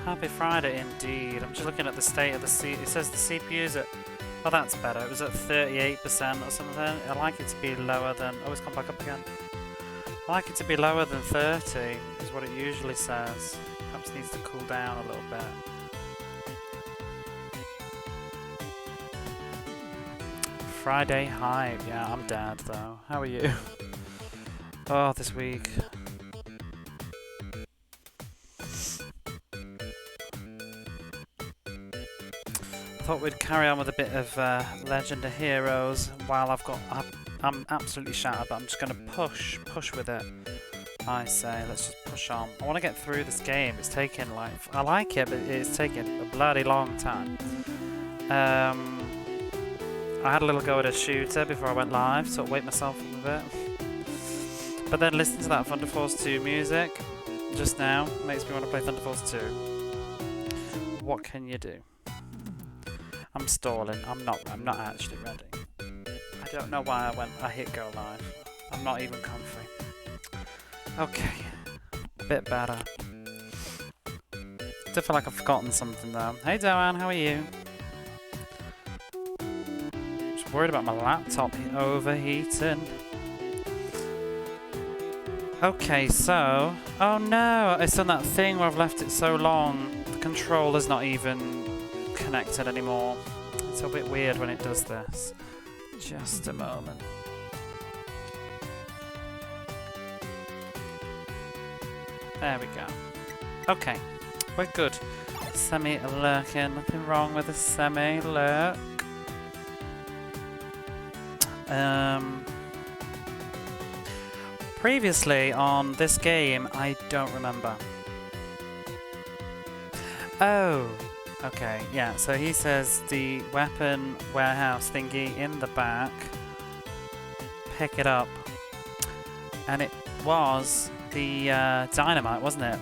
Happy Friday indeed. I'm just looking at the state of the it says the CPU's at... Oh, that's better. It was at 38% or something. I like it to be lower than... Oh, it's gone back up again. I like it to be lower than 30, is what it usually says. Perhaps needs to cool down a little bit. Friday hype. Yeah, I'm dead though. How are you? Oh, this week. I thought we'd carry on with a bit of Legend of Heroes while I'm absolutely shattered, but I'm just going to push with it. I say, let's just push on. I want to get through this game. It's taking like... I like it, but it's taking a bloody long time. I had a little go at a shooter before I went live, so I'll wake myself up a bit. But then listening to that Thunder Force 2 music just now makes me want to play Thunder Force 2. What can you do? I'm stalling. I'm not actually ready. I don't know why I hit go live. I'm not even comfy. Okay. A bit better. Still feel like I've forgotten something though. Hey Doan, how are you? Just worried about my laptop overheating. Okay, so... Oh no! It's done that thing where I've left it so long. The controller's not even connected anymore. It's a bit weird when it does this. Just a moment. There we go. Okay, we're good. Semi-lurking, nothing wrong with a semi-lurk. Previously on this game, I don't remember. Oh, okay, yeah, so he says the weapon warehouse thingy in the back, pick it up. And it was the dynamite, wasn't it?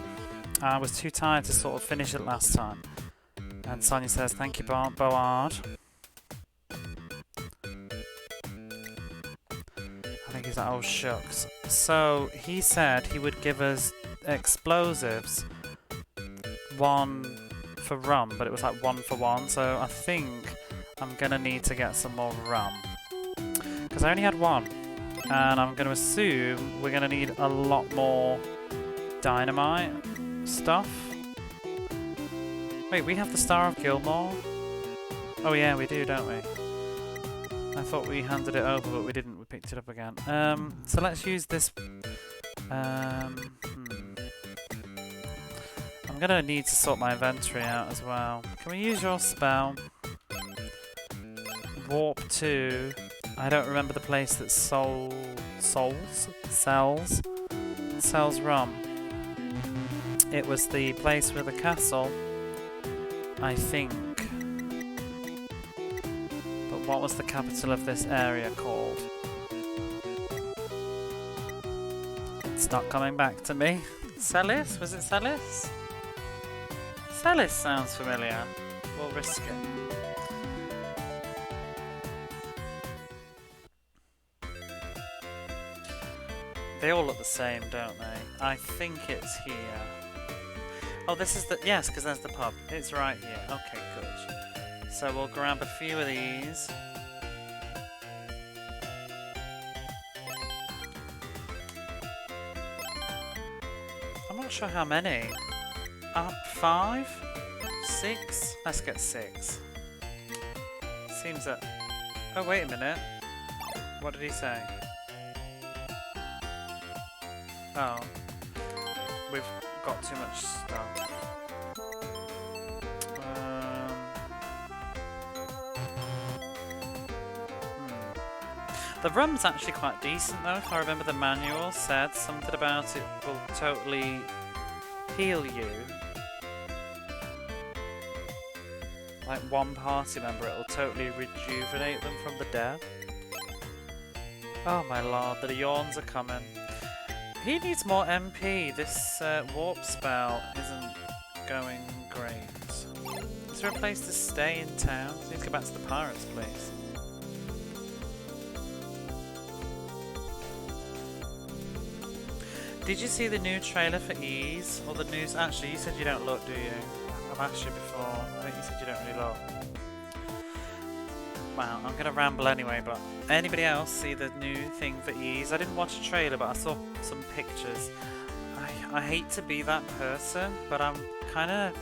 I was too tired to sort of finish it last time. And Sonia says, thank you, Board. I think he's like, oh shucks. So he said he would give us explosives, 1 for rum, but it was like 1 for 1. So I think I'm gonna need to get some more rum. Because I only had 1. And I'm going to assume we're going to need a lot more dynamite stuff. Wait, we have the Star of Gilmore? Oh yeah, we do, don't we? I thought we handed it over, but we didn't. We picked it up again. So let's use this... I'm going to need to sort my inventory out as well. Can we use your spell? Warp 2... I don't remember the place that sells rum. It was the place with the castle, I think. But what was the capital of this area called? It's not coming back to me. Celis? Was it Celis? Celis sounds familiar. We'll risk it. They all look the same, don't they? I think it's here. Oh, this is the... Yes, because there's the pub. It's right here. Okay, good. So we'll grab a few of these. I'm not sure how many. 5? 6? Let's get 6. Seems that... Oh, wait a minute. What did he say? Oh, we've got too much stuff. The rum's actually quite decent though, if I remember the manual said something about it will totally heal you. Like one party member, it will totally rejuvenate them from the dead. Oh my lord, the yawns are coming. He needs more MP. This warp spell isn't going great. Is there a place to stay in town? I need to go back to the pirates' place. Did you see the new trailer for Ease? Or the news? Actually, you said you don't look, do you? I've asked you before. I think you said you don't really look. Well, I'm gonna ramble anyway, but anybody else see the new thing for Ease? I didn't watch a trailer, but I saw some pictures. I hate to be that person, but I'm kind of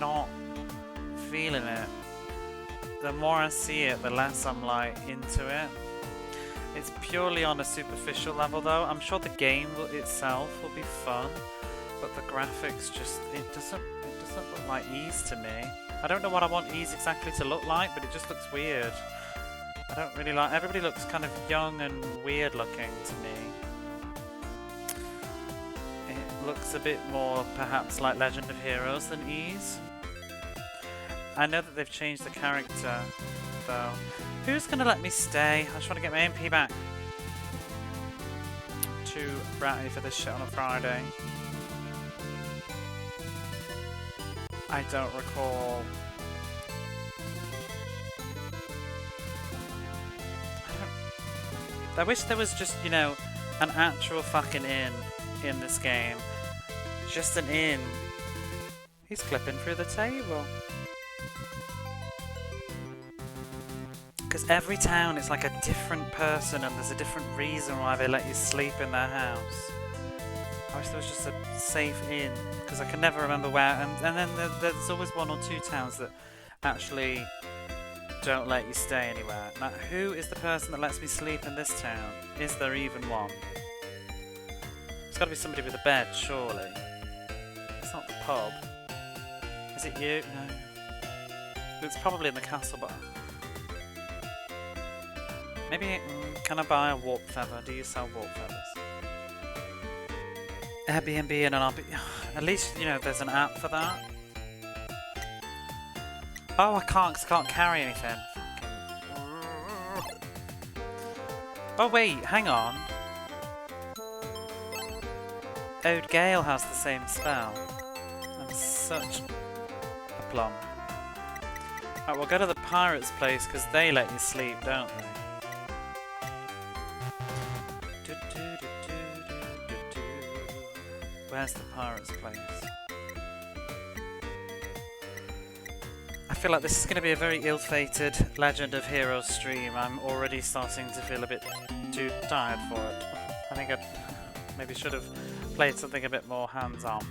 not feeling it. The more I see it, the less I'm like into it. It's purely on a superficial level though. I'm sure the game itself will be fun, but the graphics just, it doesn't look like Ease to me. I don't know what I want Ease exactly to look like, but it just looks weird. I don't really like, everybody looks kind of young and weird looking to me. It looks a bit more perhaps like Legend of Heroes than Ease. I know that they've changed the character though. Who's gonna let me stay? I just want to get my MP back. I'm too bratty for this shit on a Friday. I don't recall. I wish there was just, you know, an actual fucking inn in this game. Just an inn. He's clipping through the table. Because every town is like a different person and there's a different reason why they let you sleep in their house. I wish there was just a safe inn, because I can never remember where, and then there's always one or two towns that actually don't let you stay anywhere. Now, who is the person that lets me sleep in this town? Is there even one? It's got to be somebody with a bed, surely. It's not the pub. Is it you? No. It's probably in the castle, but... Maybe, can I buy a warp feather? Do you sell warp feathers? Airbnb and an RB... At least, you know, there's an app for that. Oh, I can't, 'cause I can't carry anything. Oh wait, hang on. Ode Gale has the same spell. I'm such a plum. Right, we'll go to the pirate's place, because they let you sleep, don't they? Where's the pirate's place? I feel like this is going to be a very ill-fated Legend of Heroes stream. I'm already starting to feel a bit too tired for it. I think I maybe should have played something a bit more hands-on.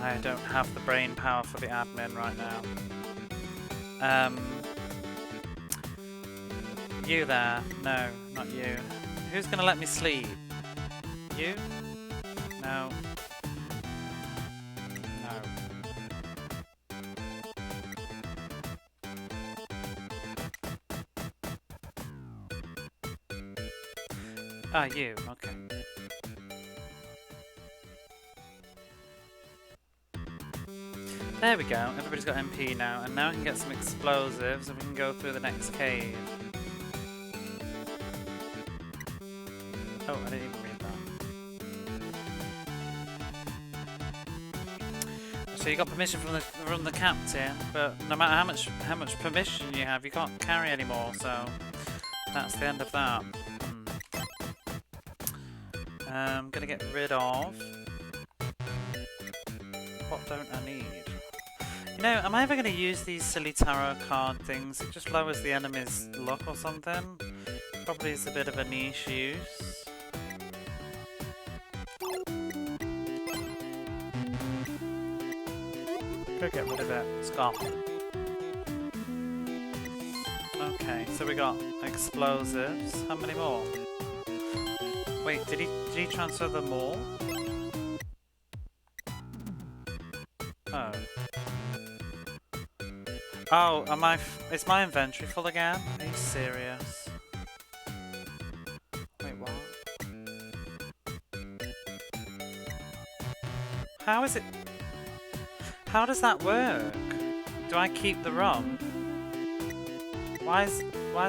I don't have the brain power for the admin right now. You there? No, not you. Who's going to let me sleep? You? No. No. Ah, you. Okay. There we go. Everybody's got MP now, and now I can get some explosives, and we can go through the next cave. Oh, I didn't even read that. So you got permission from the captain, but no matter how much permission you have, you can't carry anymore. So that's the end of that. I'm gonna get rid of. What don't I need? You know, am I ever gonna use these silly tarot card things? It just lowers the enemy's luck or something. Probably is a bit of a niche use. Go get rid of it. It's gone. Okay, so we got explosives. How many more? Wait, did he transfer them all? Oh. Oh, is my inventory full again? Are you serious? Wait, what? How is it? How does that work? Do I keep the rum? Why is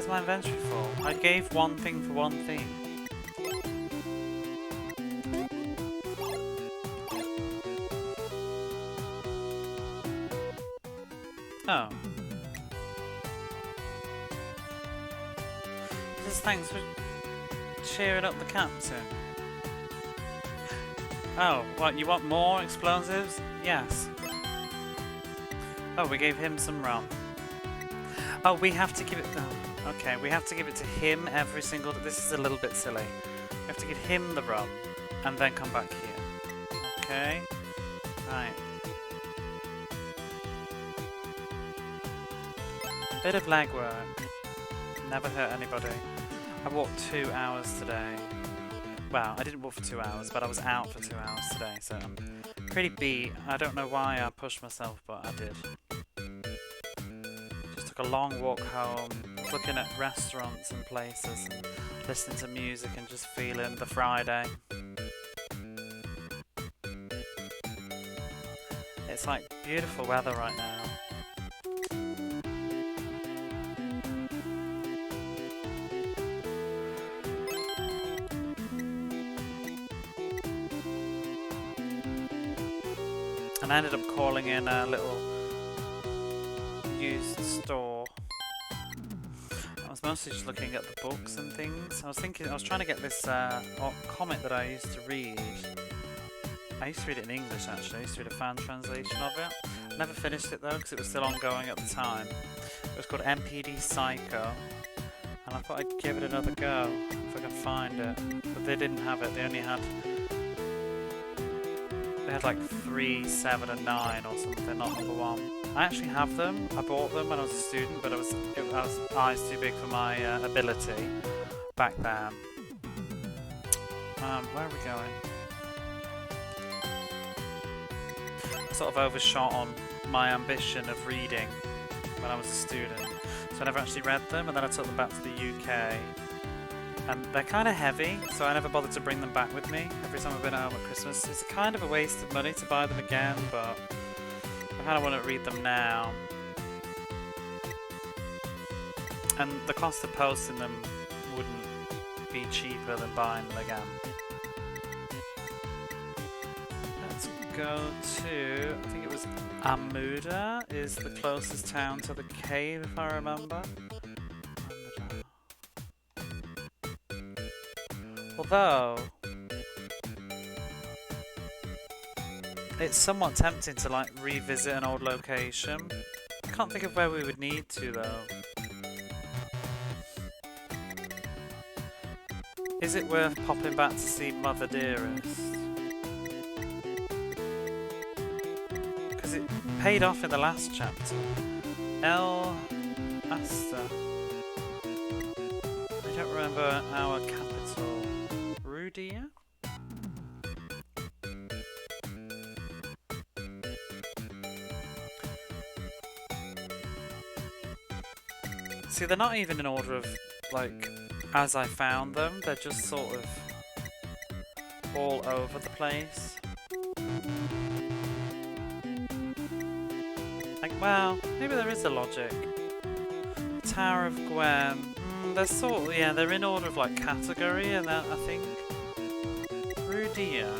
my inventory full? I gave one thing for one thing. Oh. Just thanks for cheering up the captain. Oh, what, you want more explosives? Yes. Oh, we gave him some rum. Oh, we have to give it... Oh, okay, we have to give it to him every single... This is a little bit silly. We have to give him the rum, and then come back here. Okay. Right. Bit of legwork. Never hurt anybody. I walked 2 hours today. Well, I didn't walk for 2 hours, but I was out for 2 hours today, so I'm pretty beat. I don't know why I pushed myself, but I did. Just took a long walk home, looking at restaurants and places, and listening to music and just feeling the Friday. It's like beautiful weather right now. And I ended up calling in a little used store. I was mostly just looking at the books and things. I was trying to get this comic that I used to read. I used to read it in English actually. I used to read a fan translation of it. I never finished it though because it was still ongoing at the time. It was called MPD Psycho. And I thought I'd give it another go if I could find it. But they didn't have it. They only had... They had like 3, 7 and 9 or something, not number 1. I actually have them. I bought them when I was a student, but I was eyes too big for my ability back then. Where are we going? I sort of overshot on my ambition of reading when I was a student, so I never actually read them, and then I took them back to the UK. And they're kind of heavy, so I never bothered to bring them back with me every time I've been home at Christmas. It's kind of a waste of money to buy them again, but I kind of want to read them now. And the cost of posting them wouldn't be cheaper than buying them again. Let's go to, I think it was Amuda is the closest town to the cave, if I remember. Although, it's somewhat tempting to like revisit an old location. I can't think of where we would need to though. Is it worth popping back to see Mother Dearest? Because it paid off in the last chapter. El Asta. I don't remember our capital. Rudia? See, they're not even in order of, like, as I found them. They're just sort of all over the place. Like, well, maybe there is a logic. Tower of Gwen. They're sort of, yeah, they're in order of, like, category, and that, I think. Rudia.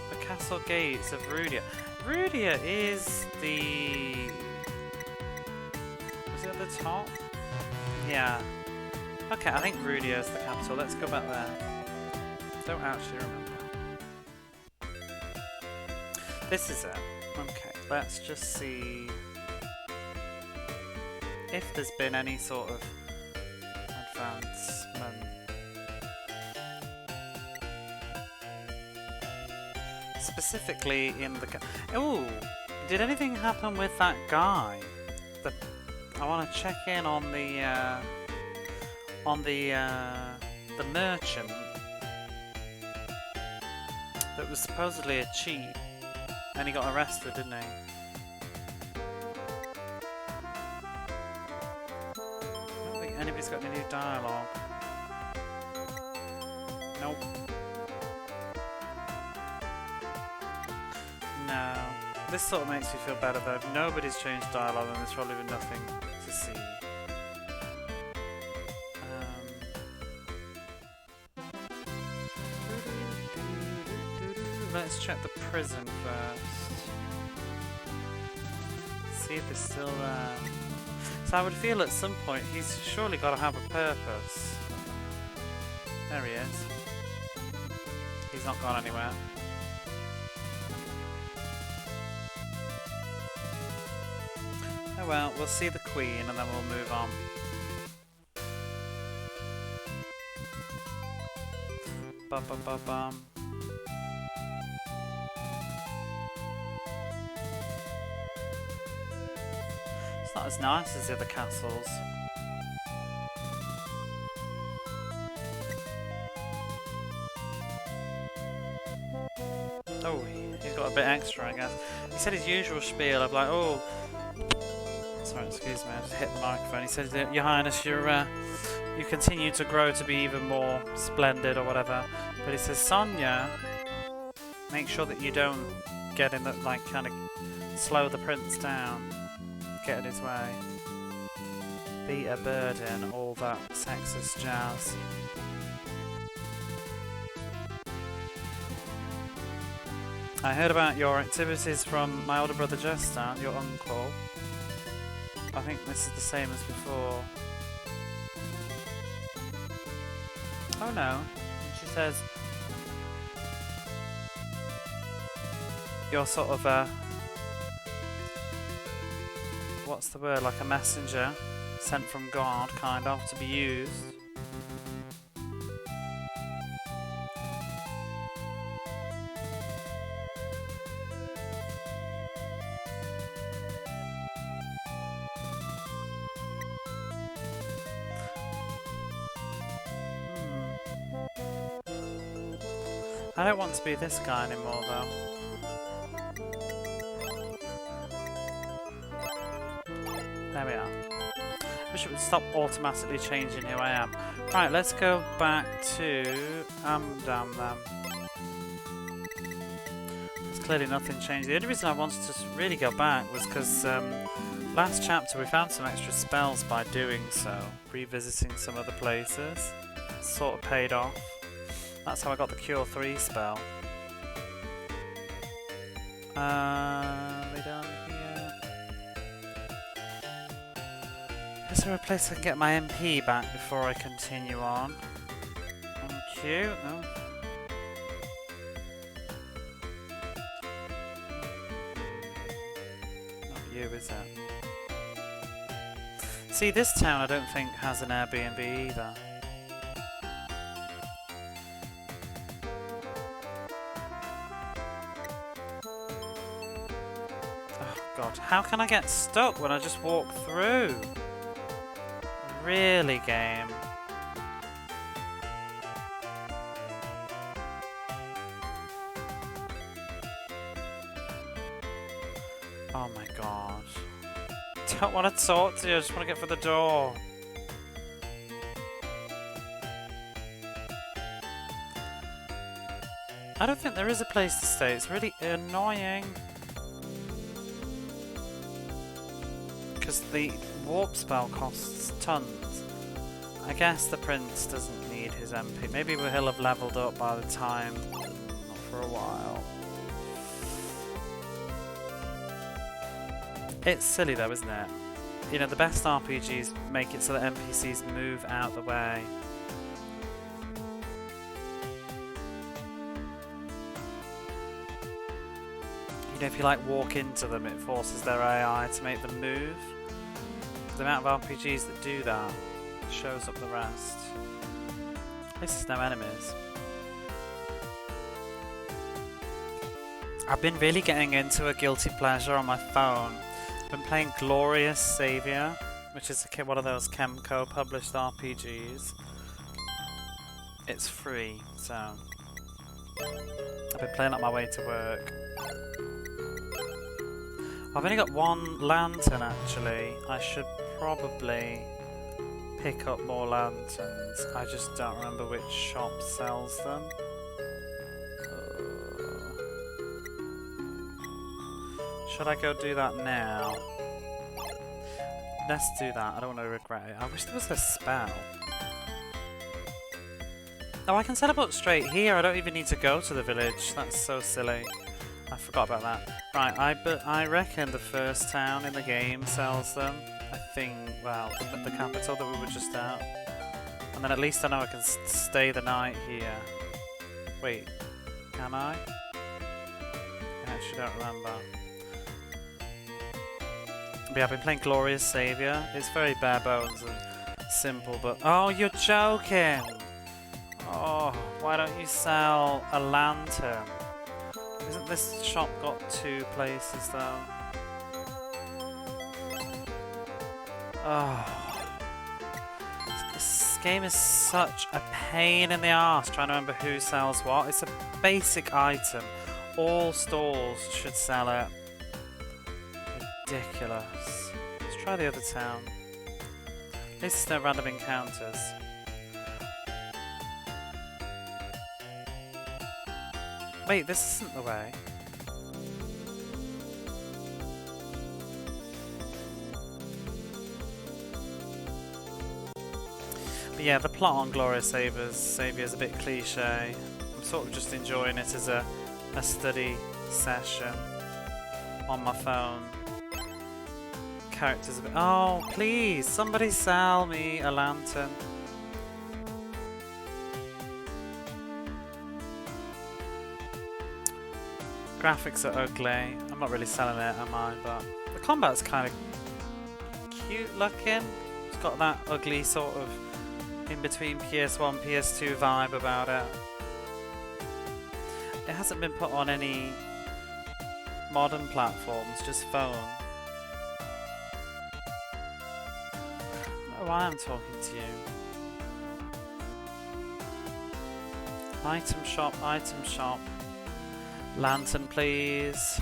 The Castle Gates of Rudia. Rudia is the... Was it at the top? Yeah. Okay, I think Rudia is the capital. Let's go back there. Don't actually remember. This is it. Okay, let's just see if there's been any sort of advancement. Specifically in the... Oh! Did anything happen with that guy? I want to check in on the merchant that was supposedly a cheat, and he got arrested, didn't he? I don't think anybody's got any new dialogue. Nope. No. This sort of makes me feel better though. If nobody's changed dialogue, then there's probably been nothing to see. Let's check the prison first. See if it's still there. So I would feel at some point he's surely got to have a purpose. There he is. He's not gone anywhere. Oh well, we'll see the Queen and then we'll move on. Bum bum bum bum. It's not as nice as the other castles. Oh, he's got a bit extra, I guess. He said his usual spiel of like, oh, sorry, excuse me, I just hit the microphone. He said, Your Highness, you continue to grow to be even more splendid or whatever. But he says, Sonia, make sure that you don't get in the, like, kind of slow the prince down, get in his way, be a burden, all that sexist jazz. I heard about your activities from my older brother Jester, your uncle. I think this is the same as before. Oh no, she says you're sort of a, what's the word, like a messenger sent from God, kind of, to be used. I don't want to be this guy anymore, though. There we are. Wish it would stop automatically changing who I am. Right, let's go back to damn them. There's clearly nothing changed. The only reason I wanted to really go back was because last chapter we found some extra spells by doing so, revisiting some other places. Sort of paid off. That's how I got the Cure 3 spell. We down here. Is there a place I can get my MP back before I continue on? Thank you. No. Not you, is it? See, this town I don't think has an Airbnb either. God, how can I get stuck when I just walk through? Really, game? Oh my god. Don't want to talk to you, I just want to get through the door. I don't think there is a place to stay, it's really annoying. Because the warp spell costs tons. I guess the prince doesn't need his MP. Maybe he'll have leveled up by the time. Not for a while. It's silly though, isn't it? You know, the best RPGs make it so that NPCs move out the way. You know, if you like walk into them, it forces their AI to make them move. The amount of RPGs that do that shows up the rest. At least there's no enemies. I've been really getting into a guilty pleasure on my phone. I've been playing Glorious Savior, which is one of those Kemco published RPGs. It's free, so I've been playing on my way to work. I've only got one lantern actually. I should probably pick up more lanterns. I just don't remember which shop sells them. Should I go do that now? Let's do that. I don't want to regret it. I wish there was a spell. Oh, I can teleport straight here. I don't even need to go to the village. That's so silly. I forgot about that. Right, I reckon the first town in the game sells them. I think, well, the capital that we were just at. And then at least I know I can stay the night here. Wait, can I? I actually don't remember. But yeah, I've been playing Glorious Saviour. It's very bare bones and simple, but... Oh, you're joking! Oh, why don't you sell a lantern? Isn't this shop got 2 places though? Oh. This game is such a pain in the arse trying to remember who sells what. It's a basic item. All stores should sell it. Ridiculous. Let's try the other town. At least there's no random encounters. Wait, this isn't the way. But yeah, the plot on Glorious Saviour is a bit cliche. I'm sort of just enjoying it as a study session on my phone. Characters a bit... Oh, please, somebody sell me a lantern. Graphics are ugly. I'm not really selling it, am I? But the combat's kind of cute looking. It's got that ugly sort of in between PS1, PS2 vibe about it. It hasn't been put on any modern platforms, just phone. I don't know why I'm talking to you. Item shop, item shop. Lantern, please.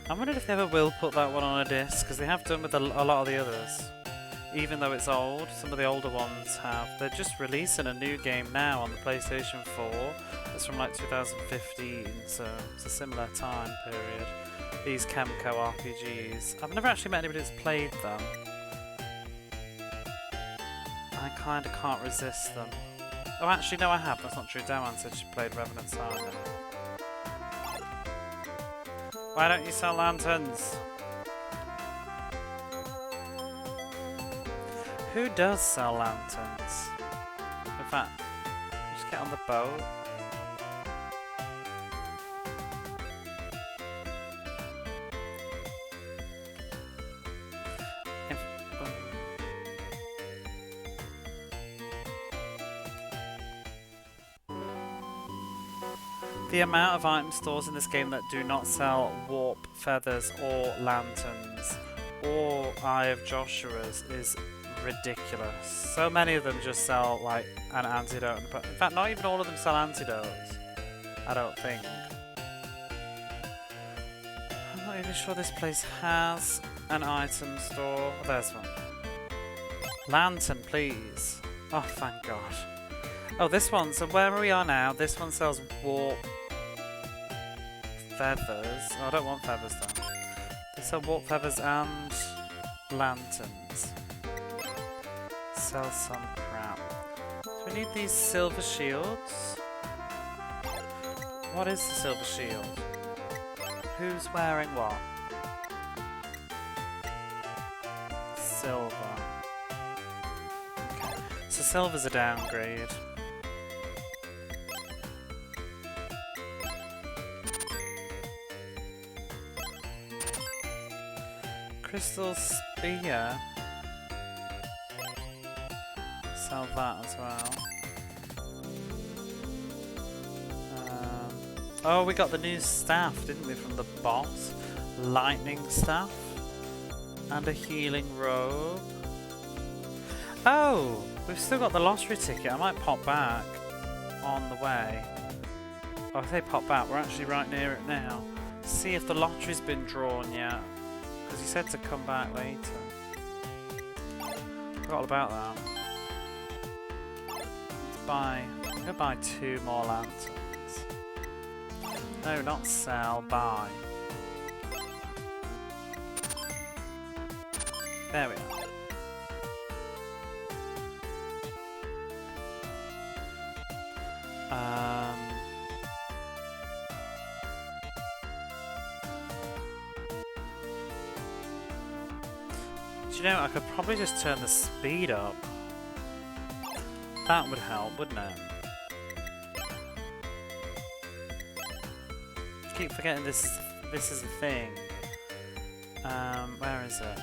I wondered if they ever will put that one on a disc, because they have done with a lot of the others. Even though it's old, some of the older ones have. They're just releasing a new game now on the PlayStation 4. It's from like 2015, so it's a similar time period. These Chemco RPGs. I've never actually met anybody that's played them. I kind of can't resist them. Oh, actually, no, I have. That's not true. Dawan said she played Revenant Saga. Why don't you sell lanterns? Who does sell lanterns? In fact, just get on the boat. The amount of item stores in this game that do not sell warp feathers or lanterns or Eye of Joshua's is ridiculous. So many of them just sell like an antidote. But in fact, not even all of them sell antidotes. I don't think. I'm not even sure this place has an item store. Oh, there's one. Lantern, please. Oh, thank God. Oh, this one. So where we are now, this one sells warp feathers. Oh, I don't want feathers though. They sell warp feathers and lanterns. Sell some crap. So we need these silver shields. What is the silver shield? Who's wearing what? Silver. Okay. So silver's a downgrade. Crystal spear. Sell that as well. Oh, we got the new staff, didn't we, from the boss? Lightning staff. And a healing robe. Oh, we've still got the lottery ticket. I might pop back on the way. Oh, if they pop back, we're actually right near it now. See if the lottery's been drawn yet. Because he said to come back later. Forgot all about that. I'm gonna buy 2 more lanterns. No, not sell, buy. There we are. Do you know, I could probably just turn the speed up. That would help, wouldn't it? I keep forgetting this is the thing. Where is it?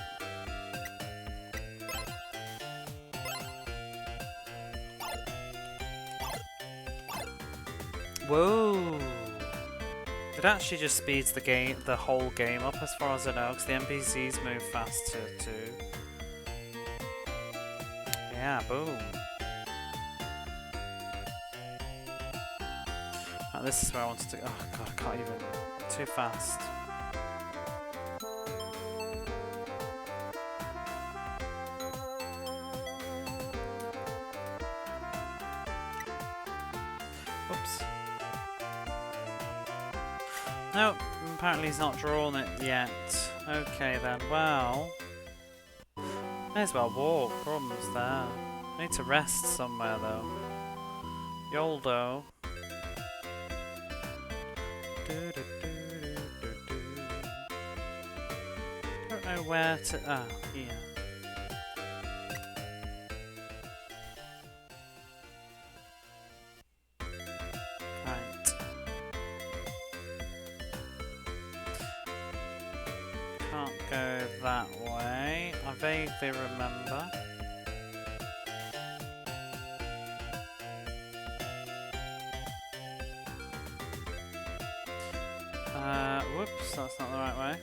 Whoa! It actually just speeds the whole game up as far as I know, because the NPCs move faster too. Yeah, boom. Right, this is where I wanted to go. Oh god, I can't even. Too fast. Oops. Nope, apparently he's not drawn it yet. Okay then, well... May as well walk, problems there. I need to rest somewhere though. Yoldo. Don't know where to... Ah, here. Right. Can't go that way. I vaguely remember. Whoops, that's not the right way.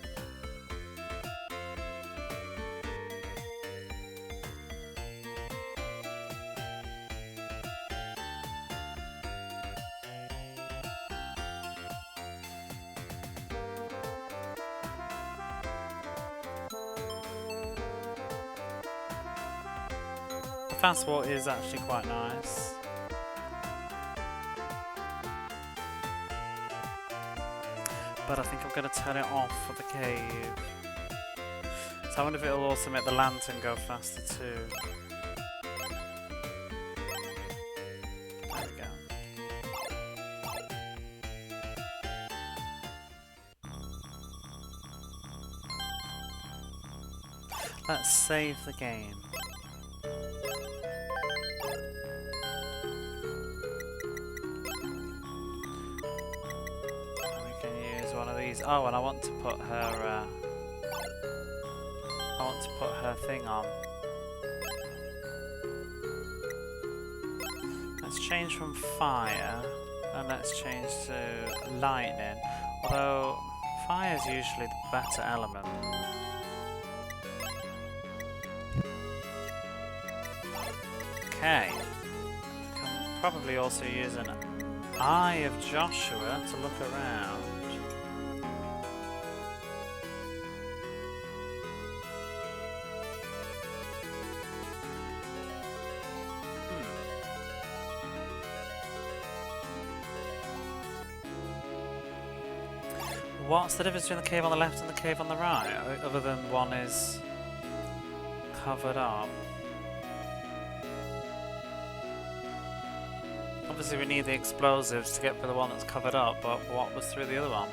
The fast walk is actually quite nice. But I think I'm going to turn it off for the cave. So I wonder if it'll also make the lantern go faster too. There we go. Let's save the game. Oh, and I want to put her. I want to put her thing on. Let's change from fire, and let's change to lightning. Although fire is usually the better element. Okay. Can probably also use an Eye of Joshua to look around. What's the difference between the cave on the left and the cave on the right, other than one is covered up? Obviously we need the explosives to get for the one that's covered up, but what was through the other one?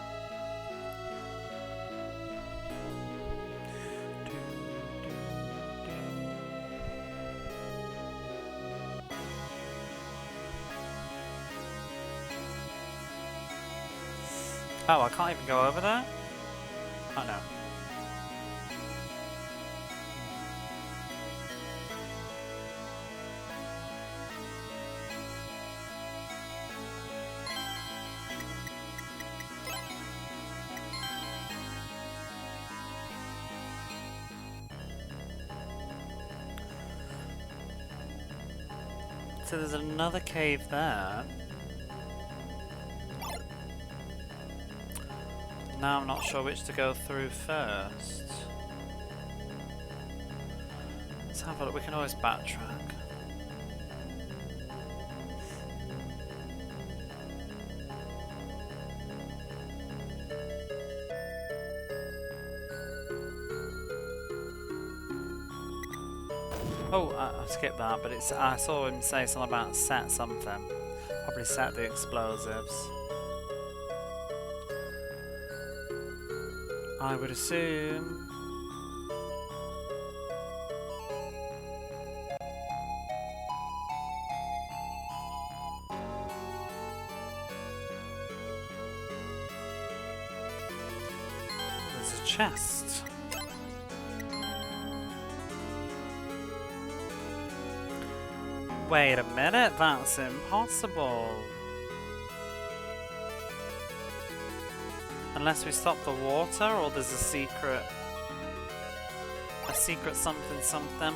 Oh, I can't even go over there? Oh no. So there's another cave there. Now I'm not sure which to go through first. Let's have a look, we can always backtrack. Oh, I skipped that, but I saw him say something about set something. Probably set the explosives. I would assume. chest. Wait a minute, that's impossible. Unless we stop the water, or there's a secret something something.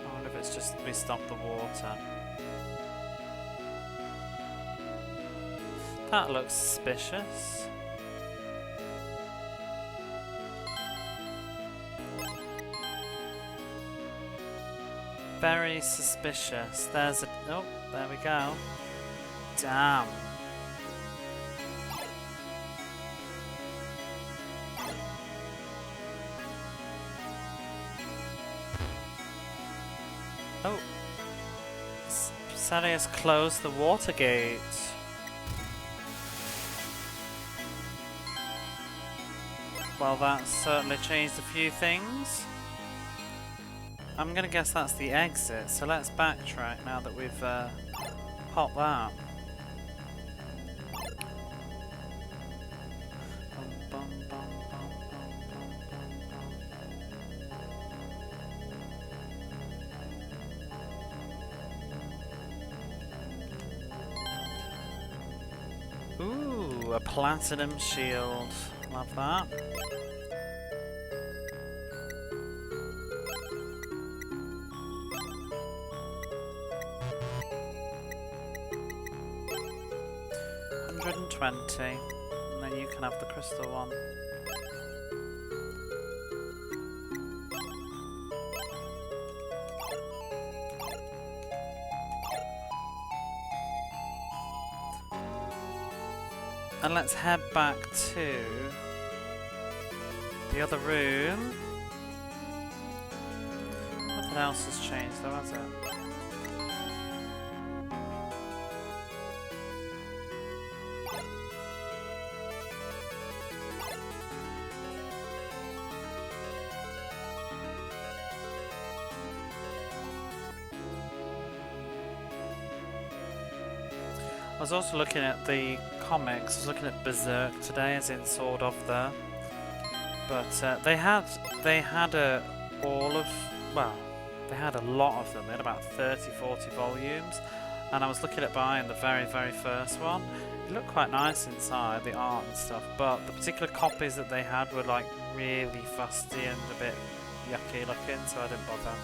I wonder if it's just we stop the water. That looks suspicious. Very suspicious. There's a... oh, there we go. Damn. Oh. Sarius closed the water gate. Well, that's certainly changed a few things. I'm gonna guess that's the exit, so let's backtrack now that we've popped that. Ooh, a platinum shield. Love that. $120, and then you can have the crystal one. And let's head back to the other room. Nothing else has changed though, has it? I was also looking at the comics. I was looking at Berserk today, as in Sword of the. But they had all of, well, they had a lot of them. They had about 30, 40 volumes, and I was looking at buying the very, very first one. It looked quite nice inside, the art and stuff. But the particular copies that they had were like really fusty and a bit yucky looking, so I didn't bother.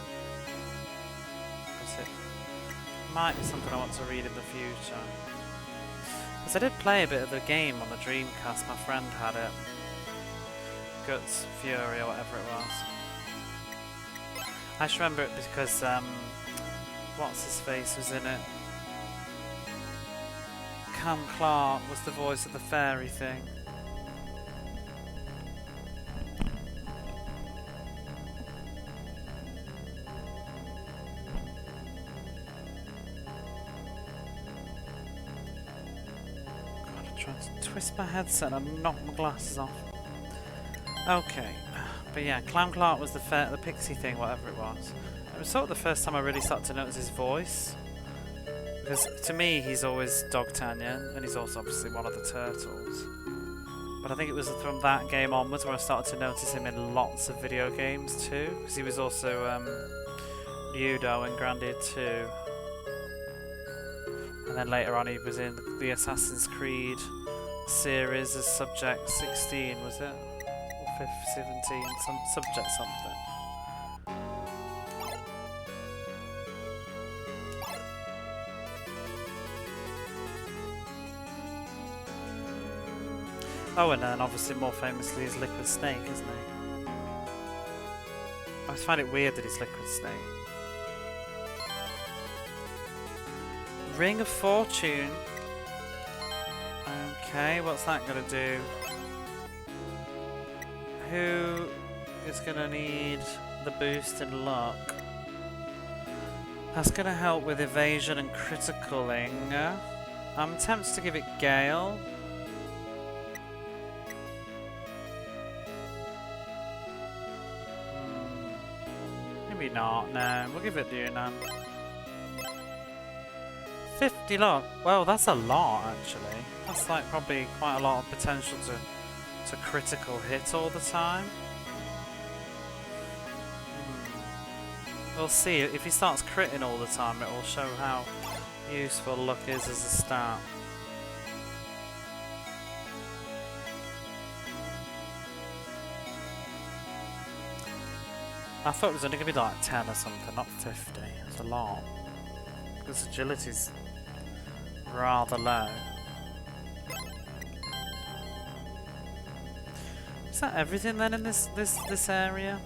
It might be something I want to read in the future. Because I did play a bit of the game on the Dreamcast, my friend had it. Guts, Fury, or whatever it was. I just remember it because, what's his face was in it? Cam Clark was the voice of the fairy thing. Twist my headset and knock my glasses off. Okay, but yeah, Clown Clark was the pixie thing, whatever it was. It was sort of the first time I really started to notice his voice. Because to me, he's always Dogtanian, and he's also obviously one of the turtles. But I think it was from that game onwards where I started to notice him in lots of video games too. Because he was also Ludo in Grandia 2. And then later on he was in the Assassin's Creed series as Subject 16, was it? Or 17, some Subject something. Oh, and then obviously more famously is Liquid Snake, isn't he? I just find it weird that he's Liquid Snake. Ring of Fortune. Okay, what's that gonna do? Who is gonna need the boost in luck? That's gonna help with evasion and criticaling. I'm tempted to give it Gale. Maybe not, no. We'll give it Dunan. 50 luck. Well, that's a lot actually. That's like probably quite a lot of potential to critical hit all the time. We'll see. If he starts critting all the time, it will show how useful luck is as a stat. I thought it was only going to be like 10 or something, not 50. It's a lot. Because agility's rather low. Is that everything then in this area?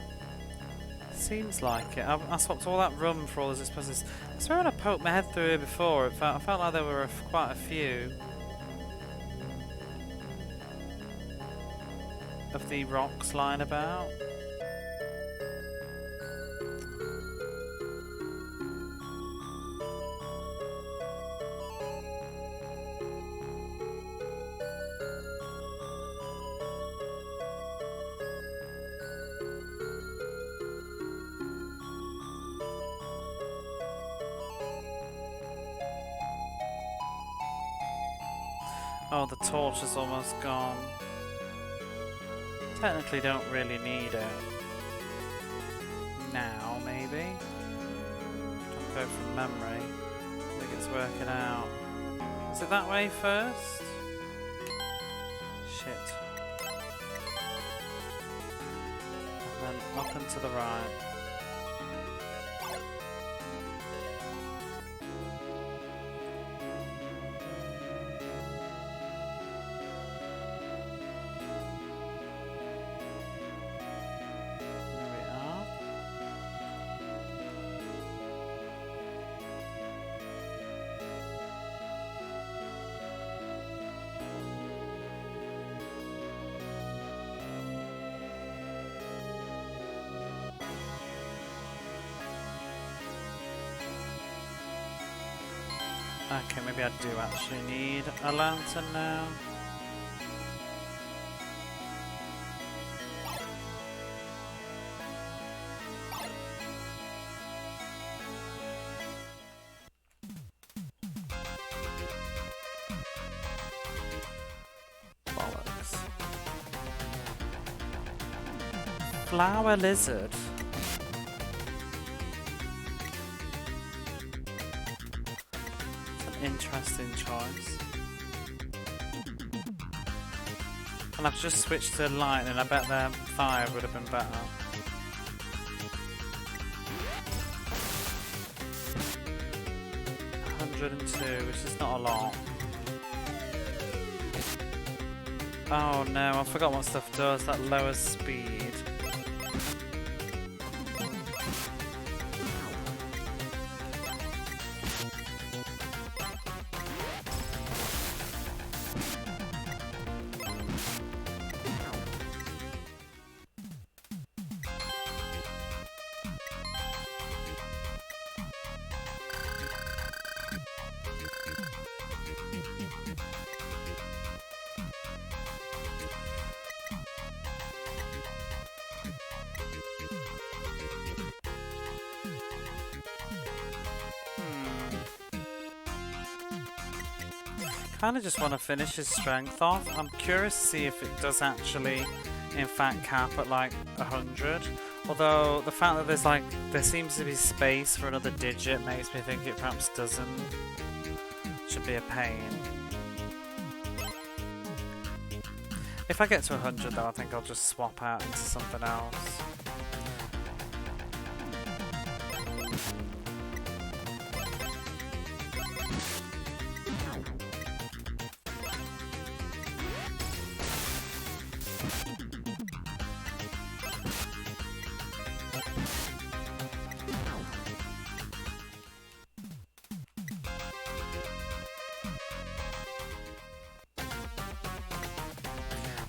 Seems like it. I swapped all that rum for all those explosives. I swear when I poked my head through here before, I felt like there were quite a few of the rocks lying about. Oh, the torch is almost gone. Technically don't really need it. Now, maybe? Don't go from memory. I think it's working out. Is it that way first? Shit. And then up and to the right. Okay, maybe I do actually need a lantern now. Bollocks. Flower lizard. Interesting choice. And I've just switched to lightning. I bet their fire would have been better. $102, which is not a lot. Oh no, I forgot what stuff does. That lowers speed. Kind of just want to finish his strength off. I'm curious to see if it does actually, in fact, cap at like 100. Although the fact that there seems to be space for another digit makes me think it perhaps doesn't. Should be a pain. If I get to 100 though, I think I'll just swap out into something else.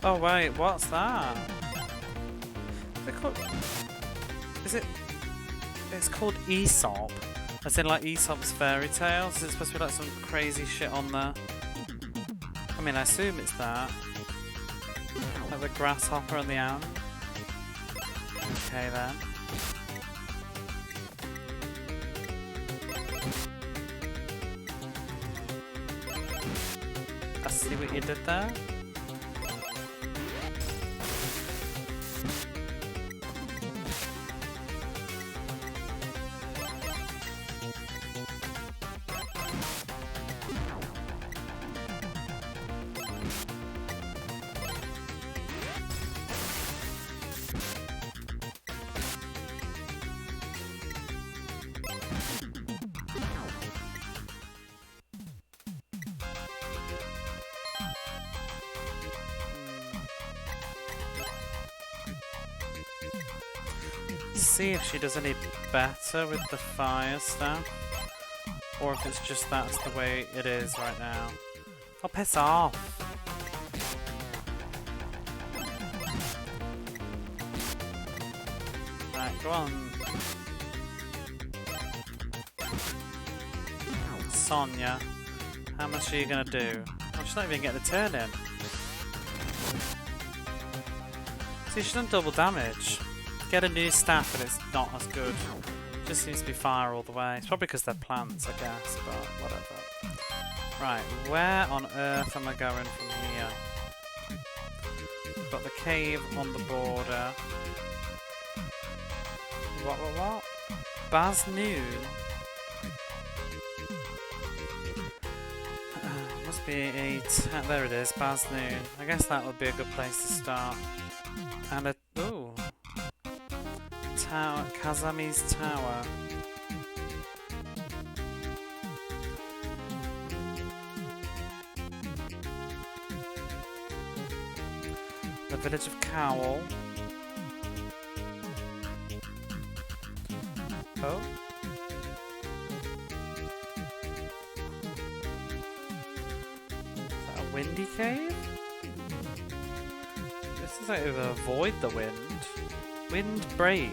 Oh wait, what's that? Is it? It's called Aesop. As in like Aesop's fairy tales? Is it supposed to be like some crazy shit on there? I mean, I assume it's that. Like the grasshopper and the ant. Okay then. See what you did there? See if she does any better with the fire stuff, or if it's just that's the way it is right now. Oh, piss off! Right, go on. Sonia, how much are you gonna do? Oh, she's not even getting a turn in. See, she's done double damage. Get a new staff and it's not as good. Just seems to be fire all the way. It's probably because they're plants, I guess, but whatever. Right, where on earth am I going from here? We've got the cave on the border. What? Baz Noon? Must be a... there it is, Baz Noon. I guess that would be a good place to start. And a... ooh. Tower, Kazami's Tower. The village of Cowl. Oh. Is that a windy cave? This is like to avoid the wind. Wind break.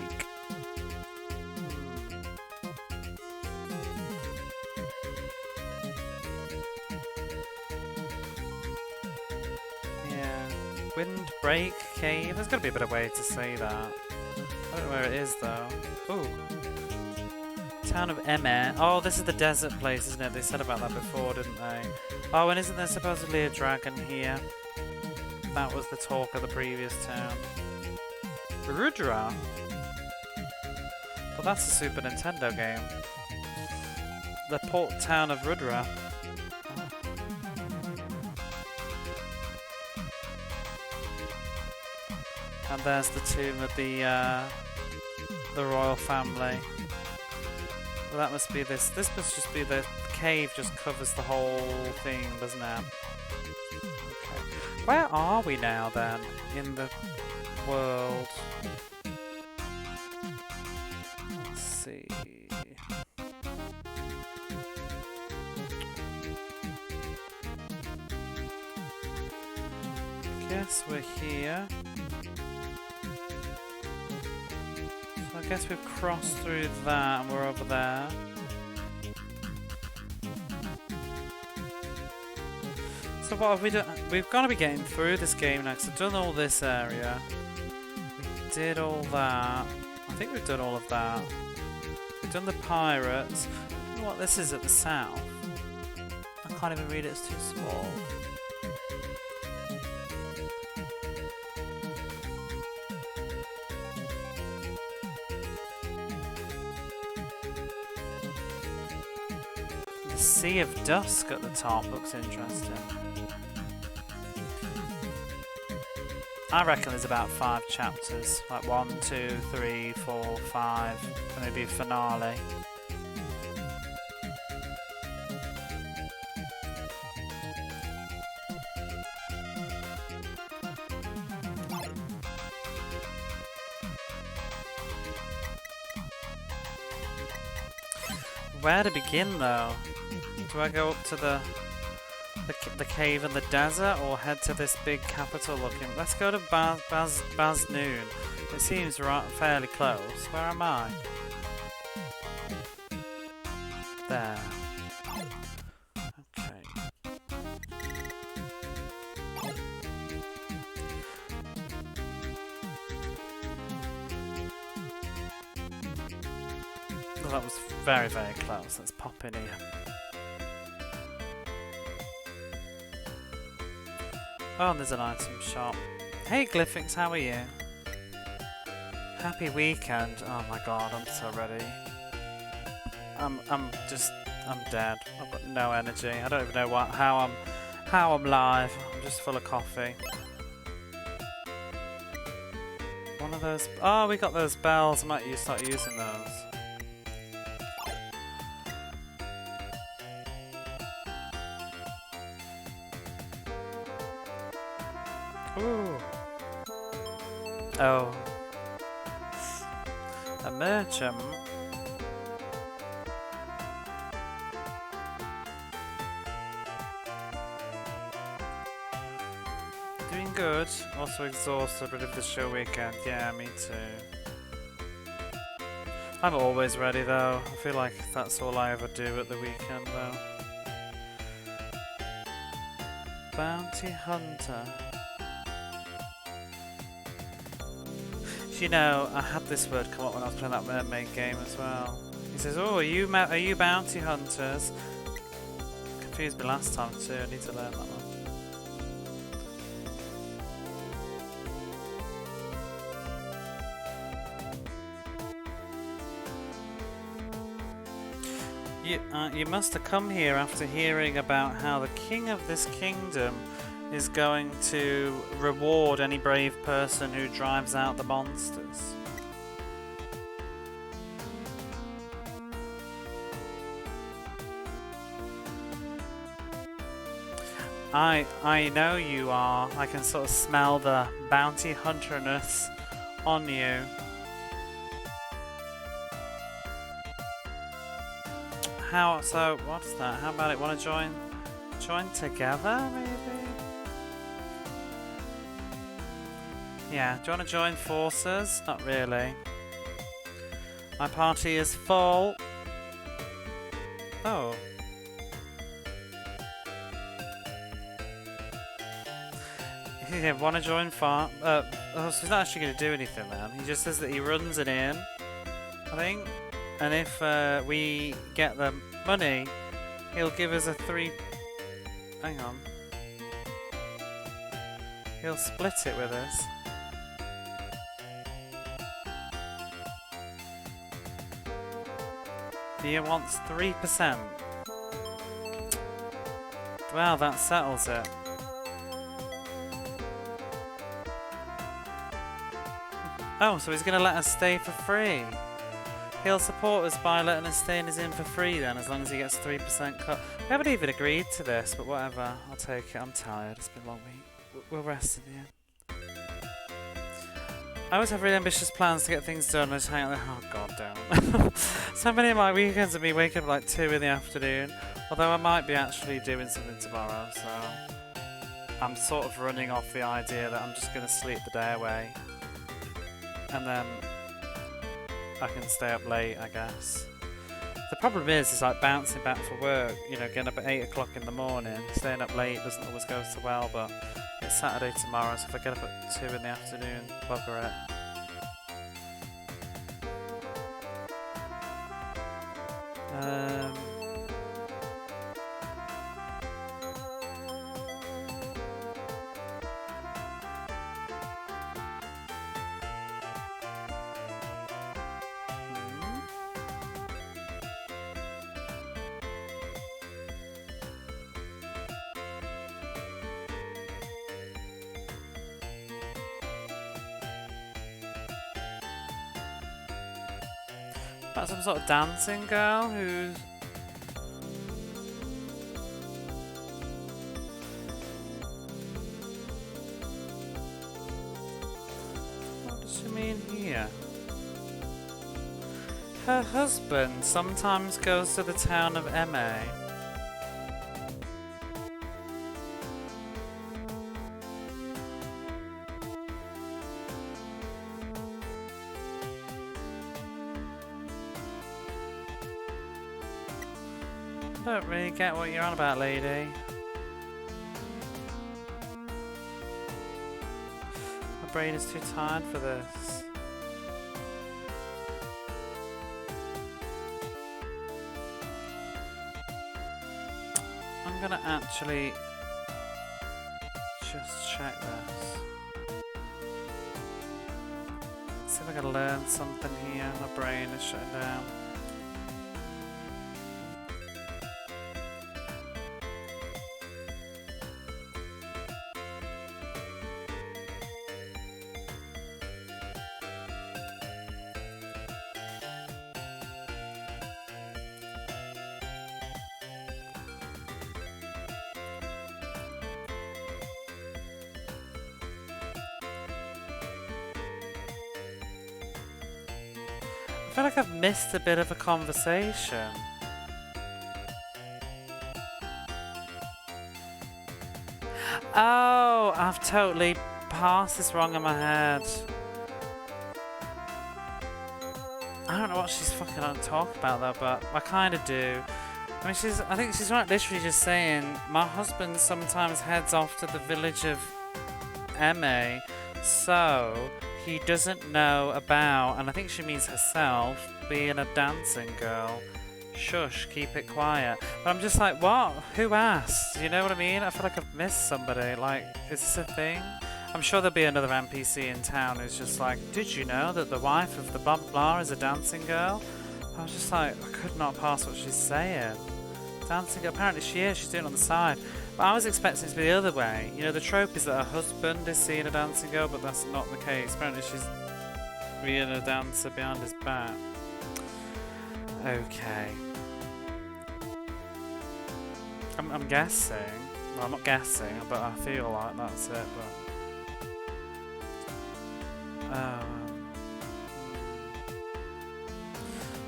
Windbreak Cave? There's got to be a better way to say that. I don't know where it is though. Ooh. Town of Emmet. Oh, this is the desert place, isn't it? They said about that before, didn't they? Oh, and isn't there supposedly a dragon here? That was the talk of the previous town. Rudra? Well, that's a Super Nintendo game. The port town of Rudra. And there's the tomb of the royal family. Well, that must be this. This must just be the cave. Just covers the whole thing, doesn't it? Okay. Where are we now then in the world? Let's see. Guess we're here. I guess we've crossed through that and we're over there. So what have we done? We've got to be getting through this game now because I've done all this area. We did all that. I think we've done all of that. We've done the pirates. I don't know what this is at the south. I can't even read it, it's too small. Sea of Dusk at the top looks interesting. I reckon there's about 5 chapters, like 1, 2, 3, 4, 5, and maybe a finale. Where to begin though? Do I go up to the cave in the desert or head to this big capital looking? Let's go to Baz Noon. It seems fairly close. Where am I? There. Okay. Well, that was very, very close. Let's pop in here. Oh, and there's an item shop. Hey Glyphix, how are you? Happy weekend. Oh my god, I'm so ready. I'm dead. I've got no energy. I don't even know how I'm live. I'm just full of coffee. One of those. Oh, we got those bells. I might start using those. Ooh. Oh. A merchant. Doing good. Also exhausted, but of the show weekend. Yeah, me too. I'm always ready though. I feel like that's all I ever do at the weekend though. Bounty Hunter. You know, I had this word come up when I was playing that mermaid game as well. He says, "Oh, are you bounty hunters?" Confused me last time too. I need to learn that one. You must have come here after hearing about how the king of this kingdom is going to reward any brave person who drives out the monsters. I know you are. I can sort of smell the bounty hunterness on you. So what's that? How about it? Want to join together maybe? Yeah, do you want to join forces? Not really. My party is full. Oh. Yeah, want to join farm? So he's not actually going to do anything then. He just says that he runs it in, I think. And if we get the money, he'll give us a 3... Hang on. He'll split it with us. He wants 3%. Well, that settles it. Oh, so he's going to let us stay for free. He'll support us by letting us stay in his inn for free then, as long as he gets 3% cut. We haven't even agreed to this, but whatever. I'll take it. I'm tired. It's been a long week. We'll rest in the end. I always have really ambitious plans to get things done. I just hang out there. Oh, god damn. So many of my weekends are me waking up like 2 in the afternoon. Although I might be actually doing something tomorrow, so... I'm sort of running off the idea that I'm just going to sleep the day away. And then... I can stay up late, I guess. The problem is, it's like bouncing back for work, you know, getting up at 8 o'clock in the morning. Staying up late doesn't always go so well, but it's Saturday tomorrow, so if I get up at 2 in the afternoon, bugger it. About some sort of dancing girl who's... What does she mean here? Her husband sometimes goes to the town of MA. I don't really get what you're on about, lady. My brain is too tired for this. I'm gonna actually just check this. See if I can learn something here. My brain is shutting down. I feel like I've missed a bit of a conversation. Oh, I've totally passed this wrong in my head. I don't know what she's fucking on talk about though, but I kind of do. I mean, I think she's right, literally just saying, my husband sometimes heads off to the village of MA, so he doesn't know about, and I think she means herself, being a dancing girl. Shush, keep it quiet. But I'm just like, what? Who asked? You know what I mean? I feel like I've missed somebody. Like, is this a thing? I'm sure there'll be another NPC in town who's just like, did you know that the wife of the blah blah blah is a dancing girl? I was just like, I could not pass what she's saying. Dancing girl, apparently she is, she's doing it on the side. But I was expecting it to be the other way. You know, the trope is that her husband is seeing a dancing girl, but that's not the case. Apparently she's being a dancer behind his back. Okay. I'm guessing. Well, I'm not guessing, but I feel like that's it. But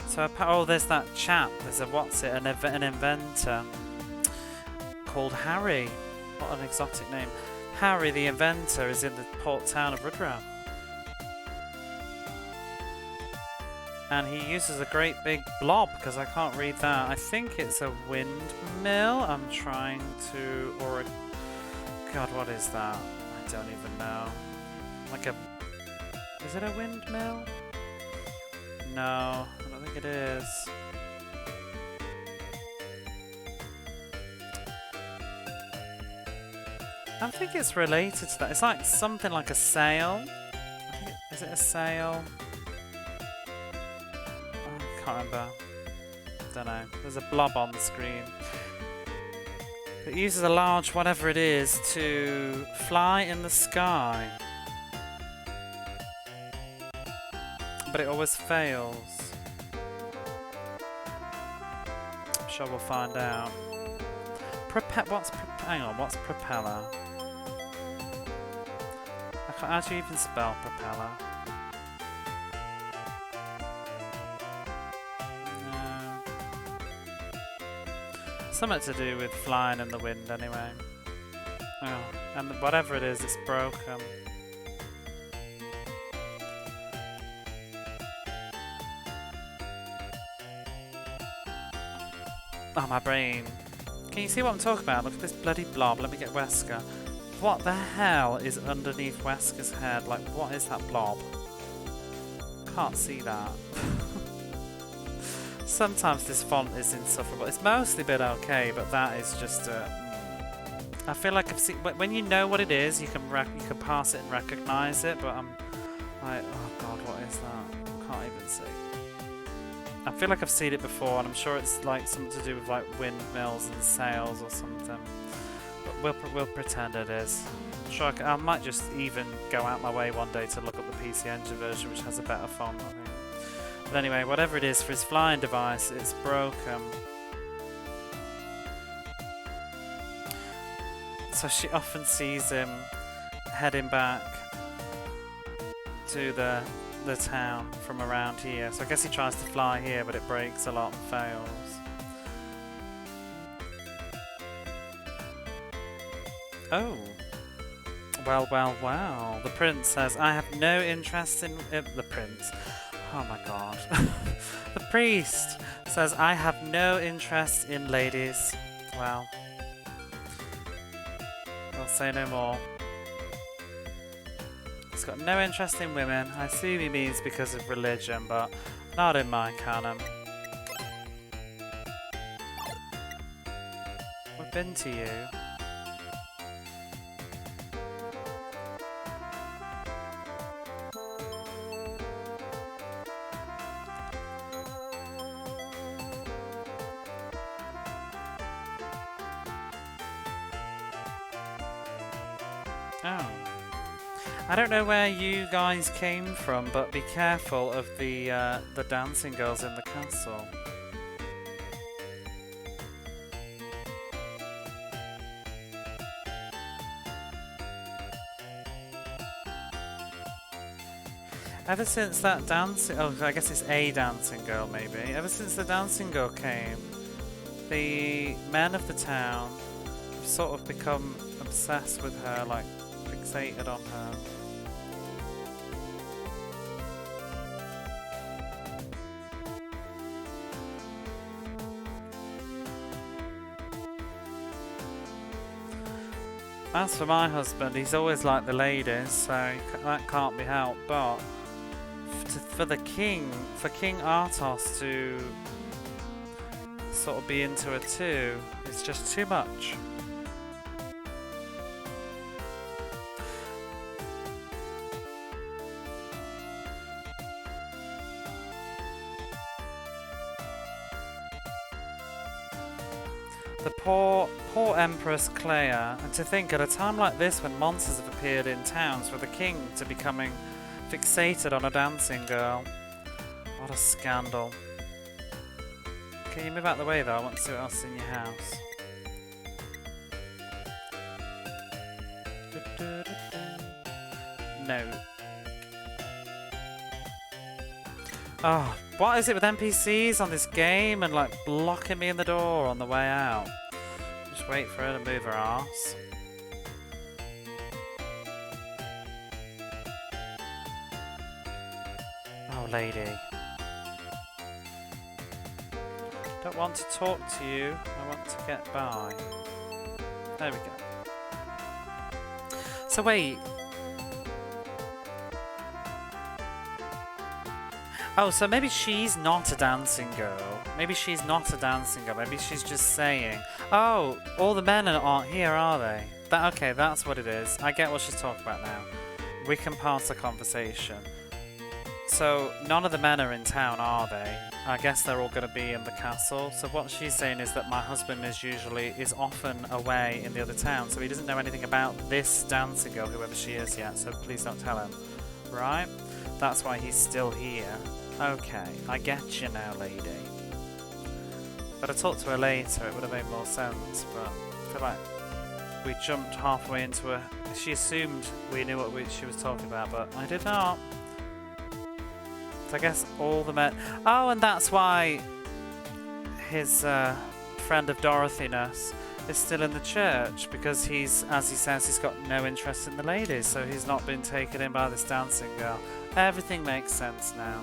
so, oh, there's that chap. There's a an inventor called Harry. What an exotic name. Harry, the inventor, is in the port town of Rudra. And he uses a great big blob, because I can't read that. I think it's a windmill. I'm trying to... or a... God, what is that? I don't even know. Like a... Is it a windmill? No, I don't think it is. I think it's related to that. It's like something like a sail. Is it a sail? Can't remember. Don't know. There's a blob on the screen. It uses a large whatever it is to fly in the sky. But it always fails. I'm sure we'll find out. Hang on, what's propeller? I can't actually even spell propeller. Something to do with flying in the wind anyway. Oh, and whatever it is, it's broken. Oh, my brain. Can you see what I'm talking about? Look at this bloody blob. Let me get Wesker. What the hell is underneath Wesker's head? Like, what is that blob? Can't see that. Sometimes this font is insufferable. It's mostly been okay, but that is just I feel like I've seen... When you know what it is, you can pass it and recognise it, but I'm like, oh god, what is that? Can't even see. I feel like I've seen it before, and I'm sure it's like something to do with like windmills and sails or something. But we'll pretend it is. I'm sure I might just even go out my way one day to look up the PC Engine version, which has a better font, I think. But anyway, whatever it is for his flying device, it's broken. So she often sees him heading back to the town from around here. So I guess he tries to fly here, but it breaks a lot and fails. Oh. Well, well, well. The prince says, I have no interest in... the prince. Oh my god. The priest says, I have no interest in ladies. Well. I'll say no more. He's got no interest in women. I assume he means because of religion, but not in my canon. We've been to you. Oh. I don't know where you guys came from, but be careful of the dancing girls in the castle. Ever since that dancing... Oh, I guess it's a dancing girl, maybe. Ever since the dancing girl came, the men of the town have sort of become obsessed with her, like, fixated on her. As for my husband, he's always like the ladies, so that can't be helped, but for King Artos to sort of be into her too, it's just too much. The poor Empress Clea, and to think at a time like this when monsters have appeared in towns, for the king to becoming fixated on a dancing girl. What a scandal. Can you move out the way though? I want to see what else is in your house. No. Oh, what is it with NPCs on this game and like blocking me in the door on the way out? Just wait for her to move her arse. Oh, lady. Don't want to talk to you. I want to get by. There we go. So wait. Oh, so maybe she's not a dancing girl. Maybe she's not a dancing girl. Maybe she's just saying, oh, all the men aren't here, are they? Okay, that's what it is. I get what she's talking about now. We can pass the conversation. So, none of the men are in town, are they? I guess they're all going to be in the castle. So what she's saying is that my husband is often away in the other town, so he doesn't know anything about this dancing girl, whoever she is, yet, so please don't tell him. Right? That's why he's still here. Okay, I get you now, lady. But I talked to her later, it would have made more sense, but I feel like we jumped halfway into her. She assumed we knew what she was talking about, but I did not. So I guess all the men... Oh, and that's why his friend of Dorothy-ness is still in the church, because he's, as he says, he's got no interest in the ladies, so he's not been taken in by this dancing girl. Everything makes sense now.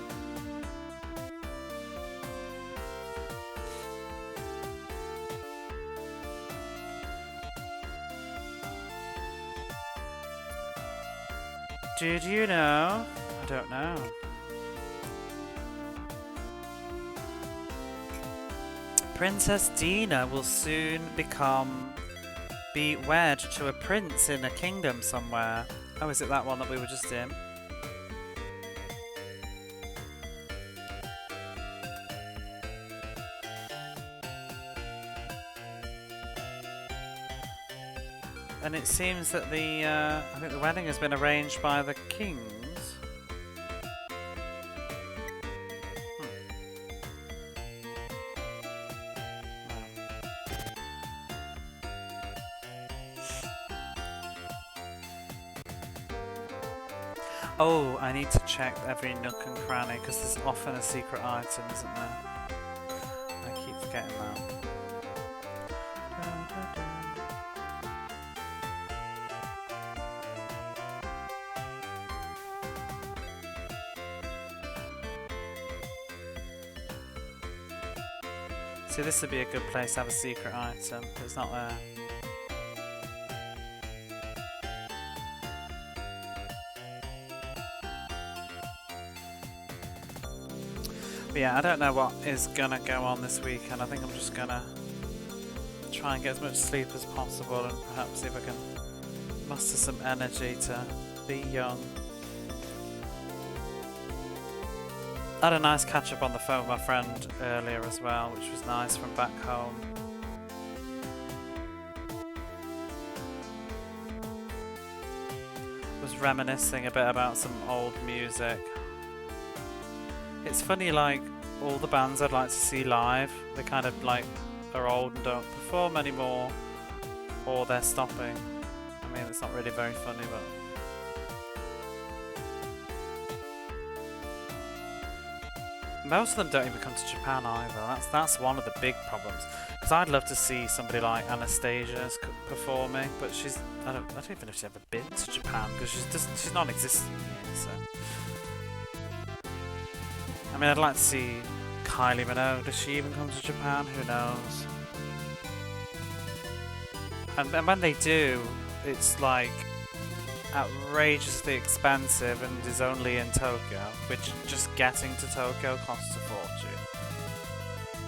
Did you know? I don't know. Princess Dina will soon be wed to a prince in a kingdom somewhere. Oh, is it that one that we were just in? And it seems that I think the wedding has been arranged by the kings. Oh, I need to check every nook and cranny because there's often a secret item, isn't there? I keep forgetting that. See, this would be a good place to have a secret item, but it's not there. But yeah, I don't know what is gonna go on this weekend. I think I'm just gonna try and get as much sleep as possible and perhaps see if I can muster some energy to be young. I had a nice catch up on the phone with my friend earlier as well, which was nice from back home. was reminiscing a bit about some old music. It's funny, like, all the bands I'd like to see live, they kind of, like, are old and don't perform anymore, or they're stopping. I mean, it's not really very funny, but... most of them don't even come to Japan either. That's one of the big problems. Because I'd love to see somebody like Anastasia's performing, but I don't even know if she's ever been to Japan because she's non-existent here. So I mean, I'd like to see Kylie Minogue. Does she even come to Japan? Who knows? And when they do, it's like outrageously expensive and is only in Tokyo, which just getting to Tokyo costs a fortune.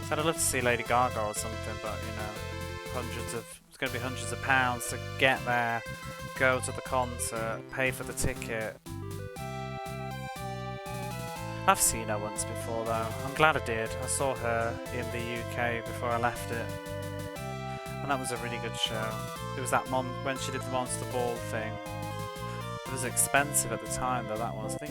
So I'd love to see Lady Gaga or something, but you know, it's going to be hundreds of pounds to get there, go to the concert, pay for the ticket. I've seen her once before though. I'm glad I did. I saw her in the UK before I left it, and that was a really good show. It was that when she did the Monster Ball thing. It was expensive at the time though, that was. I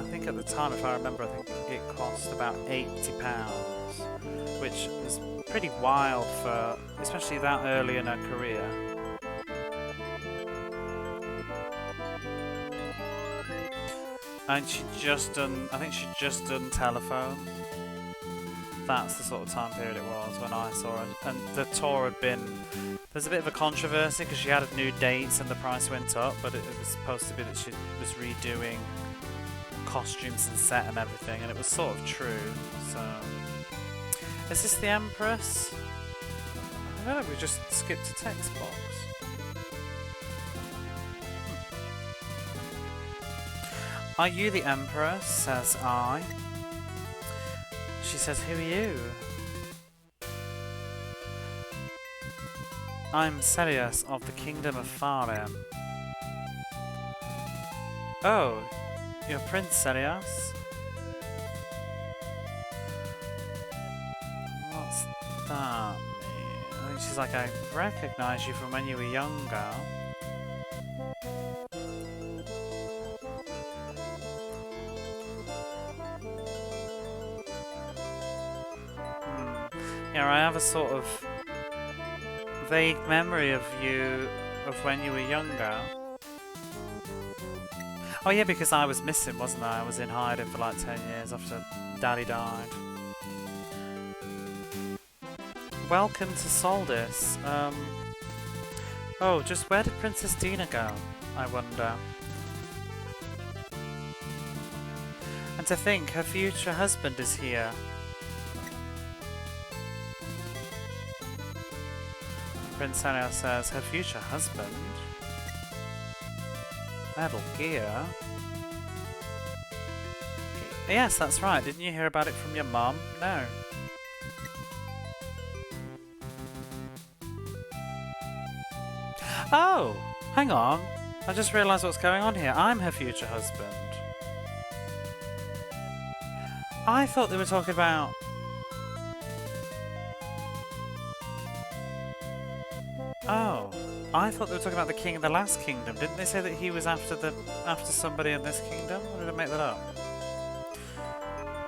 think at the time, if I remember, I think it cost about £80, which is pretty wild for, especially that early in her career. And I think she'd just done Telephone. That's the sort of time period it was when I saw her. And the tour had been... there's a bit of a controversy because she added new dates and the price went up, but it was supposed to be that she was redoing costumes and set and everything, and it was sort of true. So, is this the Empress? I don't know, we just skipped a text box. Are you the Empress? Says I. She says, who are you? I'm Serious of the Kingdom of Farim. Oh, you're Prince Serious? What's that mean? I think she's like, I recognise you from when you were younger. Yeah, I have a sort of vague memory of you, of when you were younger. Oh yeah, because I was missing, wasn't I? I was in hiding for like 10 years after Daddy died. Welcome to Soldis. Oh, just where did Princess Dina go? I wonder. And to think, her future husband is here. Prince Ariel says, her future husband? Metal Gear? Yes, that's right. Didn't you hear about it from your mum? No. Oh! Hang on. I just realised what's going on here. I'm her future husband. I thought they were talking about... Oh, I thought they were talking about the king in the last kingdom. Didn't they say that he was after somebody in this kingdom? Or did I make that up?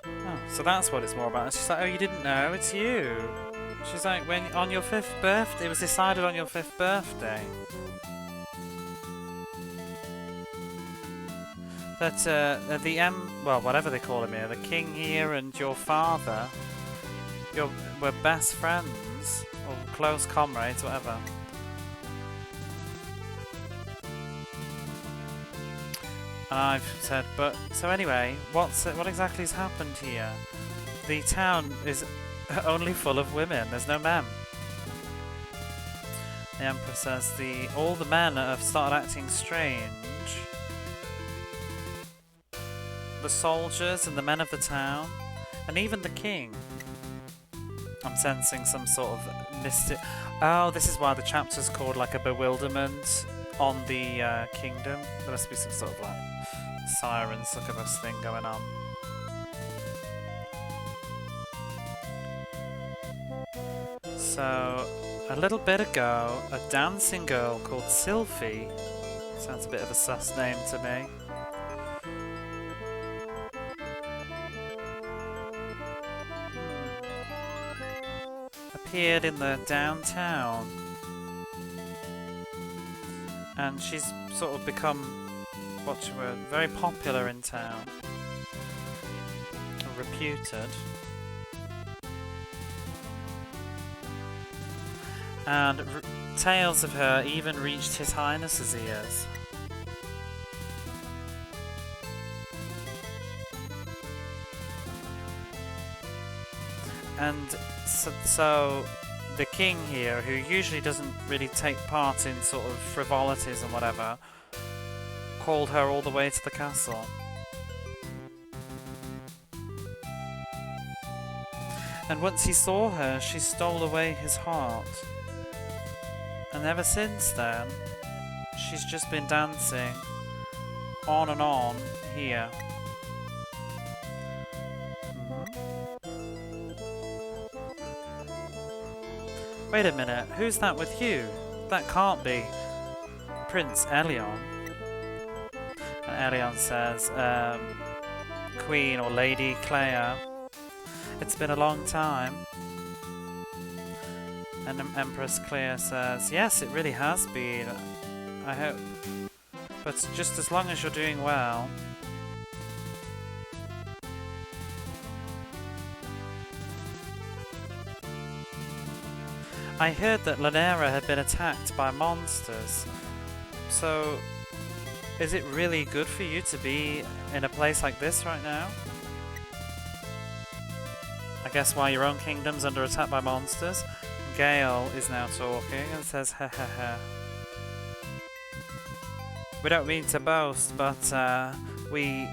Oh, so that's what it's more about. And she's like, oh, you didn't know? It's you. She's like, when on your 5th birthday, it was decided on your 5th birthday that well, whatever they call him here, the king here and your father, were best friends or close comrades, whatever. And I've said, but so anyway, what exactly has happened here? The town is only full of women. There's no men. The Emperor says all the men have started acting strange. The soldiers and the men of the town, and even the king. I'm sensing some sort of mystic. Oh, this is why the chapter's called like a bewilderment on the kingdom. There must be some sort of like siren succubus thing going on. So, a little bit ago, a dancing girl called Sylphie Sounds a bit of a sus name to me. Appeared in the downtown. And she's sort of become, what's the word, very popular in town. Reputed. And tales of her even reached His Highness's ears. And so the king here, who usually doesn't really take part in sort of frivolities and whatever, called her all the way to the castle. And once he saw her, she stole away his heart. And ever since then, she's just been dancing on and on here. Wait a minute, who's that with you? That can't be Prince Elion. And Elion says, Queen or Lady Clea, it's been a long time. And Empress Clea says, yes, it really has been. I hope. But just as long as you're doing well. I heard that Lanera had been attacked by monsters. So, is it really good for you to be in a place like this right now? I guess while your own kingdom's under attack by monsters. Gale is now talking and says, ha ha ha. We don't mean to boast, but we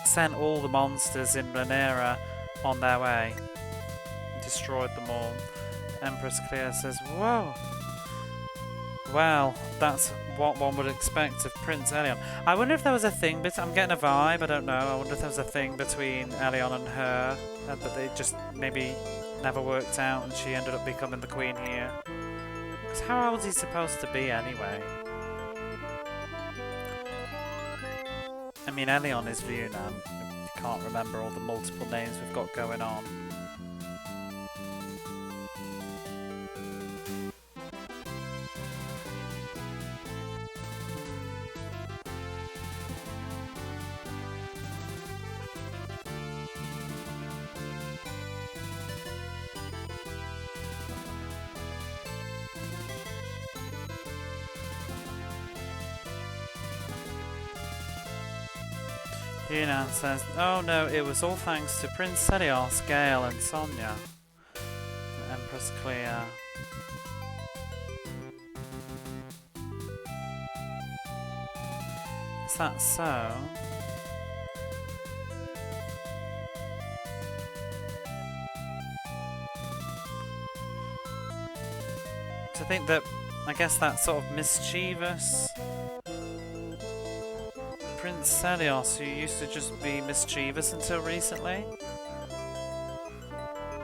sent all the monsters in Lanera on their way. Destroyed them all. Empress Clea says, whoa. Well, that's what one would expect of Prince Elion. I wonder if there was a thing, I'm getting a vibe, I don't know. I wonder if there was a thing between Elion and her, but they just maybe never worked out and she ended up becoming the queen here. Because how old is he supposed to be anyway? I mean, Elion is Vunan. You can't remember all the multiple names we've got going on. Vunan says, oh no, it was all thanks to Prince Celios, Gale and Sonia. And Empress Clea. Is that so? To think that, I guess that sort of mischievous Prince Celios, who used to just be mischievous until recently.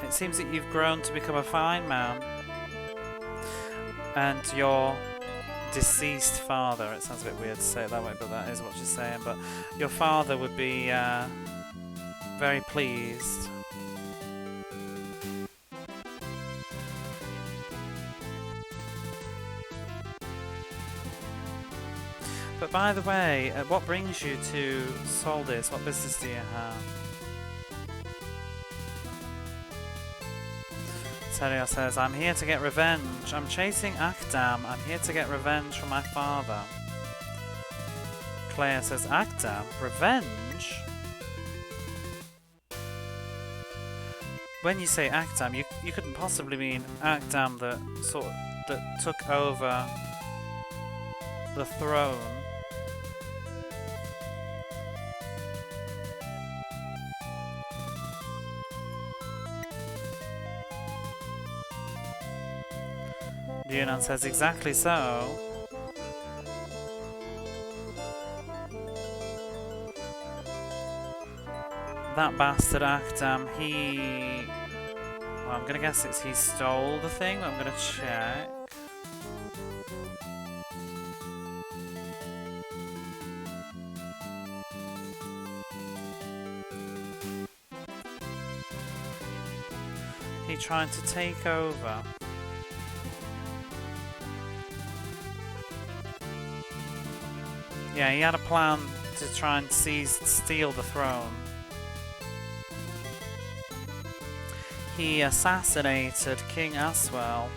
It seems that you've grown to become a fine man. And your deceased father, it sounds a bit weird to say it that way, but that is what she's saying, but your father would be very pleased. But by the way, what brings you to Soldis? What business do you have? Celios says, I'm here to get revenge. I'm chasing Akdam. I'm here to get revenge from my father. Clea says, Akdam? Revenge? When you say Akdam, you couldn't possibly mean Akdam that took over the throne. Vunan says, exactly so. That bastard Akdam, well, I'm gonna guess he stole the thing, but I'm gonna check. he tried to take over. Yeah, he had a plan to try and steal the throne. He assassinated King Aswell,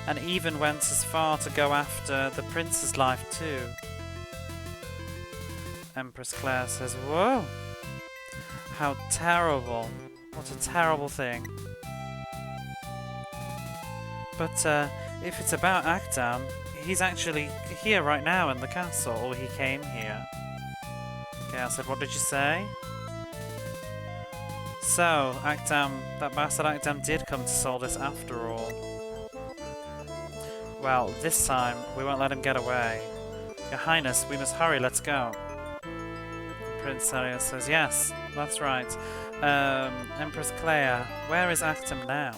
and even went as far to go after the prince's life too. Empress Claire says, "Whoa! How terrible. What a terrible thing." But if it's about Akdam, he's actually here right now in the castle, or he came here. Gail said, "What did you say?" So, Akdam, that bastard Akdam did come to Soldis after all. Well, this time, we won't let him get away. Your Highness, we must hurry, let's go. Prince Sarius says, "Yes, that's right. Empress Clea, where is Akdam now?"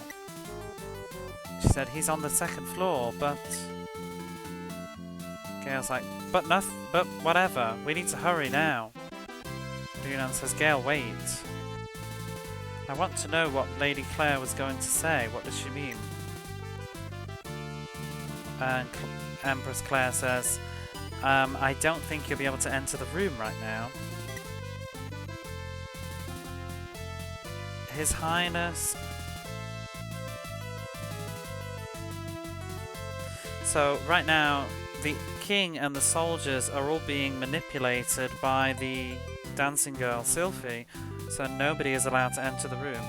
She said, "He's on the second floor, but..." Gale's like, but whatever, we need to hurry now." Yunnan says, "Gale, wait. I want to know what Lady Claire was going to say. What does she mean?" And Empress Claire says, "I don't think you'll be able to enter the room right now. His Highness..." So, right now, the king and the soldiers are all being manipulated by the dancing girl, Sylphie, so nobody is allowed to enter the room.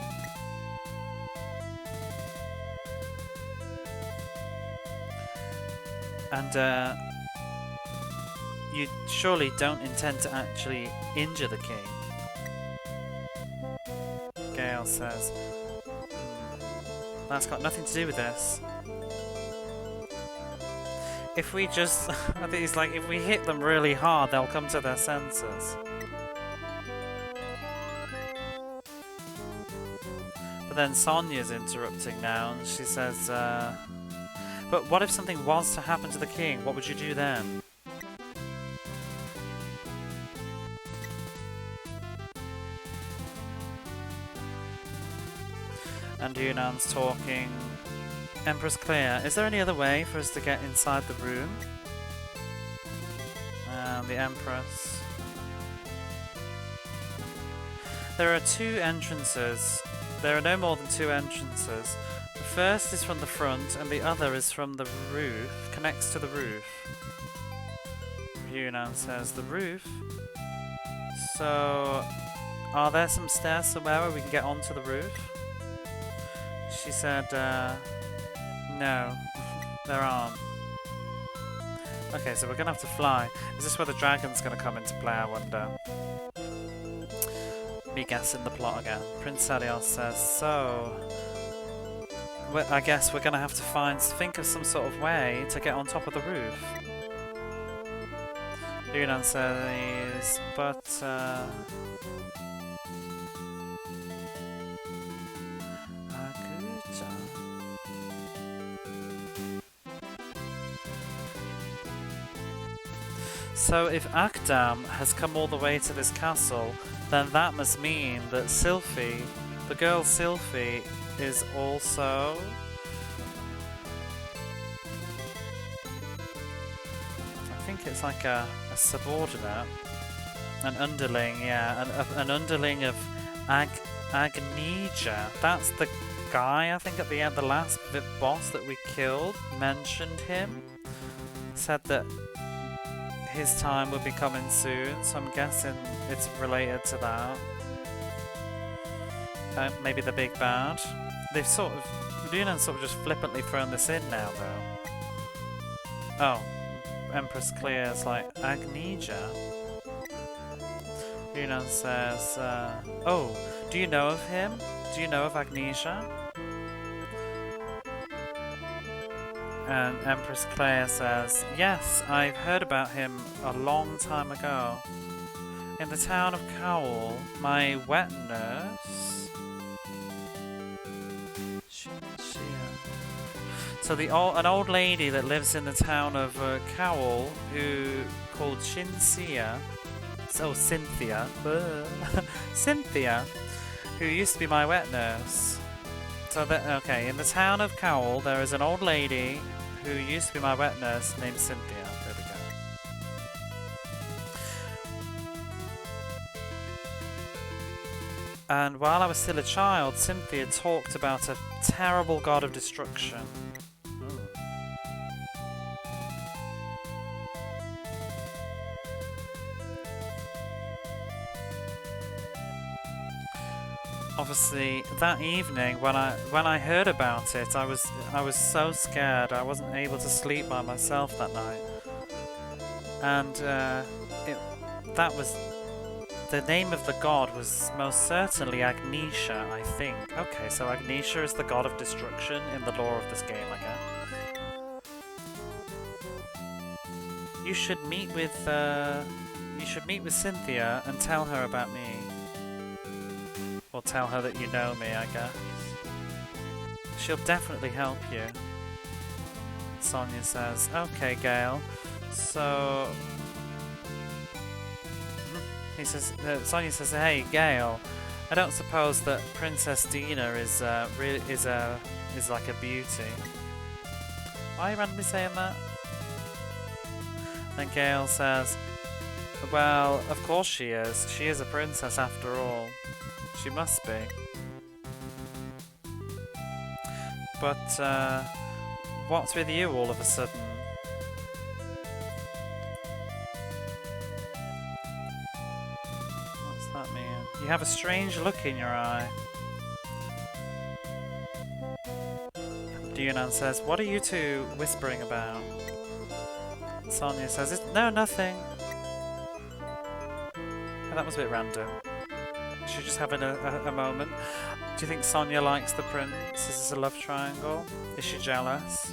And, you surely don't intend to actually injure the king. Gale says, "That's got nothing to do with this. If we just..." I think he's like, if we hit them really hard, they'll come to their senses. But then Sonia's interrupting now, and she says, "But what if something was to happen to the king? What would you do then?" And Yunnan's talking. "Empress Clea, is there any other way for us to get inside the room?" And the Empress. "There are two entrances. There are no more than two entrances. The first is from the front, and the other is from the roof, connects to the roof." Yunnan says, "The roof? So, are there some stairs somewhere where we can get onto the roof?" She said, "No, there aren't." Okay, so we're gonna have to fly. Is this where the dragon's gonna come into play, I wonder? Me guessing the plot again. Prince Sadios says, "So... I guess we're gonna have to think of some sort of way to get on top of the roof." Yunnan says, "But, So if Akdam has come all the way to this castle, then that must mean that Sylphie, the girl Sylphie, is also..." I think it's like a subordinate. An underling, yeah. An underling of Agneja. That's the guy, I think, at the end, the last boss that we killed, mentioned him. Said that his time will be coming soon, so I'm guessing it's related to that. Maybe the big bad. They've sort of... Yunnan's sort of just flippantly thrown this in now, though. Oh. Empress Clear's like, "Agneja?" Yunnan says, "Oh, do you know of him? Do you know of Agneja?" And Empress Clea says, "Yes, I've heard about him a long time ago. In the town of Cowell, my wet nurse..." So an old lady that lives in the town of Cowell, called Cynthia, Cynthia, who used to be my wet nurse, So that okay, in the town of Cowell, there is an old lady who used to be my wet nurse named Cynthia. There we go. And while I was still a child, Cynthia talked about a terrible god of destruction. Obviously, that evening when I heard about it, I was so scared. I wasn't able to sleep by myself that night, and that was the name of the god was most certainly Agnesha, I think. Okay, so Agnesha is the god of destruction in the lore of this game, I guess. You should meet with Cynthia and tell her about me. Or tell her that you know me, I guess. She'll definitely help you. Sonia says, okay, Gale. So... He says, Sonia says, hey, Gale. I don't suppose that Princess Dina is like a beauty. Why are you randomly saying that? Then Gale says, well, of course she is. She is a princess after all. She must be. But, what's with you all of a sudden? What's that mean? You have a strange look in your eye. Dunan says, what are you two whispering about? Sonia says, no, nothing. Oh, that was a bit random. She's just having a moment. Do you think Sonia likes the prince? Is this a love triangle? Is she jealous?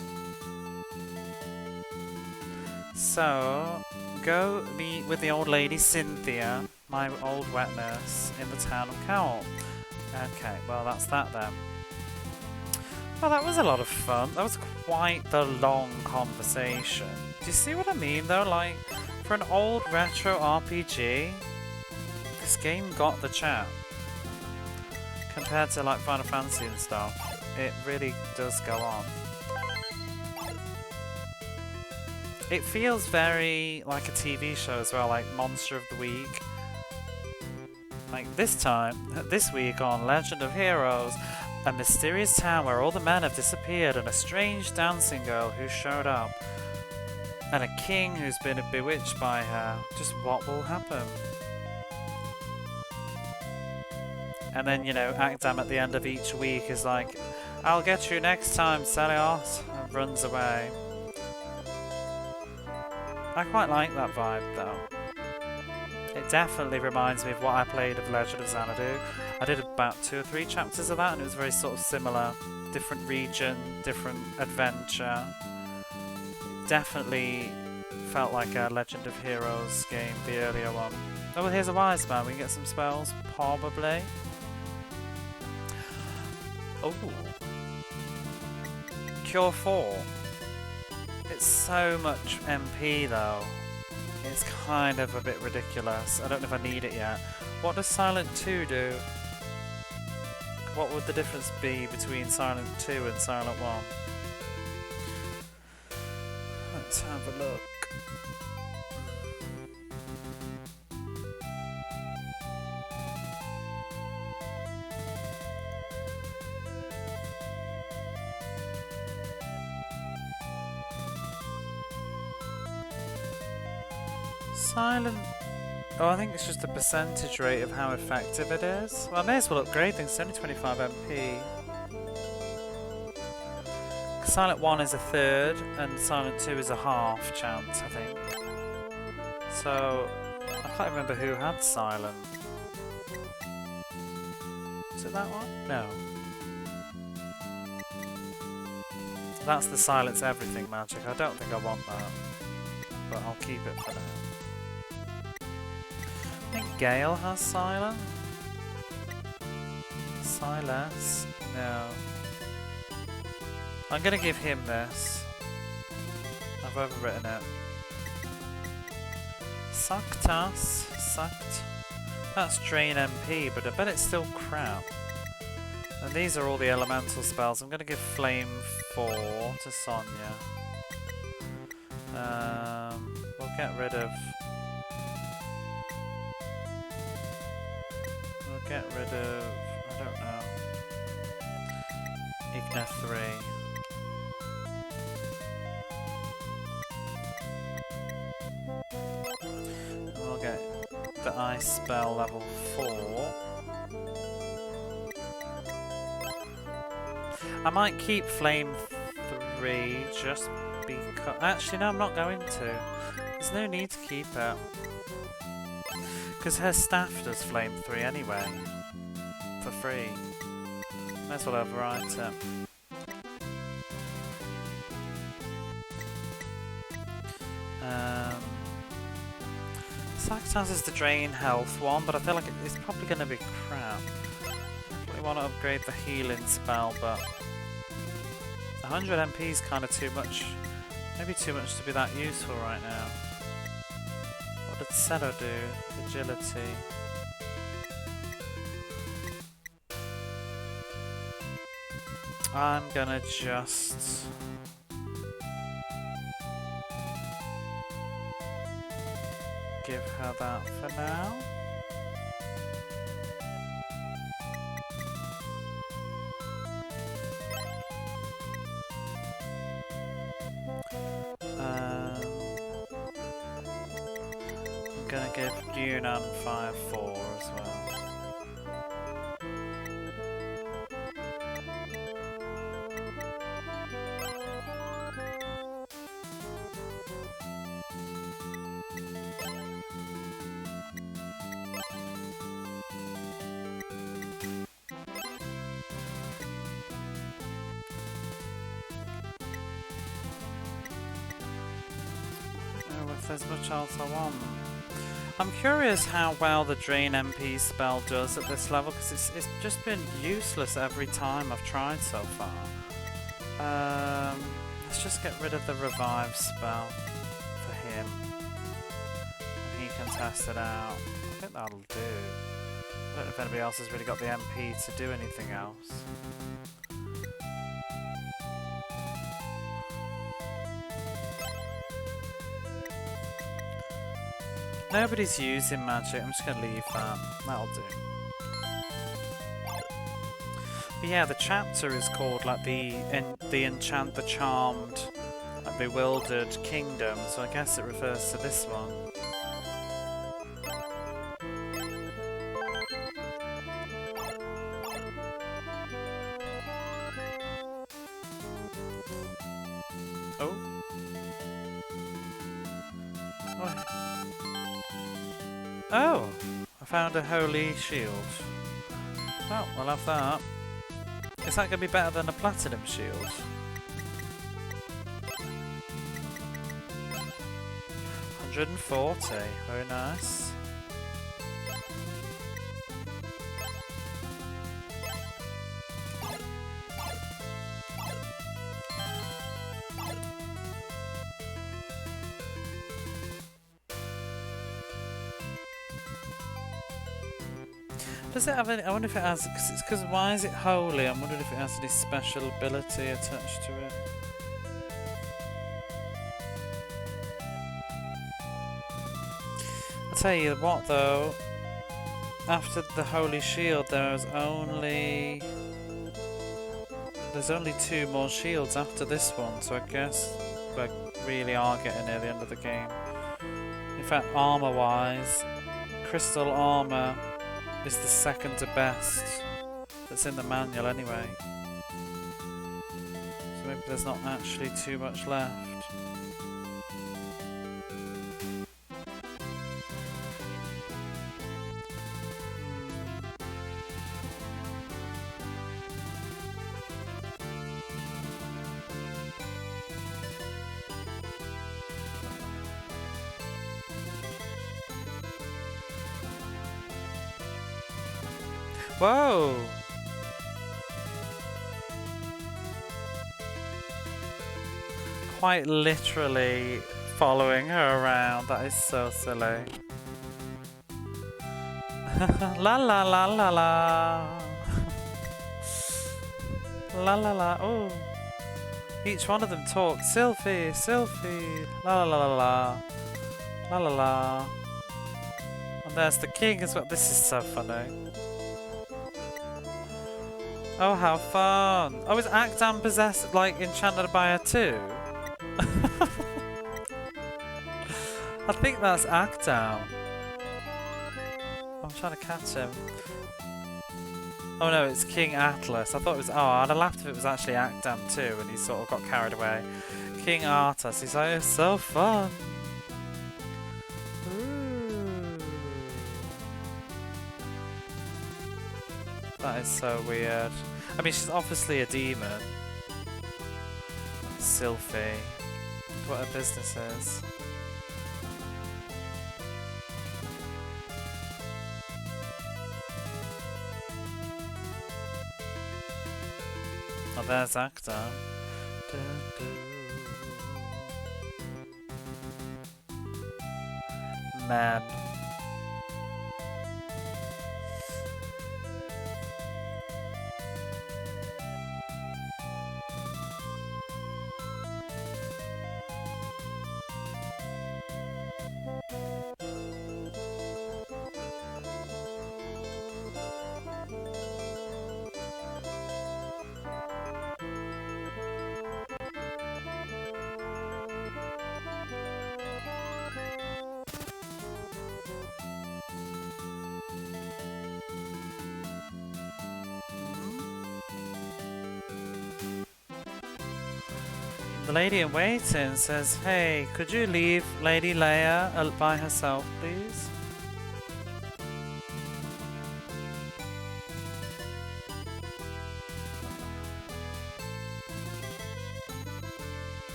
So, go meet with the old lady Cynthia, my old wet nurse, in the town of Cowell. Okay, well that's that then. Well, that was a lot of fun. That was quite the long conversation. Do you see what I mean though? Like, for an old retro RPG, this game got the chat. Compared to like Final Fantasy and stuff, it really does go on. It feels very like a TV show as well, like Monster of the Week. Like this week on Legend of Heroes, a mysterious town where all the men have disappeared and a strange dancing girl who showed up. And a king who's been bewitched by her. Just what will happen? And then, you know, Akdam at the end of each week is like, I'll get you next time, Selios, and runs away. I quite like that vibe, though. It definitely reminds me of what I played of Legend of Xanadu. I did about 2 or 3 chapters of that, and it was very sort of similar. Different region, different adventure. Definitely felt like a Legend of Heroes game, the earlier one. Oh, well, here's a wise man. We can get some spells, probably. Oh. Cure 4. It's so much MP though. It's kind of a bit ridiculous. I don't know if I need it yet. What does Silent 2 do? What would the difference be between Silent 2 and Silent 1? Let's have a look. Silent... Oh, I think it's just the percentage rate of how effective it is. Well, I may as well upgrade things. It's only 25 MP. Silent 1 is a third, and Silent 2 is a half chance, I think. So, I can't remember who had Silent. Is it that one? No. That's the silence everything magic. I don't think I want that. But I'll keep it for now. I think Gale has Silent. Silas? No. I'm gonna give him this. I've overwritten it. Sucked. That's drain MP, but I bet it's still crap. And these are all the elemental spells. I'm going to give Flame 4 to Sonia. We'll get rid of... We'll get rid of... I don't know. Igna 3. And we'll get the Ice spell level 4. I might keep Flame 3 just because... Actually, no, I'm not going to. There's no need to keep it. Because her staff does Flame 3 anyway. For free. Might as well overwrite it. Sacrifice is the drain health one, but I feel like it's probably going to be crap. I want to upgrade the healing spell, but 100 MP is kind of too much. Maybe too much to be that useful right now. What did Cero do? Agility. I'm gonna just... give her that for now. I'm gonna give Yunnan 5-4 as well. There's much else I want. I'm curious how well the Drain MP spell does at this level, because it's just been useless every time I've tried so far. Let's just get rid of the Revive spell for him. And he can test it out. I think that'll do. I don't know if anybody else has really got the MP to do anything else. Nobody's using magic, I'm just going to leave that. That'll do. But yeah, the chapter is called like the Charmed, like Bewildered Kingdom, so I guess it refers to this one. Oh. Oh, I found a holy shield. Oh, I'll have that. Is that going to be better than a platinum shield? $140, very nice. Does it have any? I wonder if it has. Because why is it holy? I'm wondering if it has any special ability attached to it. I'll tell you what though. After the holy shield, there's only 2 more shields after this one. So I guess we really are getting near the end of the game. In fact, armor-wise, crystal armor is the second to best that's in the manual anyway. So maybe there's not actually too much left. Whoa! Quite literally following her around. That is so silly. La la la la la. La la la. Oh. Each one of them talks. Sylphie, Sylphie. La la la la la. La la la. And there's the king as well. This is so funny. Oh, how fun. Oh, is Akdam possessed, like, enchanted by her too? I think that's Akdam. I'm trying to catch him. Oh no, it's King Atlas. I thought it was. Oh, I'd have laughed if it was actually Akdam too, and he sort of got carried away. King Artus. He's like, it's so fun. Ooh. That is so weird. I mean, she's obviously a demon. Sylphie. What her business is. Oh, there's Akdam. Man. The lady in waiting says, hey, could you leave Lady Leia by herself, please?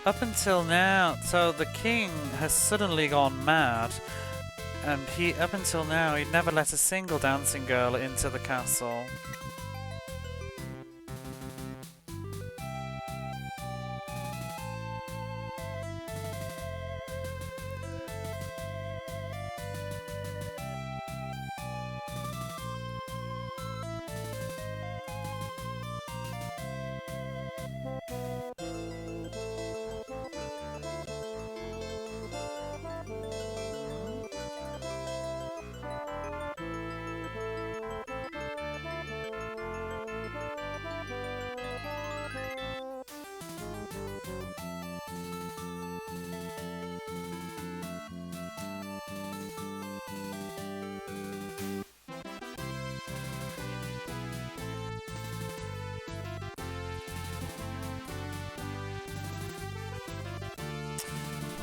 Up until now, so the king has suddenly gone mad, and up until now, he'd never let a single dancing girl into the castle.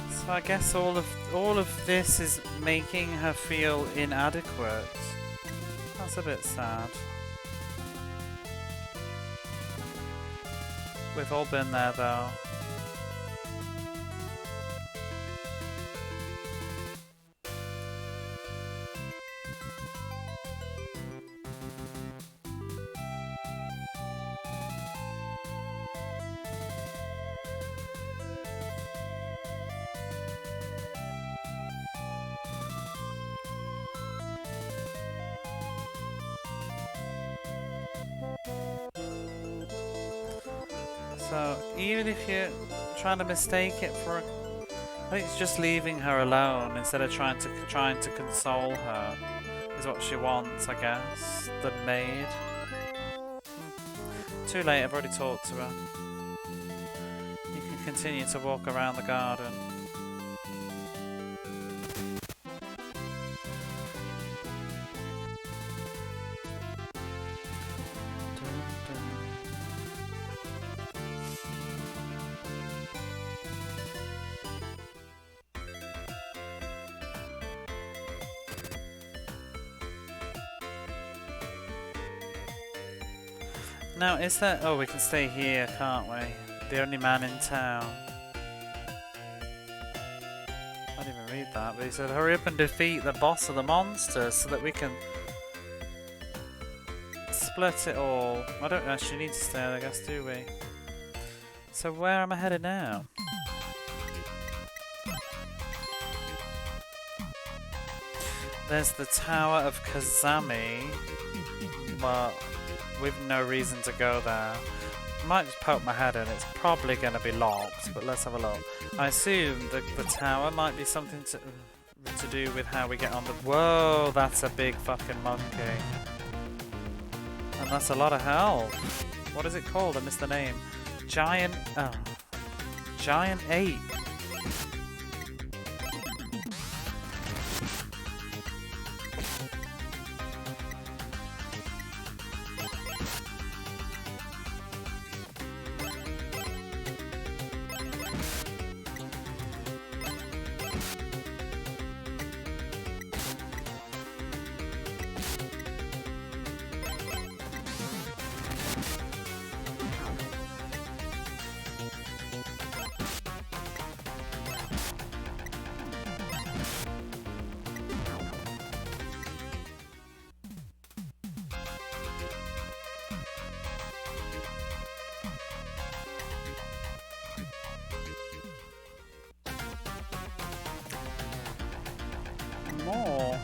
So I guess all of this is making her feel inadequate. That's a bit sad. We've all been there though. So even if you're trying to mistake it for, I think it's just leaving her alone instead of trying to console her is what she wants, I guess. The maid. Too late. I've already talked to her. You can continue to walk around the garden. Now, is that... Oh, we can stay here, can't we? The only man in town. I didn't even read that, but he said, hurry up and defeat the boss of the monsters so that we can split it all. I don't actually need to stay, I guess, do we? So where am I headed now? There's the Tower of Kazami. but we've no reason to go there. Might just poke my head in. It's probably going to be locked, but let's have a look. I assume the tower might be something to do with how we get on the... Whoa, that's a big fucking monkey. And that's a lot of help. What is it called? I missed the name. Giant... Oh. Giant ape. More.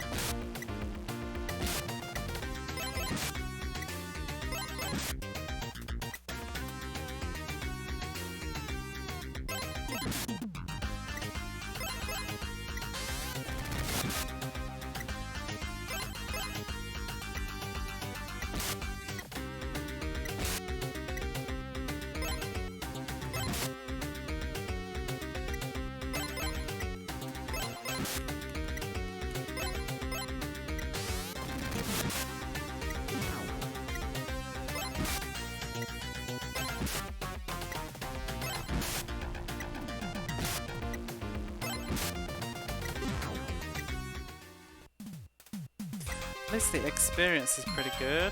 At least the experience is pretty good.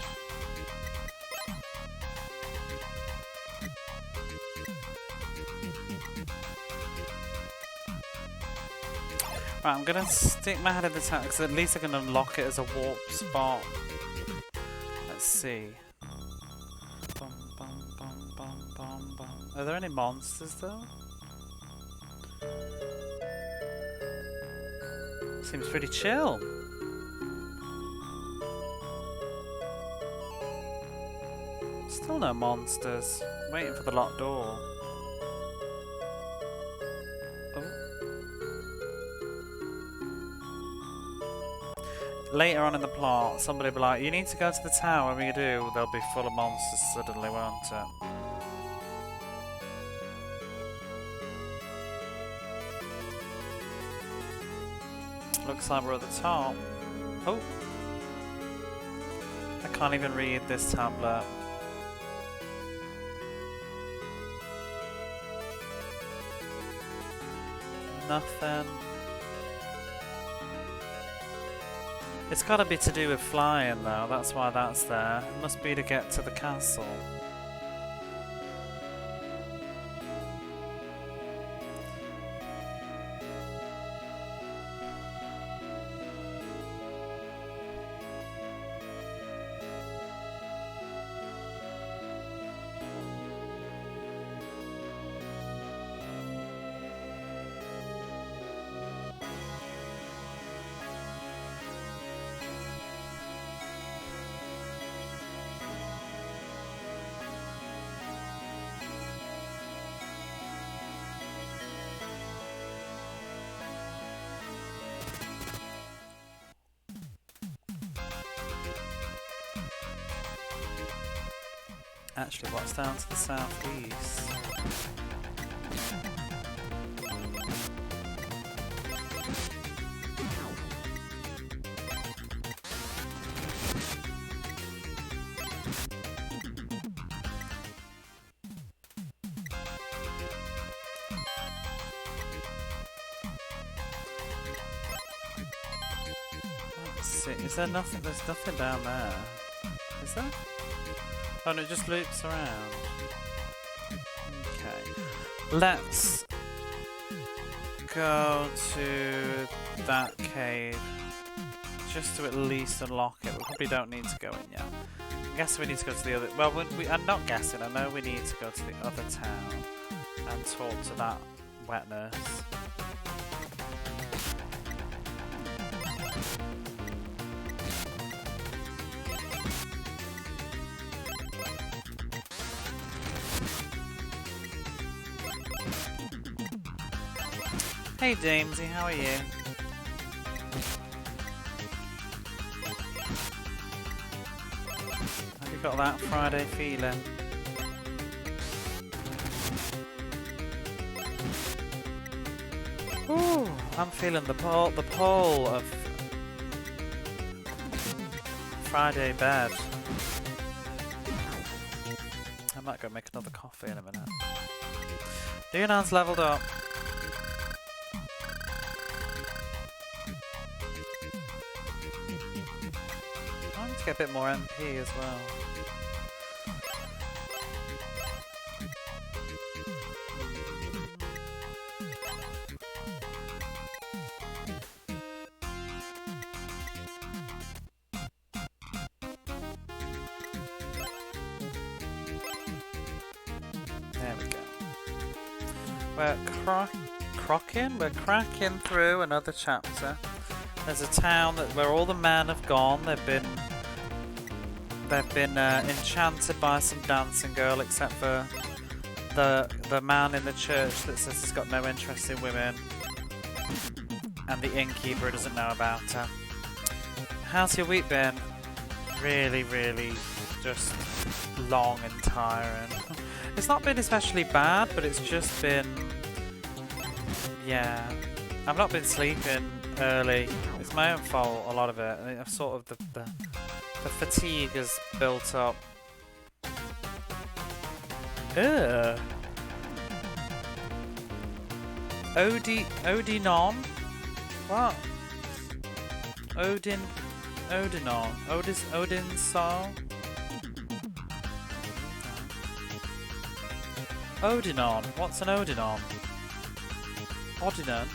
Right, I'm gonna stick my head in the tower because at least I can unlock it as a warp spot. Let's see. Bum, bum, bum, bum, bum, bum. Are there any monsters though? Seems pretty chill. Still no monsters. Waiting for the locked door. Later on in the plot, somebody will be like, you need to go to the tower. When you do, they'll be full of monsters suddenly, won't it? Looks like we're at the top. Oh! I can't even read this tablet. Nothing. It's gotta be to do with flying though, that's why that's there. It must be to get to the castle. Actually, what's down to the southeast? Let's see. Is there nothing? There's nothing down there. Is there? Oh no, it just loops around. Okay. Let's go to that cave. Just to at least unlock it. We probably don't need to go in yet. I guess we need to go to the other... Well, I'm not guessing. I know we need to go to the other town and talk to that wet nurse. Hey Jamesy, how are you? Have you got that Friday feeling? Ooh, I'm feeling the pull of Friday bed. I might go make another coffee in a minute. Leonard's leveled up. I need to get a bit more MP as well. There we go. We're cracking through another chapter. There's a town where all the men have gone. They've been enchanted by some dancing girl, except for the man in the church that says he's got no interest in women, and the innkeeper who doesn't know about her. How's your week been? Really, really just long and tiring. It's not been especially bad, but it's just been, yeah. I've not been sleeping early. It's my own fault, a lot of it. I've sort of the fatigue has built up. Ugh. Odinon? What? Odinon. Odin's soul? Odinon. What's an Odinon? Odinon?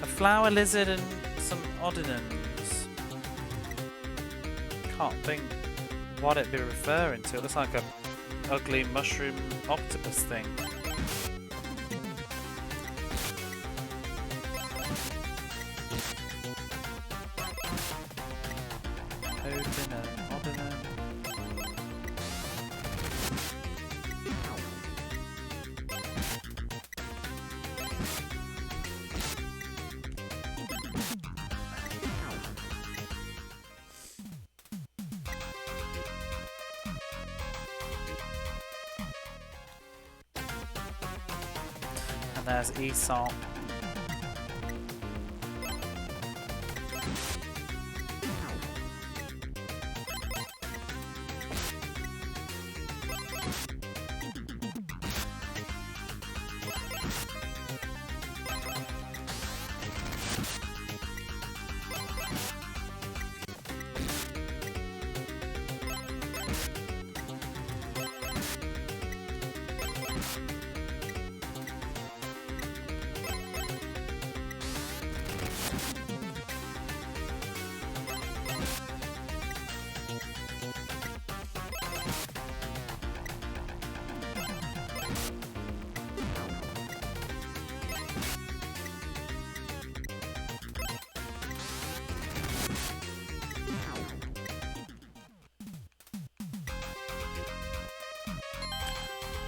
A flower lizard and some Odinons. Can't think what it'd be referring to. It looks like a ugly mushroom octopus thing. Odinon. And there's Aesop.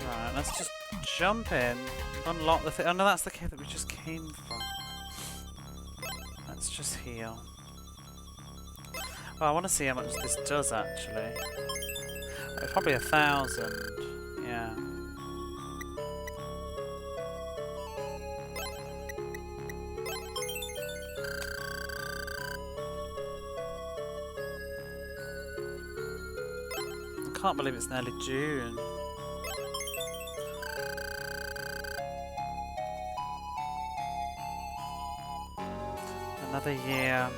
Right, let's just jump in, unlock the thing. Oh no, that's the cave that we just came from. Let's just heal. Well, I want to see how much this does actually. It's probably 1,000. Yeah. I can't believe it's nearly June. Another year.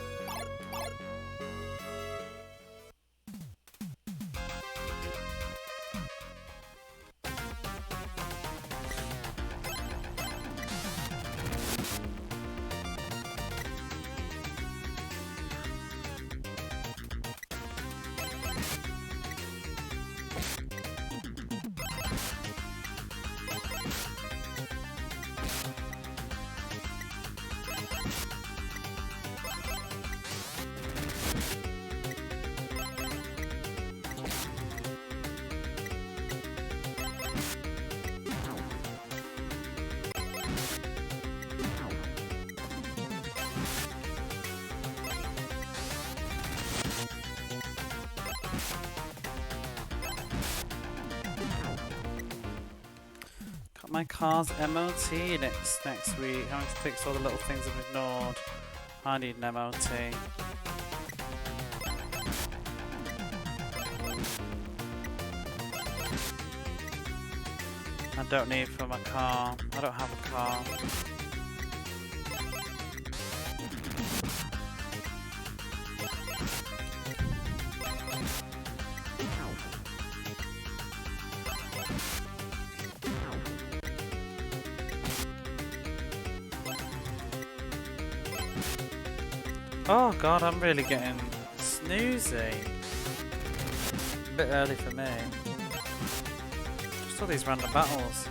my car's MOT next week. Having to fix all the little things I've ignored. I need an MOT. I don't need for my car. I don't have a car. Oh god, I'm really getting snoozy. A bit early for me. Just all these random battles.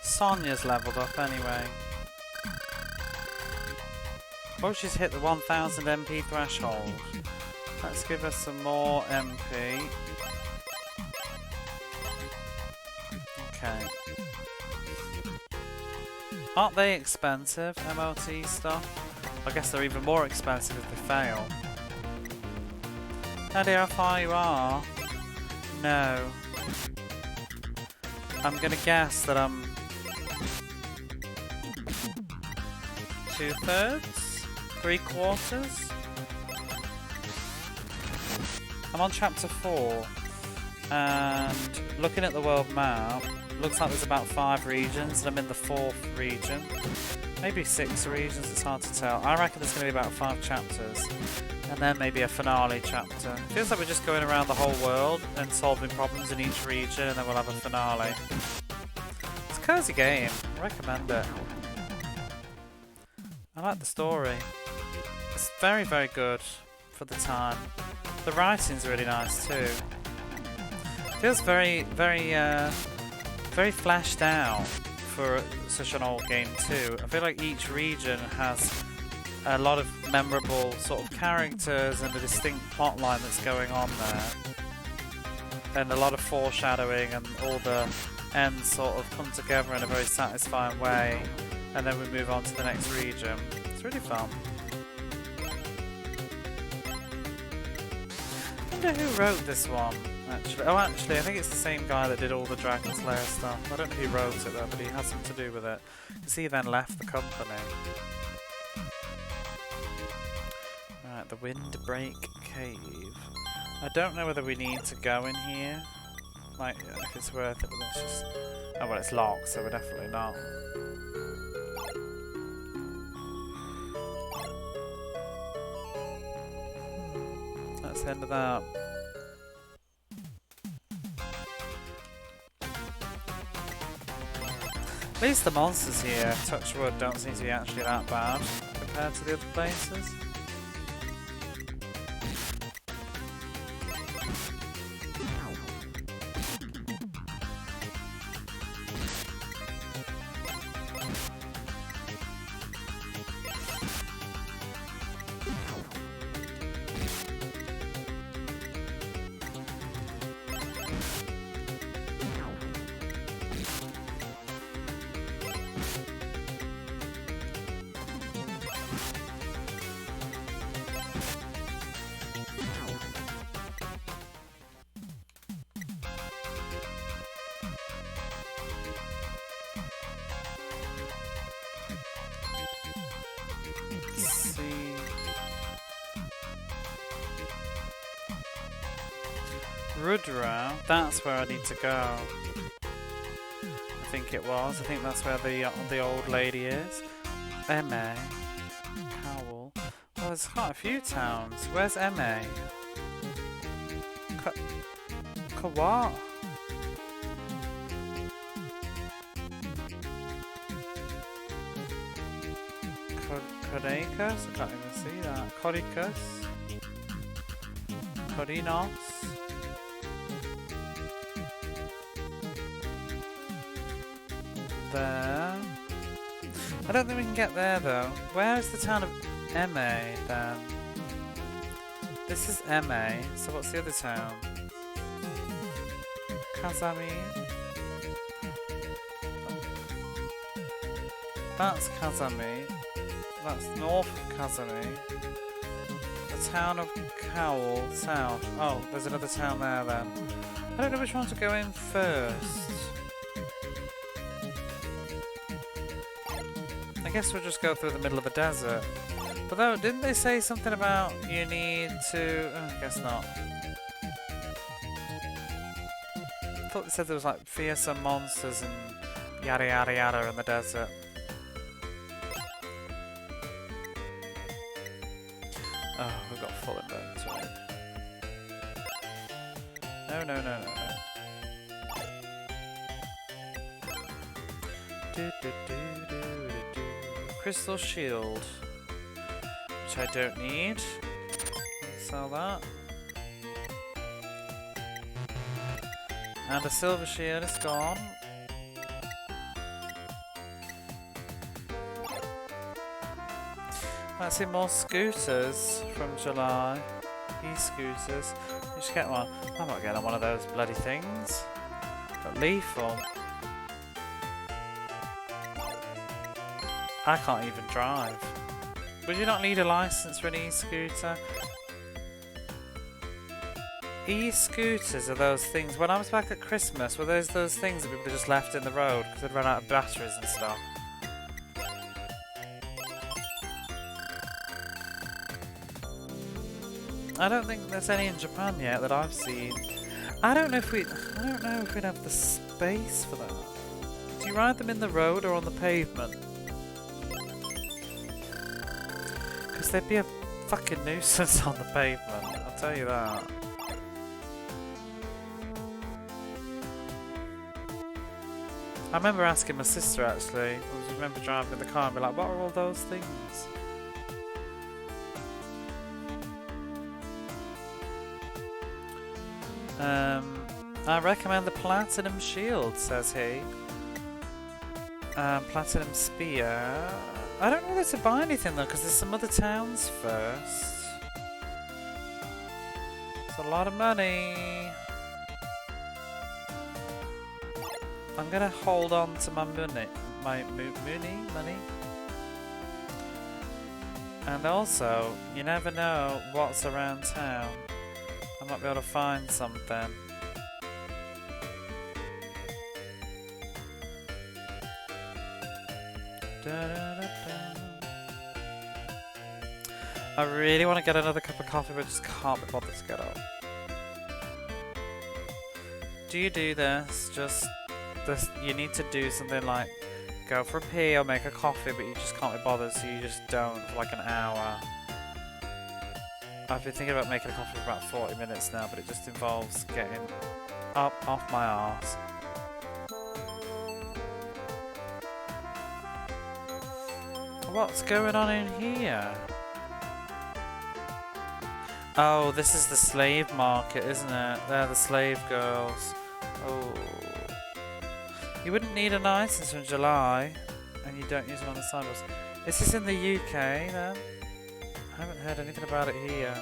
Sonia's leveled up anyway. Oh, she's hit the 1000 MP threshold. Let's give her some more MP. Okay. Aren't they expensive, MLT stuff? I guess they're even more expensive if they fail. No idea how far you are. No. I'm gonna guess that I'm 2/3? 3/4? I'm on chapter 4 and looking at the world map, looks like there's about 5 regions and I'm in the 4th region. Maybe 6 regions, it's hard to tell. I reckon there's going to be about 5 chapters and then maybe a finale chapter. Feels like we're just going around the whole world and solving problems in each region and then we'll have a finale. It's a cozy game, I recommend it. I like the story. It's very, very good for the time. The writing's really nice too. Feels very, very, very fleshed out for such an old game too. I feel like each region has a lot of memorable sort of characters and a distinct plot line that's going on there. And a lot of foreshadowing and all the ends sort of come together in a very satisfying way. And then we move on to the next region. It's really fun. I wonder who wrote this one, actually. Oh, actually, I think it's the same guy that did all the Dragon Slayer stuff. I don't know who wrote it though, but he has something to do with it. Because he then left the company. Right, the Windbreak Cave. I don't know whether we need to go in here. Like, if it's worth it, but let's just... Oh, well, it's locked, so we're definitely not. That's the end of that. At least the monsters here, touch wood, don't seem to be actually that bad compared to the other places. Rudra, that's where I need to go. I think it was. I think that's where the old lady is. M.A. Cowell. Well, there's quite a few towns. Where's M.A.? What? Coricus? I can't even see that. Coricus? Corinos? There. I don't think we can get there though. Where is the town of M.A. then? This is M.A. So what's the other town? Kazami? That's Kazami. That's north of Kazami. The town of Cowell South. Oh, there's another town there then. I don't know which one to go in first. I guess we'll just go through the middle of the desert. But though, didn't they say something about you need to... Oh, I guess not. I thought they said there was like fearsome monsters and yada yada yada in the desert. Oh, we've got full inventory. No, no, no, no, no. Do, do, do, do, do, do. Crystal shield, which I don't need. Sell that. And a silver shield is gone. Let's see more scooters from July. E-scooters. You should get one. I'm not getting one of those bloody things. But lethal. I can't even drive. Would you not need a license for an e-scooter? E-scooters are those things. When I was back at Christmas, were those things that people just left in the road because they'd run out of batteries and stuff? I don't think there's any in Japan yet that I've seen. I don't know if we'd have the space for that. Do you ride them in the road or on the pavement? Because they'd be a fucking nuisance on the pavement, I'll tell you that. I remember asking my sister actually, I remember driving in the car and be like, what are all those things? I recommend the Platinum Shield, says he. Platinum Spear. I don't know whether to buy anything though, because there's some other towns first. It's a lot of money. I'm gonna hold on to my money. Money. And also, you never know what's around town. I might be able to find something. I really want to get another cup of coffee, but just can't be bothered to get up. Do you do this? You need to do something like go for a pee or make a coffee, but you just can't be bothered, so you just don't for like an hour. I've been thinking about making a coffee for about 40 minutes now, but it just involves getting up off my arse. What's going on in here? Oh, this is the slave market, isn't it? They're the slave girls. Oh. You wouldn't need a license in July, and you don't use them on the sidewalks. Is this in the UK then? I haven't heard anything about it here.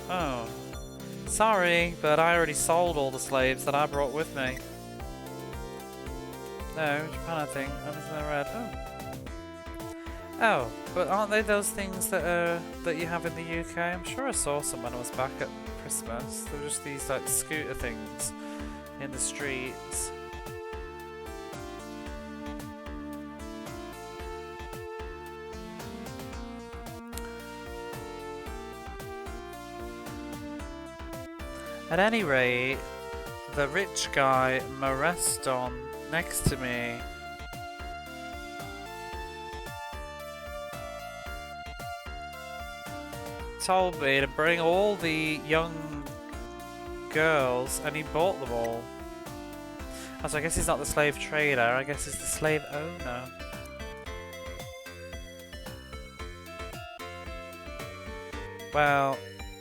Oh. Sorry, but I already sold all the slaves that I brought with me. No, Japan I think. Anything I read. Oh. Oh, but aren't they those things that you have in the UK? I'm sure I saw some when I was back at Christmas. They were just these like scooter things in the streets. At any rate, the rich guy Mareston next to me told me to bring all the young girls, and he bought them all. So I guess he's not the slave trader, I guess he's the slave owner. Well,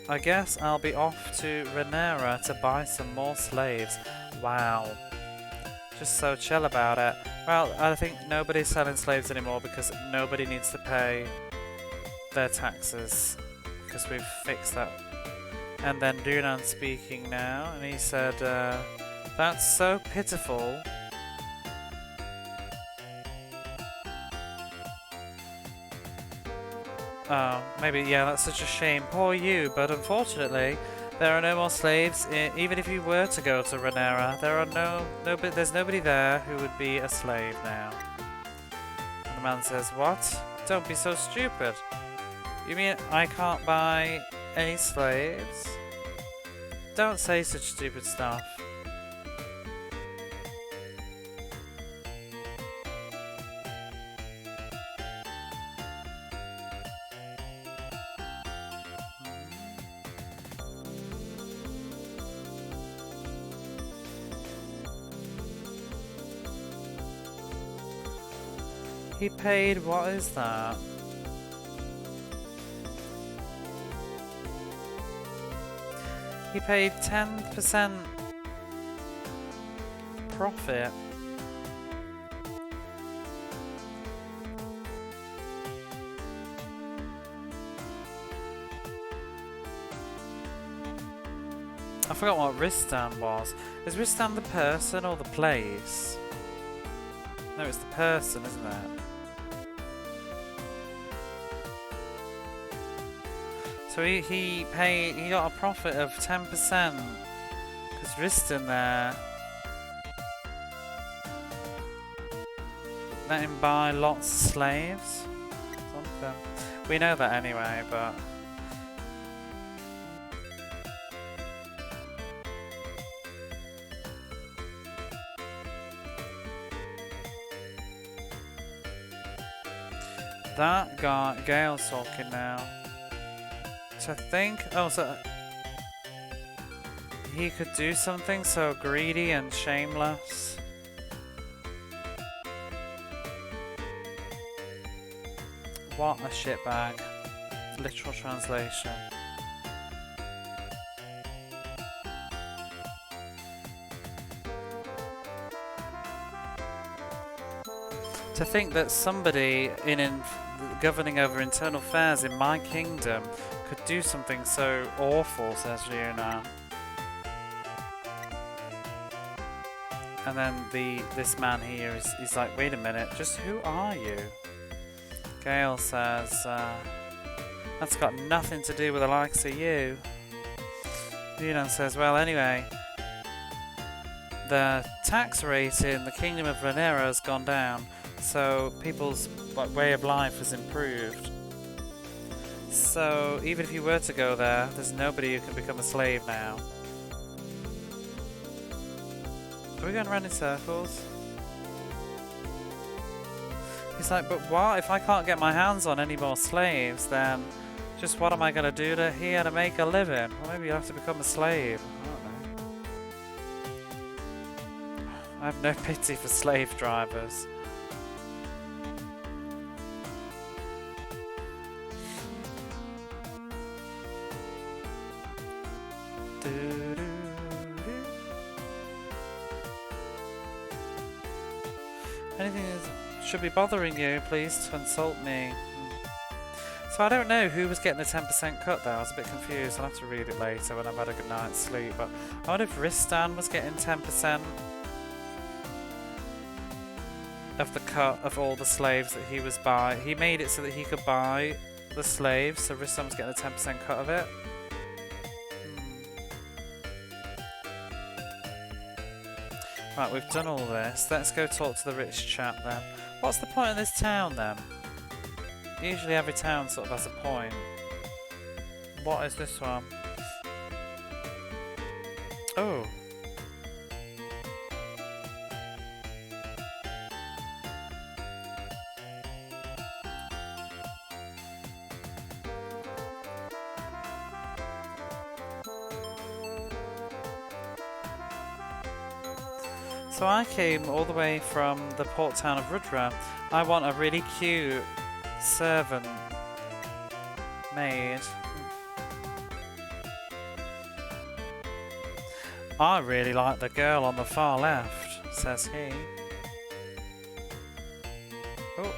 I guess I'll be off to Renera to buy some more slaves. Wow. Just so chill about it. Well, I think nobody's selling slaves anymore because nobody needs to pay their taxes. Because we've fixed that And then Dunan speaking now, and he said, that's so pitiful. Oh, maybe, yeah, that's such a shame. Poor you, but unfortunately, there are no more slaves. Even if you were to go to Renera, there's nobody there who would be a slave now. And the man says, what? Don't be so stupid. You mean I can't buy any slaves? Don't say such stupid stuff. He paid, what is that? He paid 10% profit. I forgot what Ristan was. Is Ristan the person or the place? No, it's the person, isn't it? So he got a profit of 10% because Ristan there let him buy lots of slaves. Something. We know that anyway, but that guy Gale's talking now. To think, oh, so he could do something so greedy and shameless. What a shitbag. Literal translation. To think that somebody governing over internal affairs in my kingdom could do something so awful, says Leona. And then this man here is like, wait a minute, just who are you? Gale says, that's got nothing to do with the likes of you. Leona says, well, anyway, the tax rate in the kingdom of Renera has gone down, so people's way of life has improved. So even if you were to go there, there's nobody who can become a slave now. Are we going around in circles? He's like, but what? If I can't get my hands on any more slaves, then just what am I going to do here to make a living? Well, maybe you'll have to become a slave. I don't know. I have no pity for slave drivers. Anything should be bothering you, please consult me. So I don't know who was getting the 10% cut there. I was a bit confused. I'll have to read it later when I've had a good night's sleep. But I wonder if Ristan was getting 10% of the cut of all the slaves that he was buying. He made it so that he could buy the slaves, so Ristan was getting a 10% cut of it. Right, we've done all this. Let's go talk to the rich chap then. What's the point of this town then? Usually every town sort of has a point. What is this one? Oh. So I came all the way from the port town of Rudra. I want a really cute servant maid. I really like the girl on the far left, says he. Oh.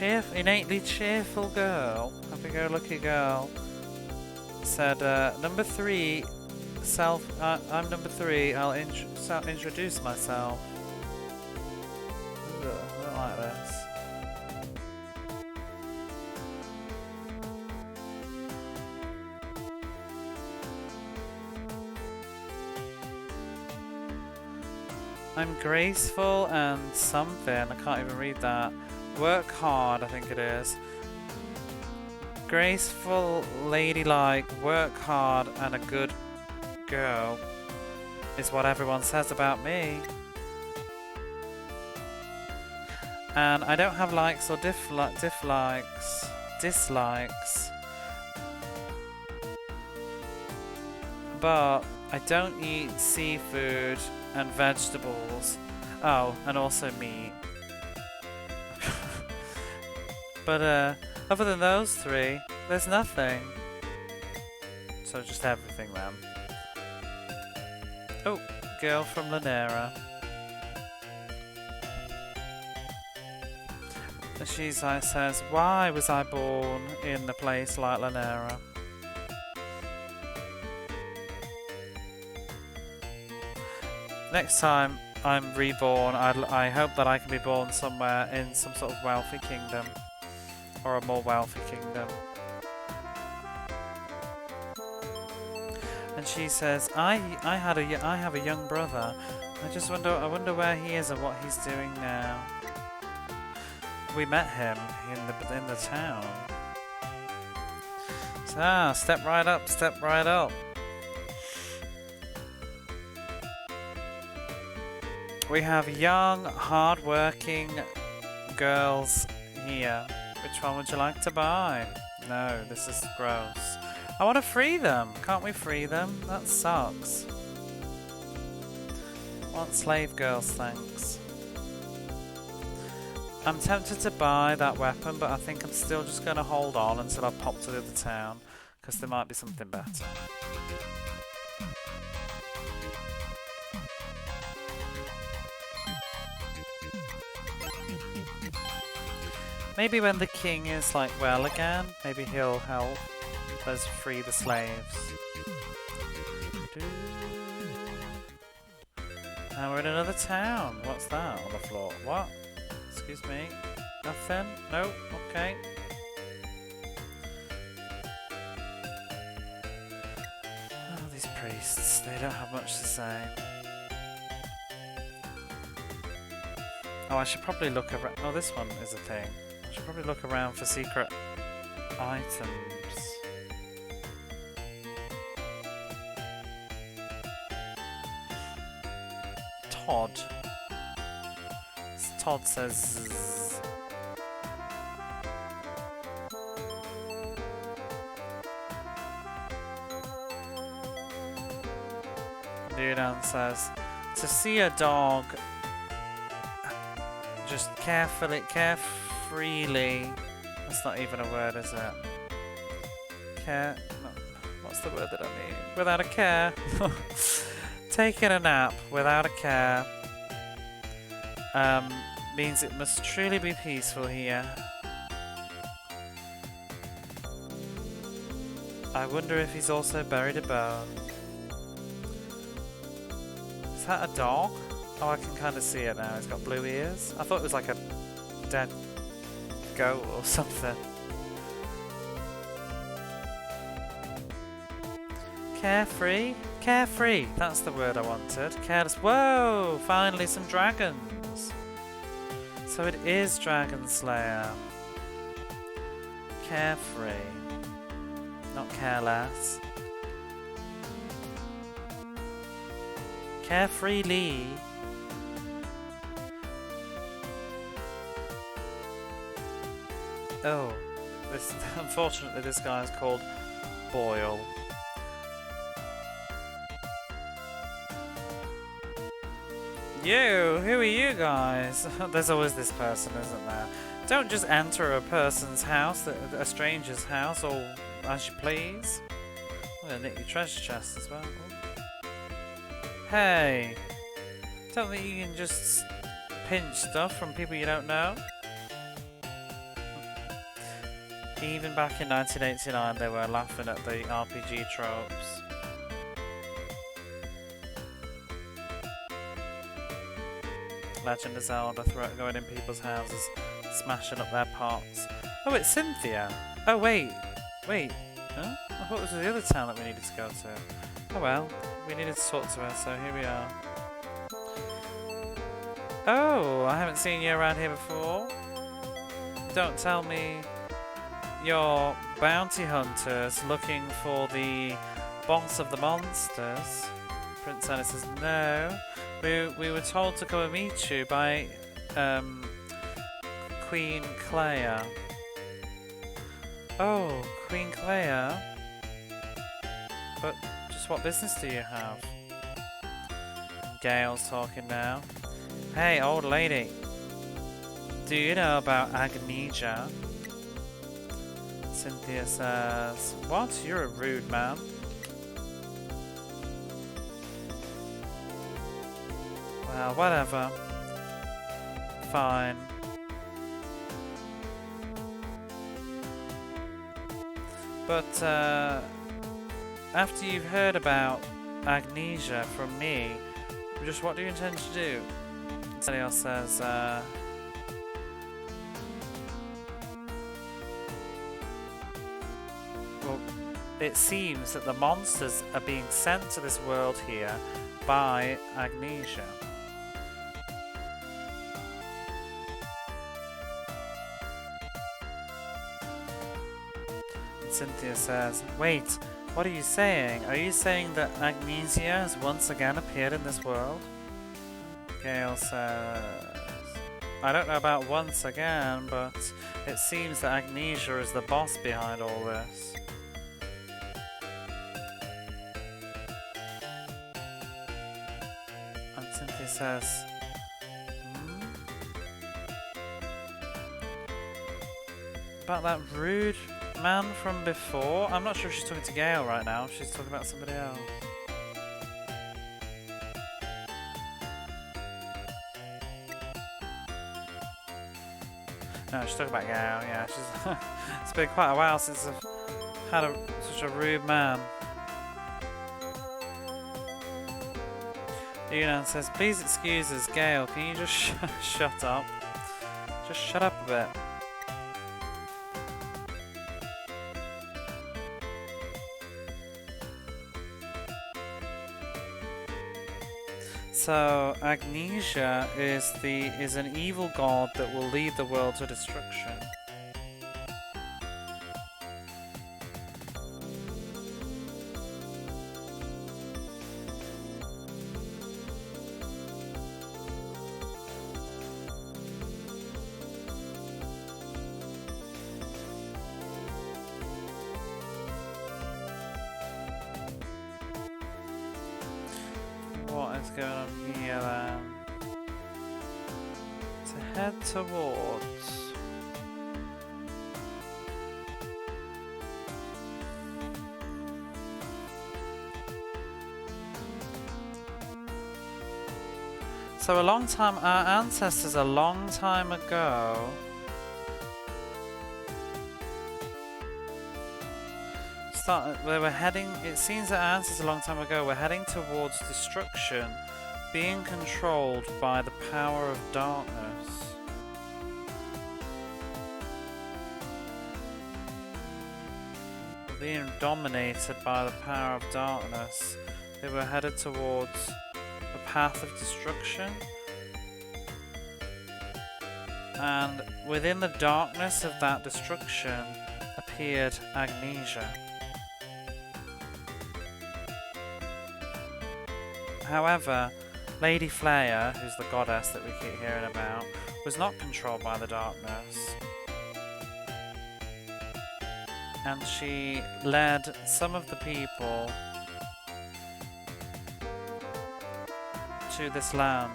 innately cheerful girl, happy-go-lucky girl, said, "Number 3, I'm number 3. I'll introduce myself." Ugh, I don't like this. I'm graceful and something. I can't even read that. Work hard, I think it is. Graceful, ladylike, work hard, and a good girl is what everyone says about me. And I don't have likes or dislikes. But I don't eat seafood and vegetables. Oh, and also meat. But other than those 3, there's nothing. So just everything then. Oh, girl from Lanera. She says, "Why was I born in a place like Lanera?" Next time I'm reborn, I hope that I can be born somewhere in some sort of wealthy kingdom. Or a more wealthy kingdom. And she says, I have a young brother. I wonder where he is and what he's doing now. We met him in the town. So, step right up, step right up. We have young, hard-working girls here. Which one would you like to buy? No, this is gross. I want to free them. Can't we free them? That sucks. Want slave girls, thanks. I'm tempted to buy that weapon, but I think I'm still just going to hold on until I pop to the other town, because there might be something better. Maybe when the king is like well again, maybe he'll help us free the slaves. Now we're in another town. What's that on the floor? What? Excuse me. Nothing? No? Okay. Oh, these priests, they don't have much to say. Oh, I should probably look around. Oh, this one is a thing. I should probably look around for secret items. Todd. Todd says... Leodan says, to see a dog just carefreely, that's not even a word, is it? No, what's the word that I mean? Without a care. Taking a nap without a care means it must truly be peaceful here. I wonder if he's also buried a bone. Is that a dog? Oh, I can kind of see it now. It's got blue ears. I thought it was like a dead goat or something. Carefree? Carefree! That's the word I wanted. Careless. Whoa! Finally some dragons! So it is Dragon Slayer. Carefree. Not careless. Carefreely. Oh, unfortunately this guy is called Boyle. You, who are you guys? There's always this person, isn't there? Don't just enter a person's house, a stranger's house, all as you please. I'm gonna nick your treasure chest as well. Hey, don't think you can just pinch stuff from people you don't know? Even back in 1989, they were laughing at the RPG tropes. Legend of Zelda going in people's houses, smashing up their pots. Oh, it's Cynthia. Oh, wait. Huh? I thought this was the other town that we needed to go to. Oh well, we needed to talk to her, so here we are. Oh, I haven't seen you around here before. Don't tell me you're bounty hunters looking for the boss of the monsters. Prince Anna says, no. We were told to come and meet you by Queen Clea. Oh, Queen Clea? But just what business do you have? Gale's talking now. Hey, old lady. Do you know about Agnesia? Cynthia says, what? You're a rude man. Well, whatever. Fine. But, after you've heard about Agnesia from me, just what do you intend to do? Celios says, well, it seems that the monsters are being sent to this world here by Agnesia. Cynthia says, wait, what are you saying? Are you saying that Agnesia has once again appeared in this world? Gale says, I don't know about once again, but it seems that Agnesia is the boss behind all this. And Cynthia says, about that rude man from before? I'm not sure if she's talking to Gale right now, if she's talking about somebody else. No, she's talking about Gale, yeah. It's been quite a while since I've had such a rude man. Yunan says, please excuse us, Gale, can you just shut up? Just shut up a bit. So Agnesia is an evil god that will lead the world to destruction. What is going on here then? To head towards. So our ancestors a long time ago they were heading, it seems that our ancestors a long time ago were heading towards destruction, being controlled by the power of darkness. Being dominated by the power of darkness, they were headed towards the path of destruction. And within the darkness of that destruction appeared Agnesia. However, Lady Flaya, who's the goddess that we keep hearing about, was not controlled by the darkness. And she led some of the people to this land.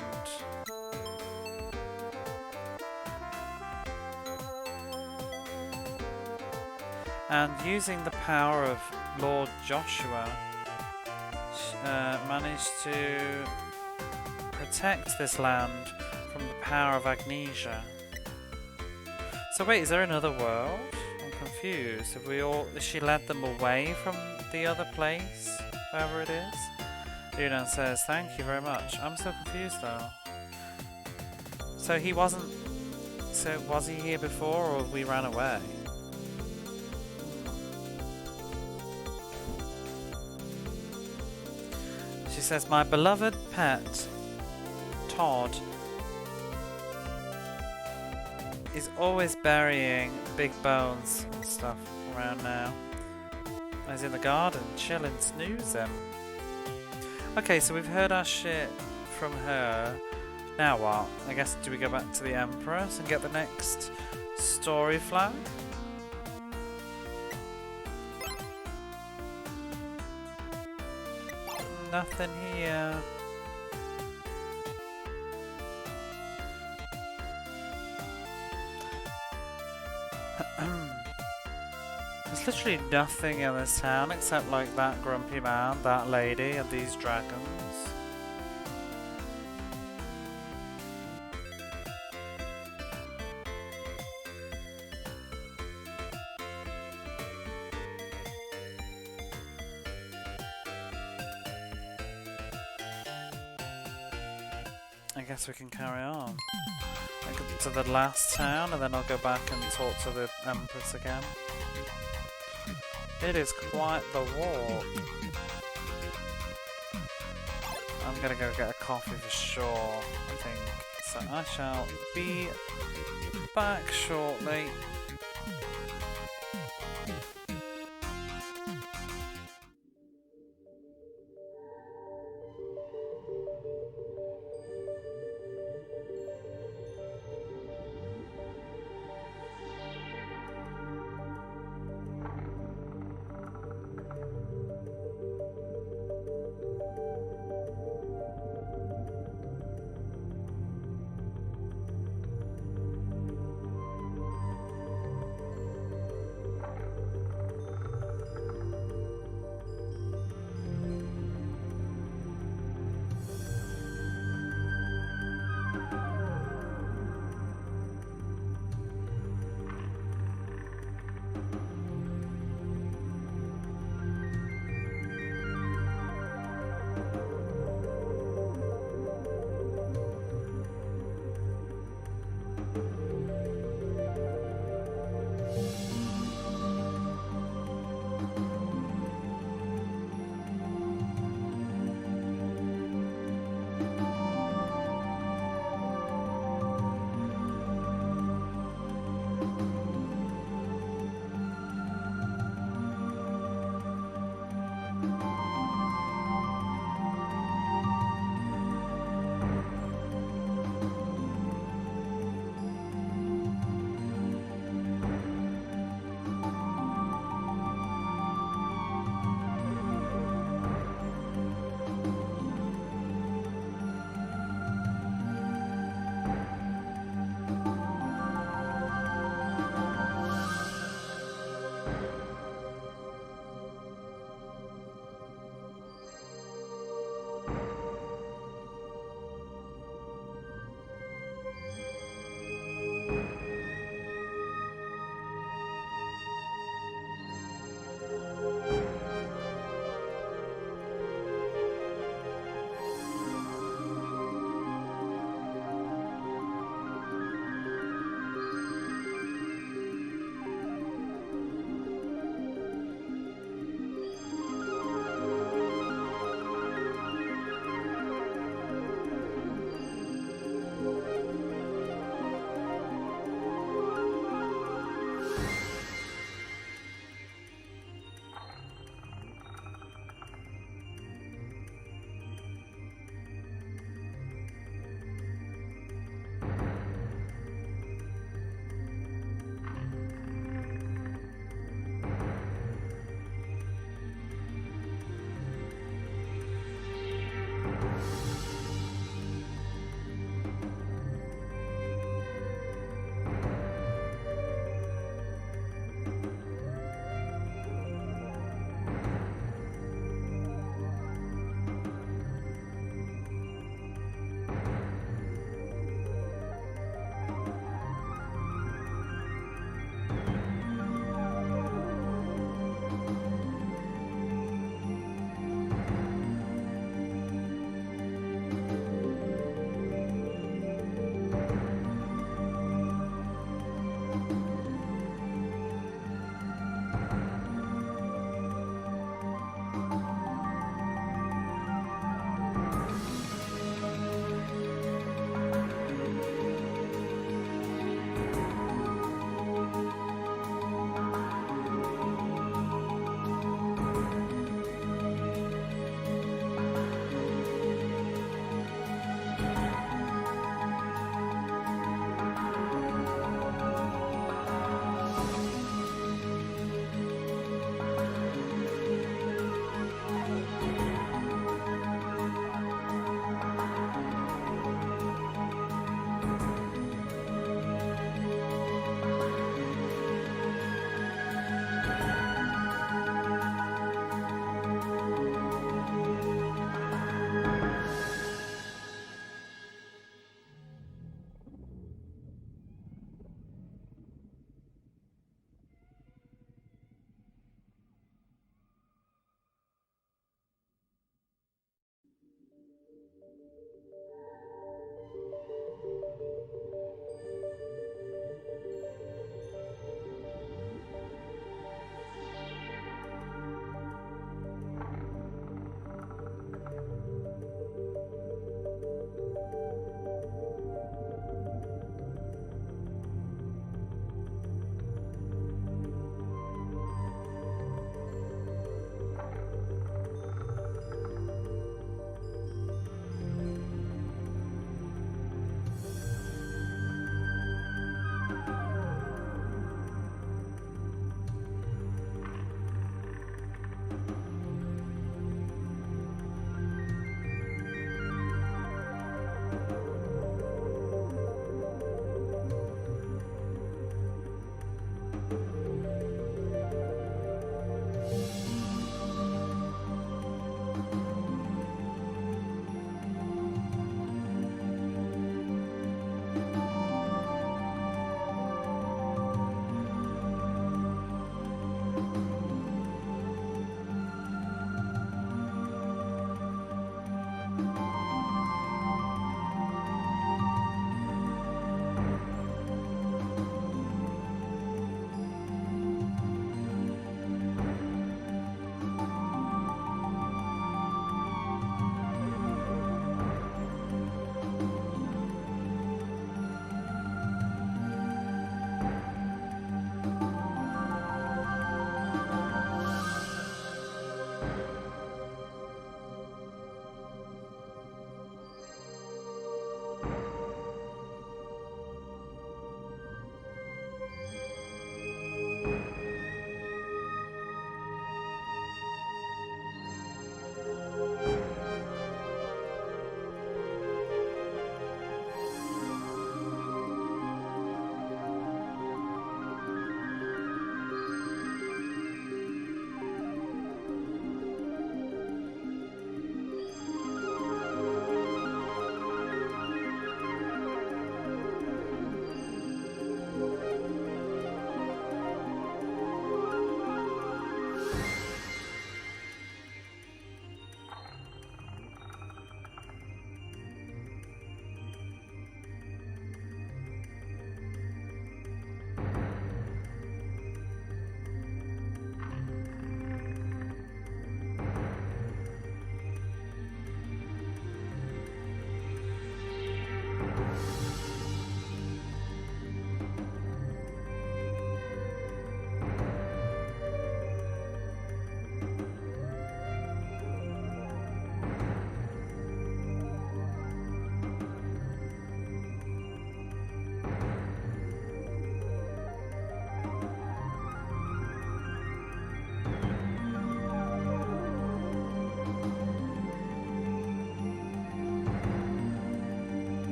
And using the power of Lord Joshua, managed to protect this land from the power of Agnesia. So wait, is there another world? I'm confused. Have we all... Has she led them away from the other place? Wherever it is? Luna says, thank you very much. I'm so confused though. So he wasn't... So was he here before or we ran away? She says, my beloved pet, Todd, is always burying big bones and stuff around now. He's in the garden, chilling, snoozing. Okay, so we've heard our shit from her. Now what? I guess do we go back to the Empress and get the next story flag? Nothing here. There's literally nothing in this town except like that grumpy man, that lady, and these dragons. I guess we can carry on. I go to the last town and then I'll go back and talk to the Empress again. It is quite the walk. I'm gonna go get a coffee for sure, I think. So I shall be back shortly.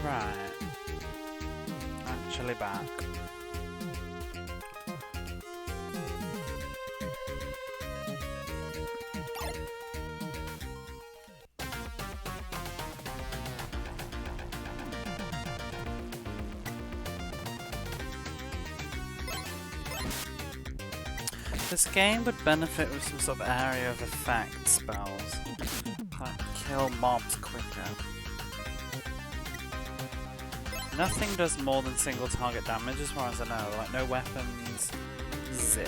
Right. Actually back. This game would benefit with some sort of area of effect spells. Like kill mobs quicker. Nothing does more than single target damage as far as I know. Like no weapons, zip.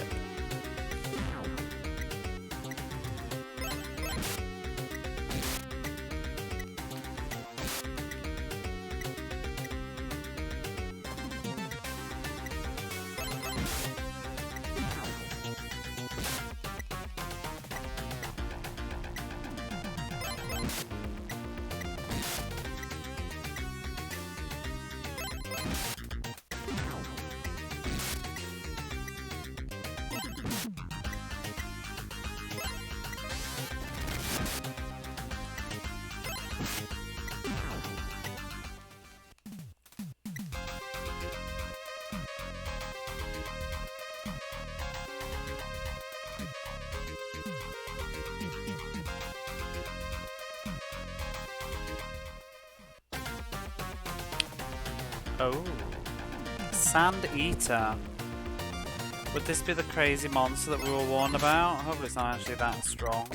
Oh, Sand Eater. Would this be the crazy monster that we were warned about? Hopefully it's not actually that strong.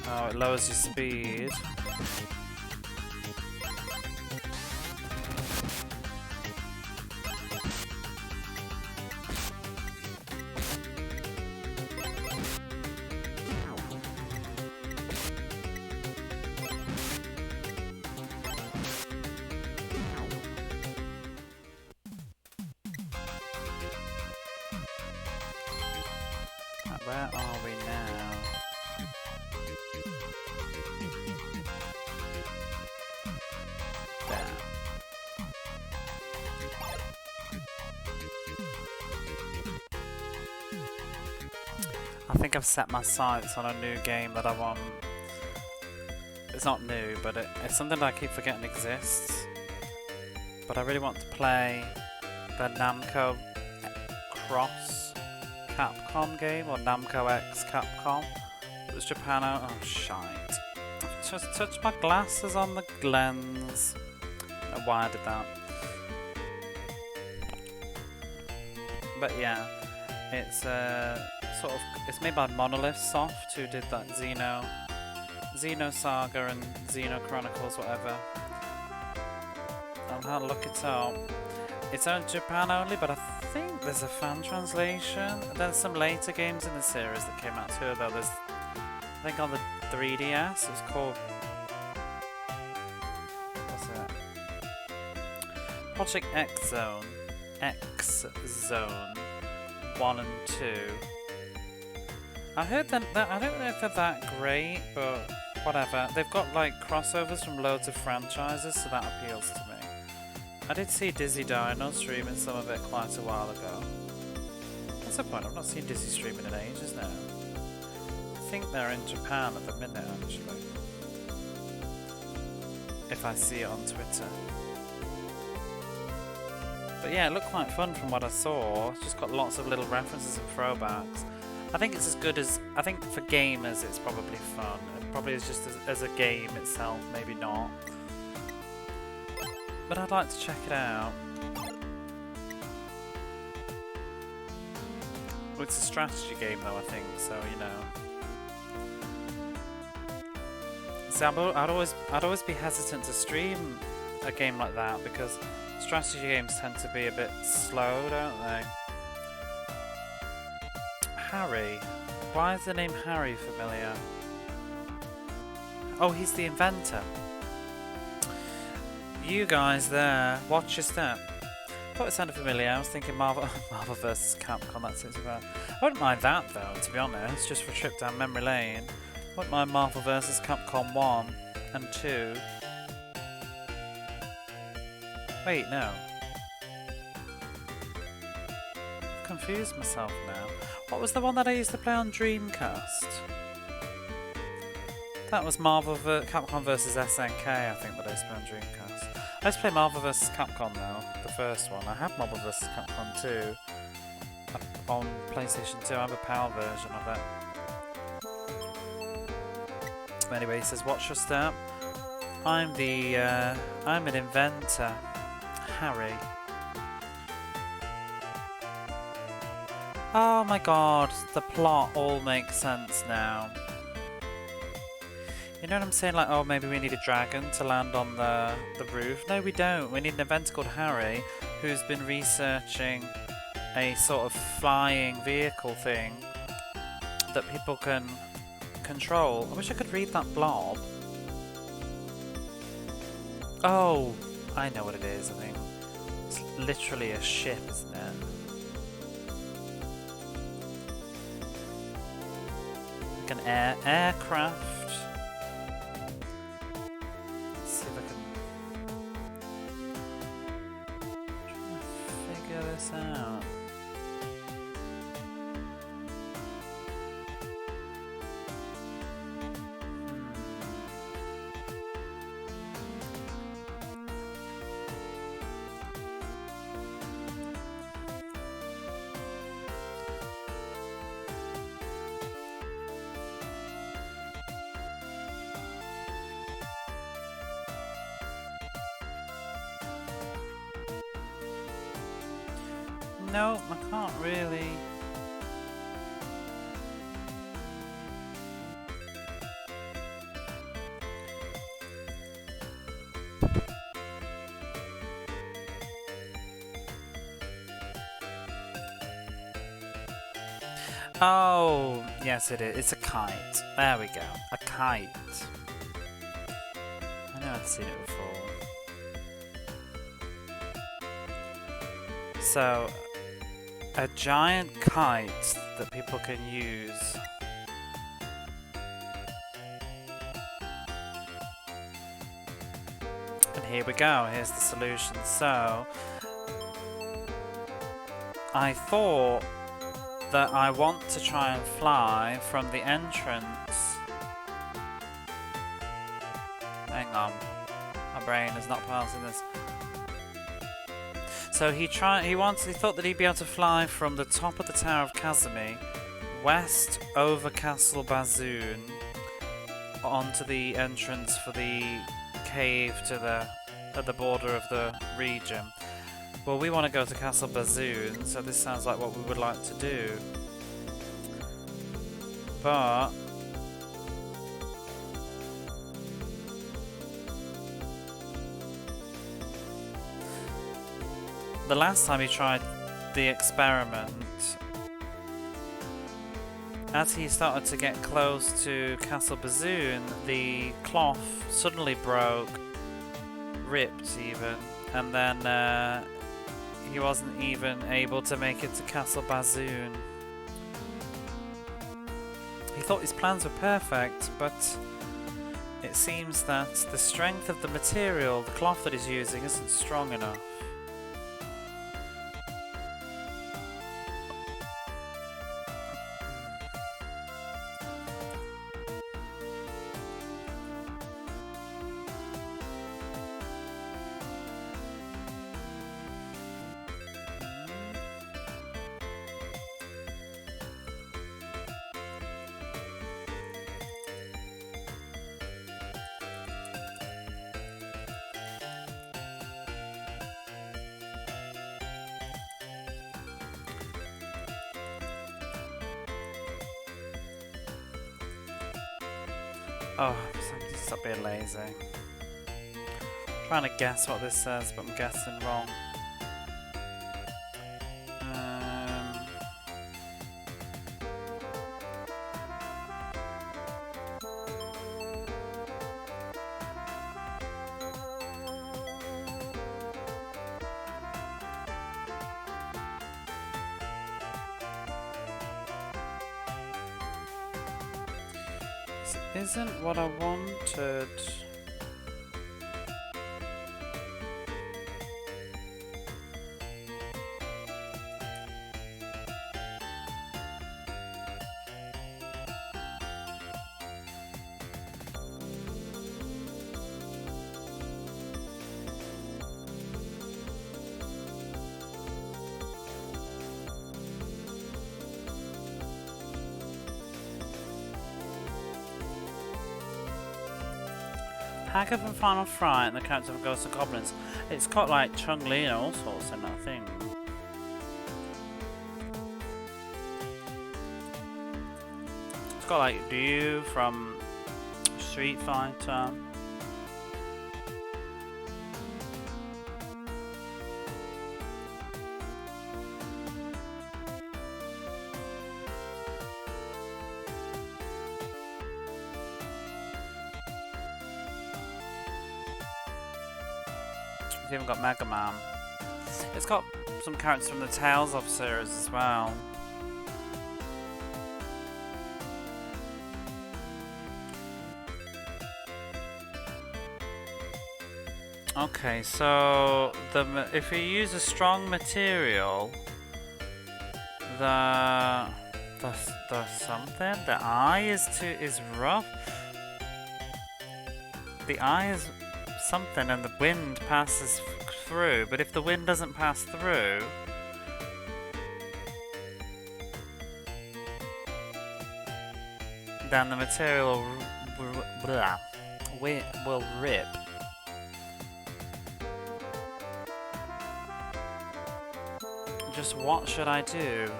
Oh, it lowers your speed. Where are we now? There. I think I've set my sights on a new game that I want. It's not new, but it's something that I keep forgetting exists. But I really want to play the Namco Cross Capcom game, or Namco X Capcom. It was Japano. Oh, shite. I've just touched my glasses on the lens. I don't know why I did that. But yeah, it's it's made by Monolith Soft, who did that Xeno Saga and Xeno Chronicles, whatever. I'll have to look it up. It's on Japan only, but I think there's a fan translation. There's some later games in the series that came out too, though. There's, I think on the 3DS, it's called... what's it? Project X Zone. X Zone 1 and 2. I heard that I don't know if they're that great, but whatever. They've got like crossovers from loads of franchises, so that appeals to me. I did see Dizzy Dino streaming some of it quite a while ago. What's the point? I've not seen Dizzy streaming in ages now. I think they're in Japan at the minute, actually. If I see it on Twitter. But yeah, it looked quite fun from what I saw. It's just got lots of little references and throwbacks. I think it's as good as... I think for gamers it's probably fun. It probably is just as a game itself, maybe not. But I'd like to check it out. Well, it's a strategy game though, I think, so you know. See, I'd always be hesitant to stream a game like that because strategy games tend to be a bit slow, don't they? Harry. Why is the name Harry familiar? Oh, he's the inventor. You guys there, watch your step. Thought it sounded familiar. I was thinking Marvel vs. Capcom. That's it. I wouldn't mind that though, to be honest. Just for a trip down memory lane. I wouldn't mind Marvel vs. Capcom 1 and 2. Wait, no. I've confused myself now. What was the one that I used to play on Dreamcast? That was Capcom versus SNK, I think, that I used to play on Dreamcast. I used to play Marvel vs. Capcom though, the first one. I have Marvel vs. Capcom 2 on PlayStation 2. I have a PAL version of it. Anyway, he says, "Watch your step. I'm an inventor, Harry." Oh my god, the plot all makes sense now. You know what I'm saying? Like, oh, maybe we need a dragon to land on the roof. No, we don't. We need an inventor called Harry, who's been researching a sort of flying vehicle thing that people can control. I wish I could read that blob. Oh, I know what it is, I think. It's literally a ship, isn't it? Like an aircraft. Out. No, I can't really. Oh, yes it is. It's a kite. There we go. A kite. I know I've seen it before. So, a giant kite that people can use. And here we go, here's the solution. So, I thought that I want to try and fly from the entrance. Hang on, my brain is not passing this. So he thought that he'd be able to fly from the top of the Tower of Kazumi, west over Castle Bazoon, onto the entrance for the cave to at the border of the region. Well, we want to go to Castle Bazoon, so this sounds like what we would like to do. But the last time he tried the experiment, as he started to get close to Castle Bazoon, the cloth suddenly broke, ripped even, and then he wasn't even able to make it to Castle Bazoon. He thought his plans were perfect, but it seems that the strength of the material, the cloth that he's using, isn't strong enough. Oh, somebody stop being lazy. I'm trying to guess what this says, but I'm guessing wrong. This isn't what I wanted. Hacker from Final Fright and the character of Ghosts and Goblins. It's got like Chung-Li and all sorts in that thing. It's got like Ryu from Street Fighter. It's even got Mega Man. It's got some characters from the Tales of series as well. Okay, so if you use a strong material, the something, the eye is rough. The eye is something and the wind passes through, but if the wind doesn't pass through, then the material will rip. Just what should I do?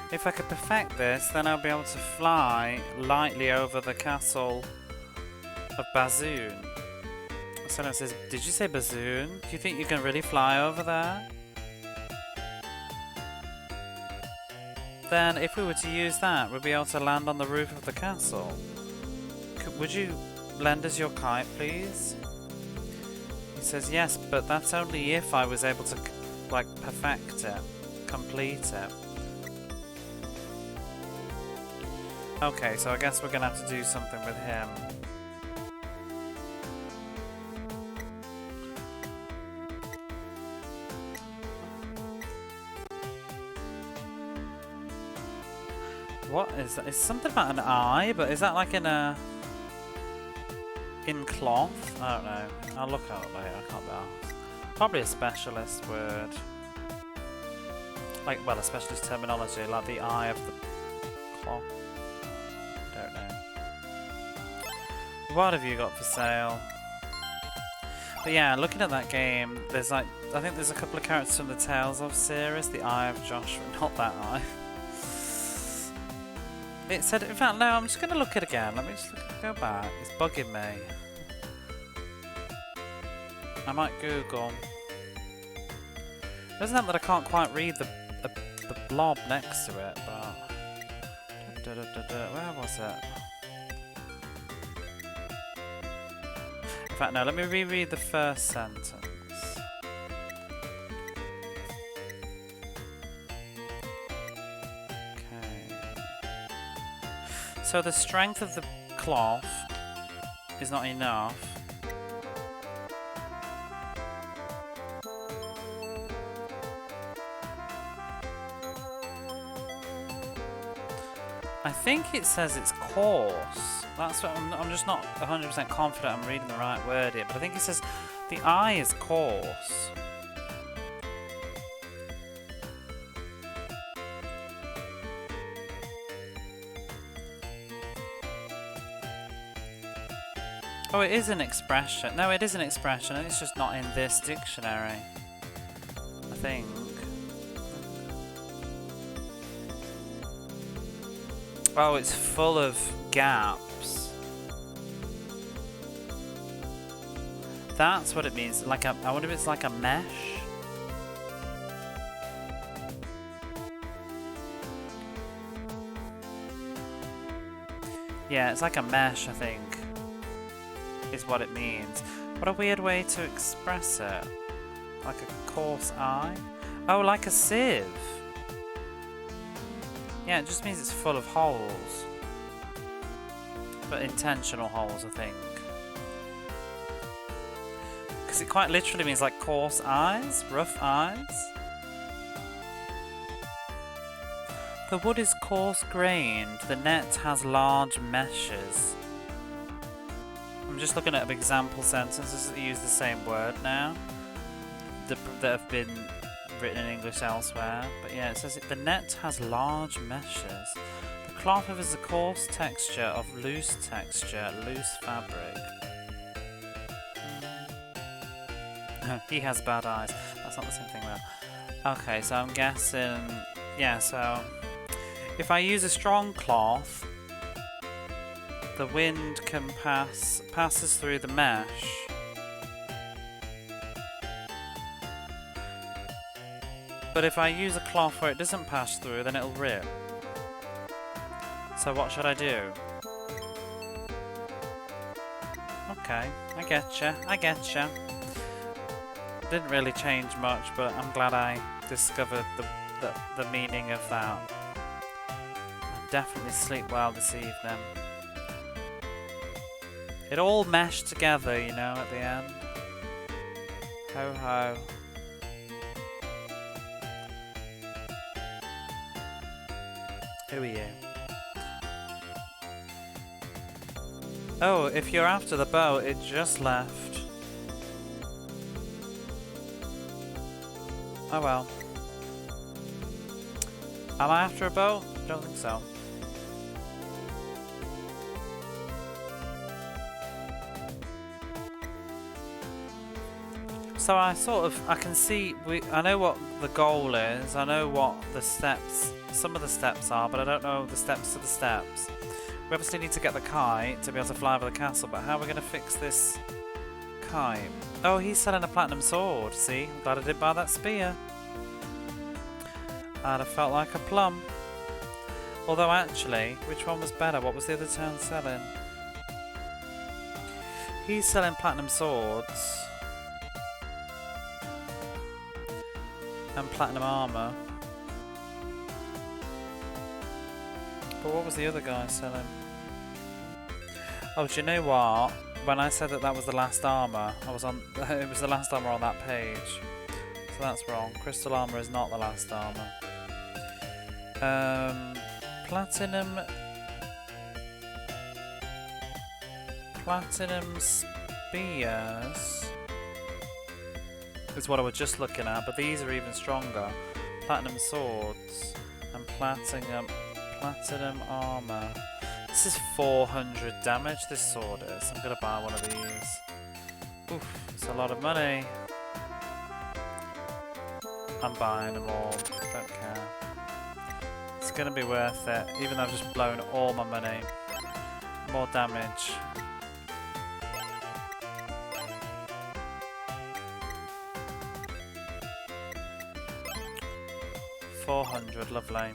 If I could perfect this, then I'll be able to fly lightly over the castle of Bazoon. Someone says, did you say Bazoon? Do you think you can really fly over there? Then if we were to use that, we'd be able to land on the roof of the castle. Would you lend us your kite, please? He says, yes, but that's only if I was able to, like, perfect it, complete it. Okay, so I guess we're gonna have to do something with him. What is that? It's something about an eye, but is that like in cloth? I don't know. I'll look at it later. I can't be asked. Probably a specialist word. Like, well, a specialist terminology, like the eye of the cloth. Don't know. What have you got for sale? But yeah, looking at that game, there's like, I think there's a couple of characters from the Tales of series, the Eye of Joshua, not that eye. It said, in fact, no, I'm just going to look at it again. Let me just go back. It's bugging me. I might Google. It doesn't help that I can't quite read the blob next to it, but... Where was it? In fact, no, let me reread the first sentence. So the strength of the cloth is not enough. I think it says it's coarse. That's what I'm just not 100% confident I'm reading the right word here, but I think it says the eye is coarse. Oh, it is an expression. No, it is an expression, and it's just not in this dictionary, I think. Oh, it's full of gaps. That's what it means. Like a, I wonder if it's like a mesh. Yeah, it's like a mesh, I think. Is what it means. What a weird way to express it. Like a coarse eye? Oh, like a sieve. Yeah, it just means it's full of holes. But intentional holes, I think. Because it quite literally means like coarse eyes, rough eyes. The wood is coarse grained. The net has large meshes. I'm just looking at example sentences that use the same word now. That have been written in English elsewhere. But yeah, it says the net has large meshes. The cloth is a coarse texture of loose fabric. He has bad eyes. That's not the same thing though. Okay, so I'm guessing, yeah, so if I use a strong cloth, the wind can passes through the mesh. But if I use a cloth where it doesn't pass through, then it'll rip. So what should I do? Okay, I getcha. Didn't really change much, but I'm glad I discovered the meaning of that. I'll definitely sleep well this evening. It all meshed together, you know, at the end. Ho ho. Who are you? Oh, if you're after the boat, it just left. Oh well. Am I after a boat? Don't think so. So I can see, I know what the goal is, I know what the steps, some of the steps are, but I don't know the steps to the steps. We obviously need to get the kite to be able to fly over the castle, but how are we going to fix this kite? Oh, he's selling a platinum sword, see? I'm glad I didn't buy that spear. I'd have felt like a plum. Although actually, which one was better? What was the other town selling? He's selling platinum swords. And platinum armour. But what was the other guy selling? Oh, do you know what? When I said that was the last armour, I was on. It was the last armour on that page. So that's wrong. Crystal armour is not the last armour. Platinum spears is what I was just looking at, but these are even stronger. Platinum swords and platinum armour. This is 400 damage, this sword is. I'm gonna buy one of these. Oof, it's a lot of money. I'm buying them all, don't care. It's gonna be worth it, even though I've just blown all my money. More damage. $400, lovely.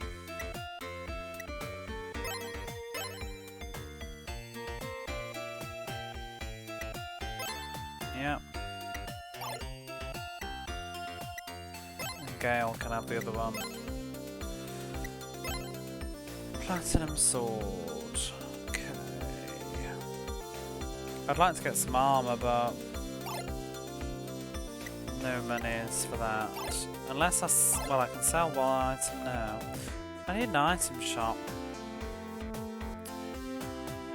Yep. And Gale can have the other one. Platinum sword. Okay. I'd like to get some armour, but no monies for that. Unless I can sell one item now. I need an item shop.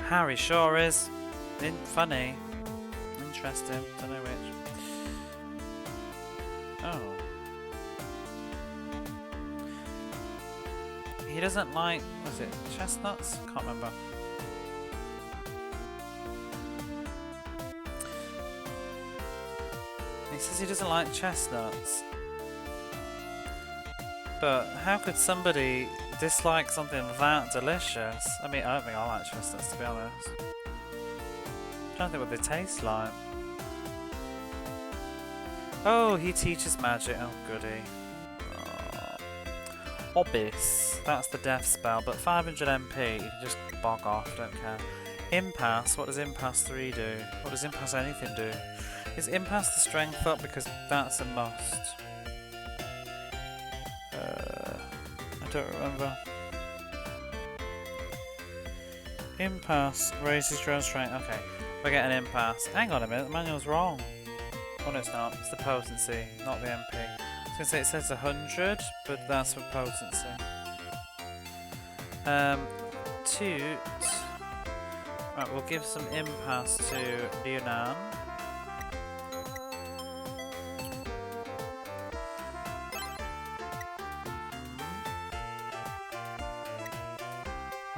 Harry sure is. Funny. Interesting. Don't know which. Oh. He doesn't like, was it chestnuts? Can't remember. He says he doesn't like chestnuts. But how could somebody dislike something that delicious? I mean, I don't think I like chestnuts, to be honest. I'm trying to think what they taste like. Oh, he teaches magic. Oh, goody. Oh. Odyssey. That's the death spell, but 500 MP. You can just bog off, don't care. Impasse. What does Impasse 3 do? What does Impasse anything do? Is Impasse the strength up? Because that's a must. I don't remember. Impasse raises your own strength. Okay, we're getting Impasse. Hang on a minute, the manual's wrong. Oh no, it's not. It's the potency, not the MP. I was going to say it says 100, but that's for potency. Toot. Right, we'll give some Impasse to Leonan.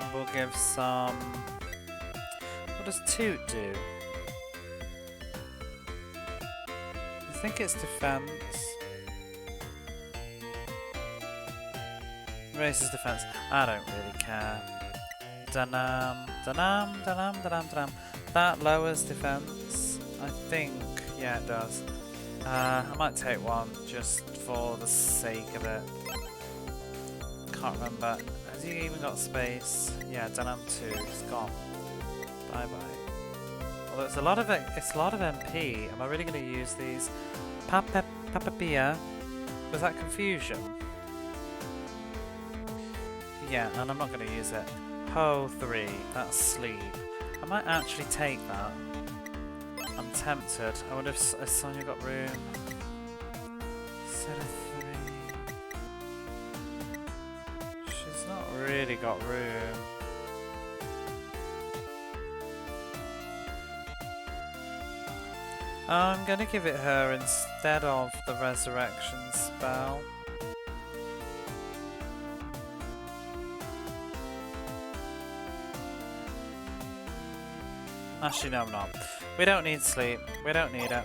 And we'll give some... What does Toot do? I think it's defense. Raises defense. I don't really care. Danam, danam, danam, danam, danam. That lowers defense. I think. Yeah, it does. I might take one just for the sake of it. Can't remember. Has he even got space? Yeah, Danam 2. He's gone. Bye bye. Although it's a lot of MP. Am I really going to use these? Papapia. Was that confusion? Yeah, and I'm not going to use it. Ho 3. That's sleep. I might actually take that. I'm tempted. I wonder if Sonia got room. Set of 3. She's not really got room. I'm gonna give it her instead of the resurrection spell. Actually, no, I'm not. We don't need sleep. We don't need it.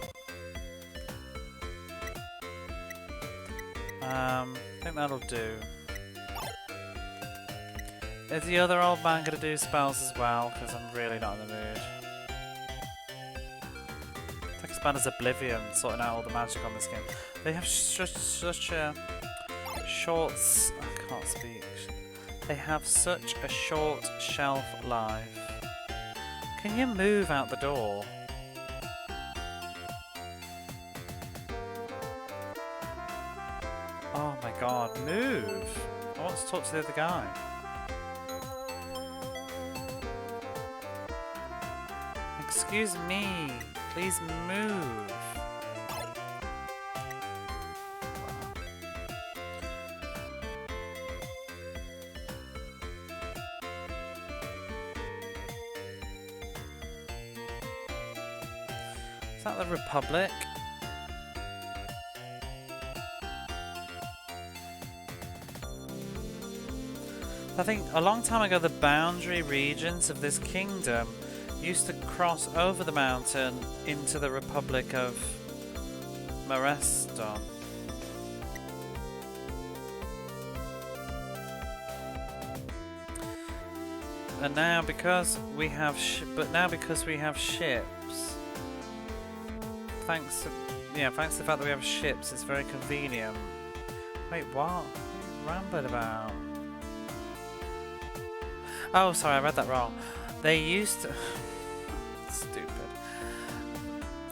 I think that'll do. Is the other old man gonna do spells as well? Because I'm really not in the mood. Take a spell as Oblivion, sorting out all the magic on this game. They have such a short... I can't speak. They have such a short shelf life. Can you move out the door? Oh my god, move! I want to talk to the other guy. Excuse me, please move. Is that the Republic? I think a long time ago the boundary regions of this kingdom used to cross over the mountain into the Republic of Mareston. And now because we have ships, thanks to the fact that we have ships, it's very convenient. Wait, what? What are you rambling about? Oh, sorry, I read that wrong. They used to... Stupid.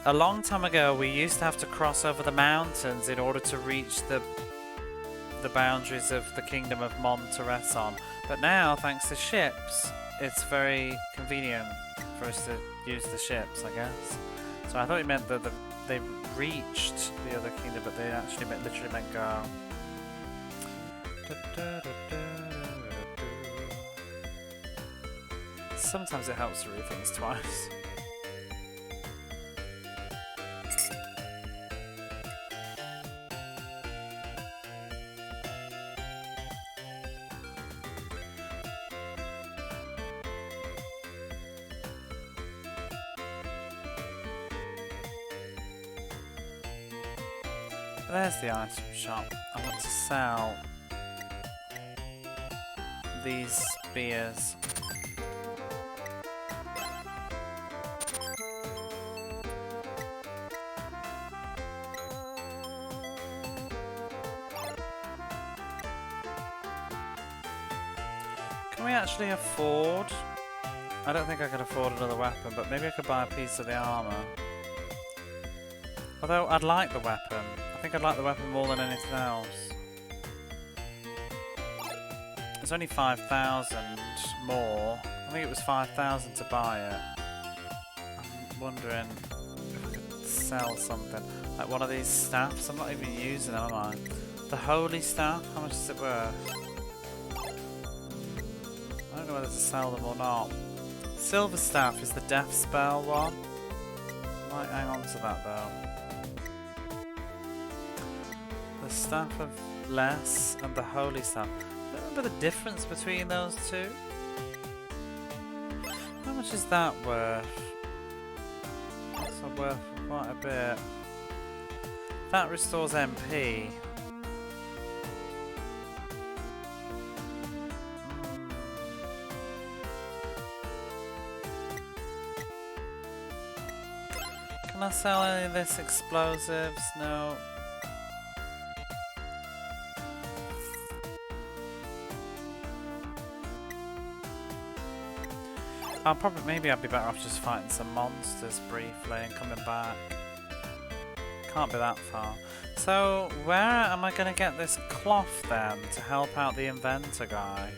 A long time ago, we used to have to cross over the mountains in order to reach the boundaries of the kingdom of Monteresson. But now, thanks to ships, it's very convenient for us to use the ships, I guess. So I thought it meant that they reached the other kingdom, but they actually literally meant go. Sometimes it helps to read things twice. There's the item shop. I want to sell these spears. Can we actually afford? I don't think I could afford another weapon, but maybe I could buy a piece of the armor. Although I'd like the weapon. I think I'd like the weapon more than anything else. It's only 5,000 more. I think it was 5,000 to buy it. I'm wondering if I could sell something. Like one of these staffs. I'm not even using them, am I? The holy staff, how much is it worth? I don't know whether to sell them or not. Silver staff is the death spell one. I might hang on to that though. The staff of less and the holy staff. I don't remember the difference between those two. How much is that worth? That's worth quite a bit. That restores MP. Can I sell any of this explosives? No. Maybe I'd be better off just fighting some monsters briefly and coming back. Can't be that far. So, where am I going to get this cloth then to help out the inventor guy?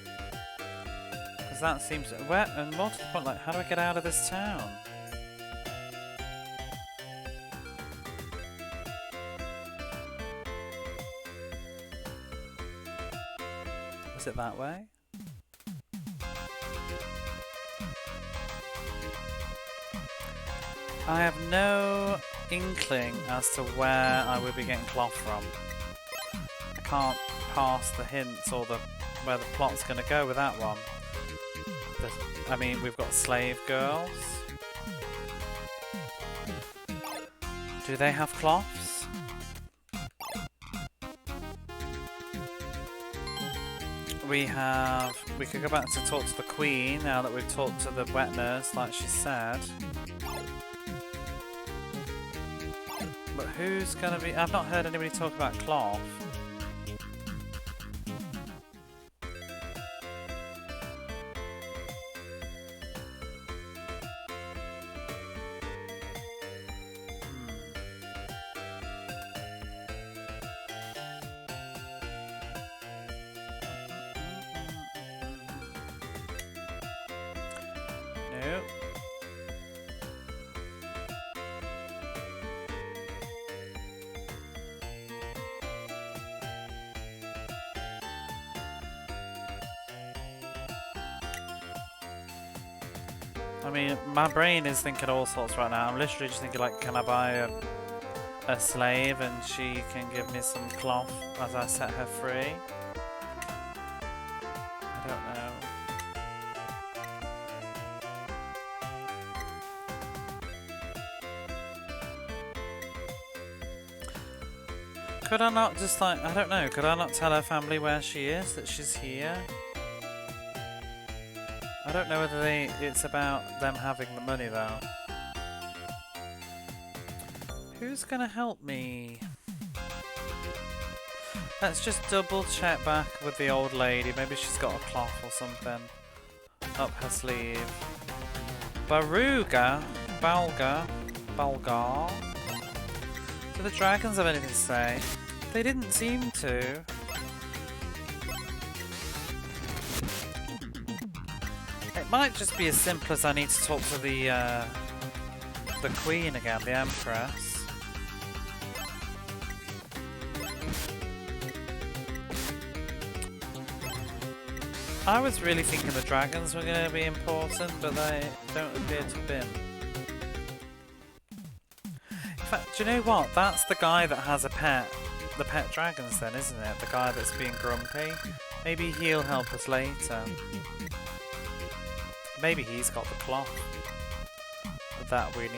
Because that seems... and more to the point, like, how do I get out of this town? Was it that way? I have no inkling as to where I would be getting cloth from. I can't pass the hints or where the plot's going to go with that one. I mean, we've got slave girls. Do they have cloths? We could go back to talk to the queen now that we've talked to the wet nurse like she said. But who's gonna be... I've not heard anybody talk about cloth. Nope. I mean, my brain is thinking all sorts right now. I'm literally just thinking, like, can I buy a slave and she can give me some cloth as I set her free? I don't know. Could I not just, like, I don't know, could I not tell her family where she is, that she's here? I don't know whether it's about them having the money though. Who's gonna help me? Let's just double check back with the old lady. Maybe she's got a cloth or something up her sleeve. Baruga? Balgar? Do the dragons have anything to say? They didn't seem to. It might just be as simple as I need to talk to the queen again, the empress. I was really thinking the dragons were going to be important, but they don't appear to have been. In fact, do you know what? That's the guy that has a pet. The pet dragons then, isn't it? The guy that's being grumpy. Maybe he'll help us later. Maybe he's got the cloth that we need.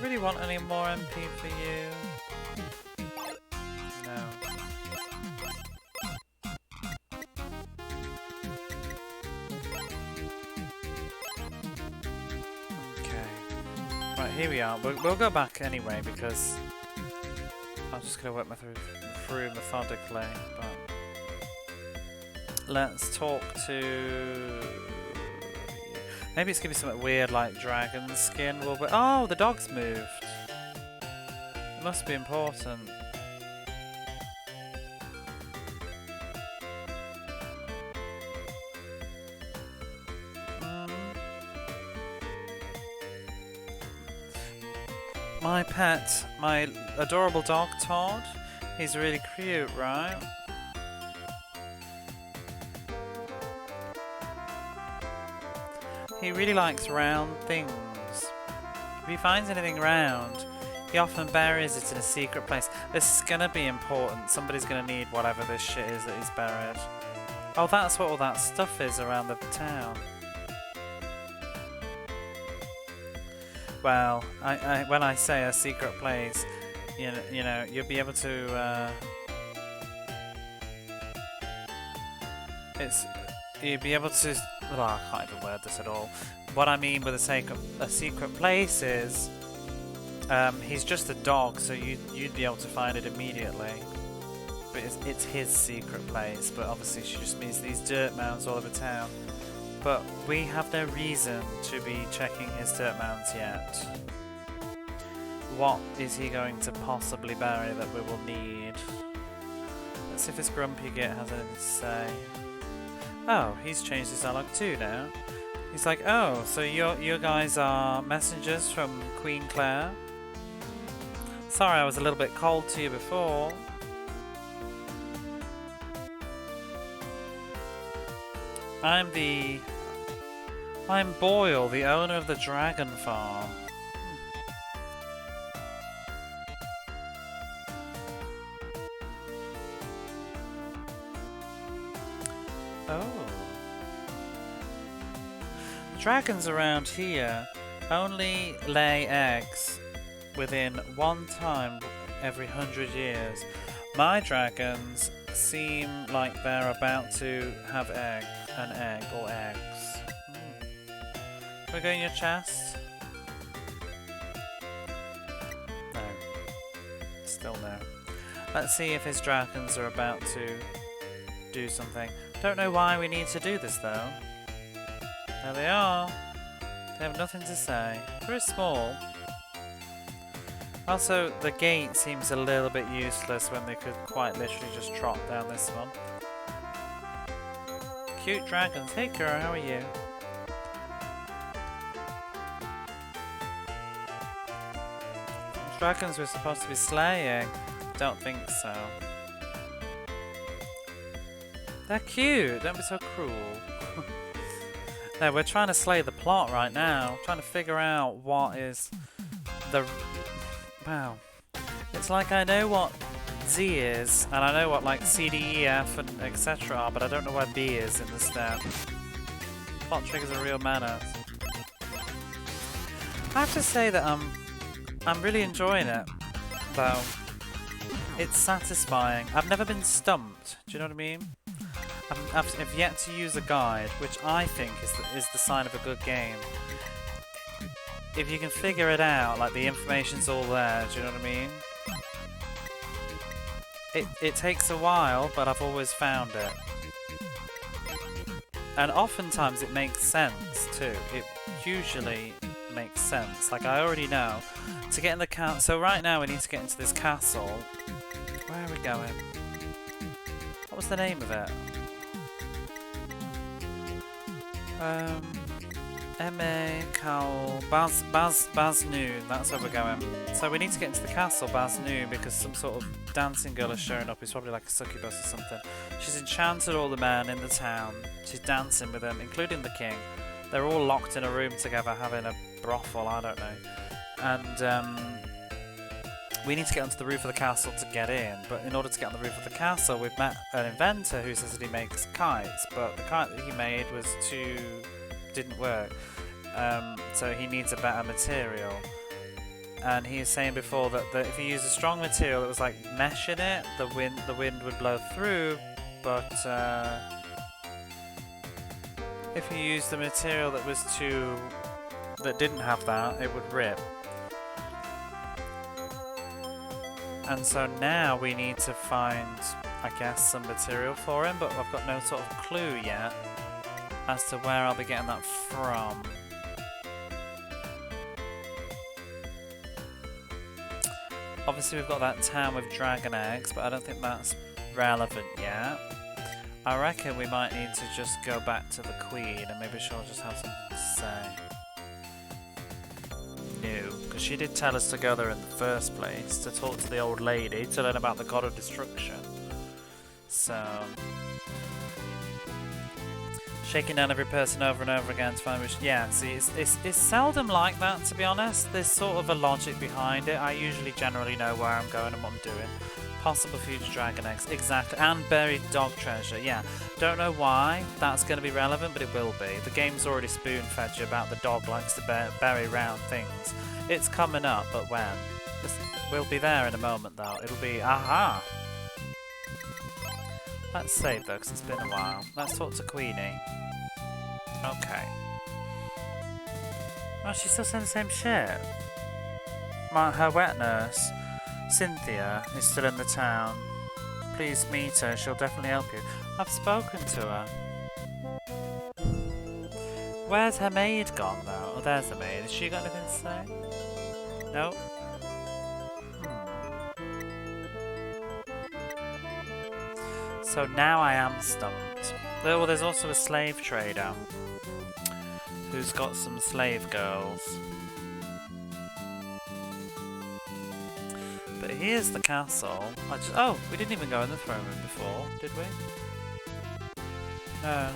Really want any more MP for you? No. Okay. Right, here we are. We'll go back anyway because I'm just going to work my through methodically. But let's talk to... Maybe it's going to be something weird like dragon skin. Oh, the dog's moved. It must be important. My pet, my adorable dog Todd, he's really cute, right? He really likes round things. If he finds anything round, he often buries it in a secret place. This is gonna be important. Somebody's gonna need whatever this shit is that he's buried. Oh, that's what all that stuff is around the town. Well, when I say a secret place, you know, you'll be able to. You'll be able to. Well, I can't even word this at all. What I mean with a secret place is, he's just a dog, so you'd be able to find it immediately. But it's his secret place. But obviously, she just means these dirt mounds all over town. But we have no reason to be checking his dirt mounds yet. What is he going to possibly bury that we will need? Let's see if this grumpy git has anything to say. Oh, he's changed his dialogue too now. He's like, oh, so you guys are messengers from Queen Claire? Sorry I was a little bit cold to you before. I'm Boyle, the owner of the Dragon Farm. Oh. Dragons around here only lay eggs within one time every 100 years. My dragons seem like they're about to have an egg or eggs. Can we go in your chest? No. Still no. Let's see if his dragons are about to do something. Don't know why we need to do this though. There they are. They have nothing to say. Very small. Also, the gate seems a little bit useless when they could quite literally just trot down this one. Cute dragons. Hey girl, how are you? Dragons we're supposed to be slaying. Don't think so. They're cute, don't be so cruel. No, we're trying to slay the plot right now. Trying to figure out what is the... Wow. It's like I know what Z is, and I know what like C, D, E, F, and etc. are, but I don't know where B is in the stat. Plot triggers are real manners. I have to say that I'm really enjoying it, though. It's satisfying. I've never been stumped, do you know what I mean? I've yet to use a guide, which I think is the sign of a good game. If you can figure it out, like the information's all there, do you know what I mean? It takes a while, but I've always found it. And oftentimes it makes sense too. It usually makes sense. Like I already know. To get in the castle, so right now we need to get into this castle. Where are we going? What was the name of it? M.A. Cowl, Baznoon, that's where we're going. So we need to get into the castle, Baznoon, because some sort of dancing girl has shown up. It's probably like a succubus or something. She's enchanted all the men in the town. She's dancing with them, including the king. They're all locked in a room together having a brothel, I don't know. And we need to get onto the roof of the castle to get in, but in order to get on the roof of the castle we've met an inventor who says that he makes kites, but the kite that he made didn't work, so he needs a better material. And he was saying before that if he used a strong material that was like mesh in it, the wind would blow through, but if you used the material that didn't have that, it would rip. And so now we need to find, I guess, some material for him, but I've got no sort of clue yet as to where I'll be getting that from. Obviously we've got that town with dragon eggs, but I don't think that's relevant yet. I reckon we might need to just go back to the queen and maybe she'll just have something to say. No, because she did tell us to go there in the first place, to talk to the old lady, to learn about the god of destruction. So... shaking down every person over and over again to find which... Yeah, see, it's seldom like that, to be honest. There's sort of a logic behind it. I usually generally know where I'm going and what I'm doing. Possible future dragon eggs, exactly, and buried dog treasure, yeah. Don't know why that's going to be relevant, but it will be. The game's already spoon-fed you about the dog likes to bury round things. It's coming up, but when? We'll be there in a moment, though. It'll be, aha! Let's save, though, because it's been a while. Let's talk to Queenie. Okay. Oh, she's still saying the same shit. Her wet nurse, Cynthia, is still in the town. Please meet her, she'll definitely help you. I've spoken to her. Where's her maid gone, though? Oh, there's the maid. Has she got anything to say? No? So now I am stumped. Well, there's also a slave trader who's got some slave girls. But here's the castle. Oh, we didn't even go in the throne room before, did we? No.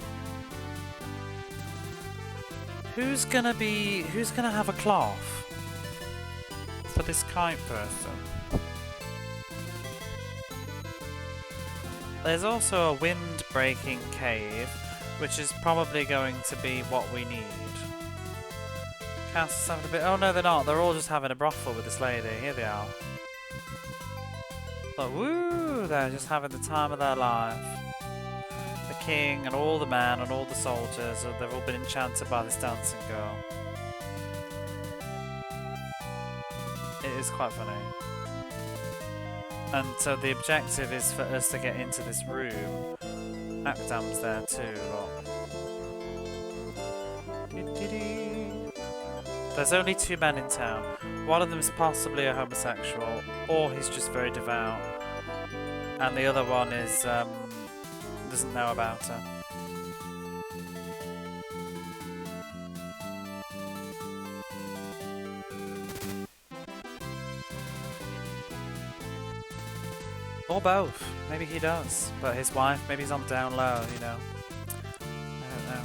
Who's gonna have a cloth for this kite person? There's also a wind-breaking cave, which is probably going to be what we need. Castle's having a bit... Oh no, they're not. They're all just having a brothel with this lady. Here they are. But woo! They're just having the time of their life. The king and all the men and all the soldiers, they've all been enchanted by this dancing girl. It is quite funny. And so the objective is for us to get into this room. Akdam's there too. There's only 2 men in town. One of them is possibly a homosexual, or he's just very devout. And the other one is, doesn't know about her. Or both. Maybe he does. But his wife, maybe he's on down low, you know. I don't know.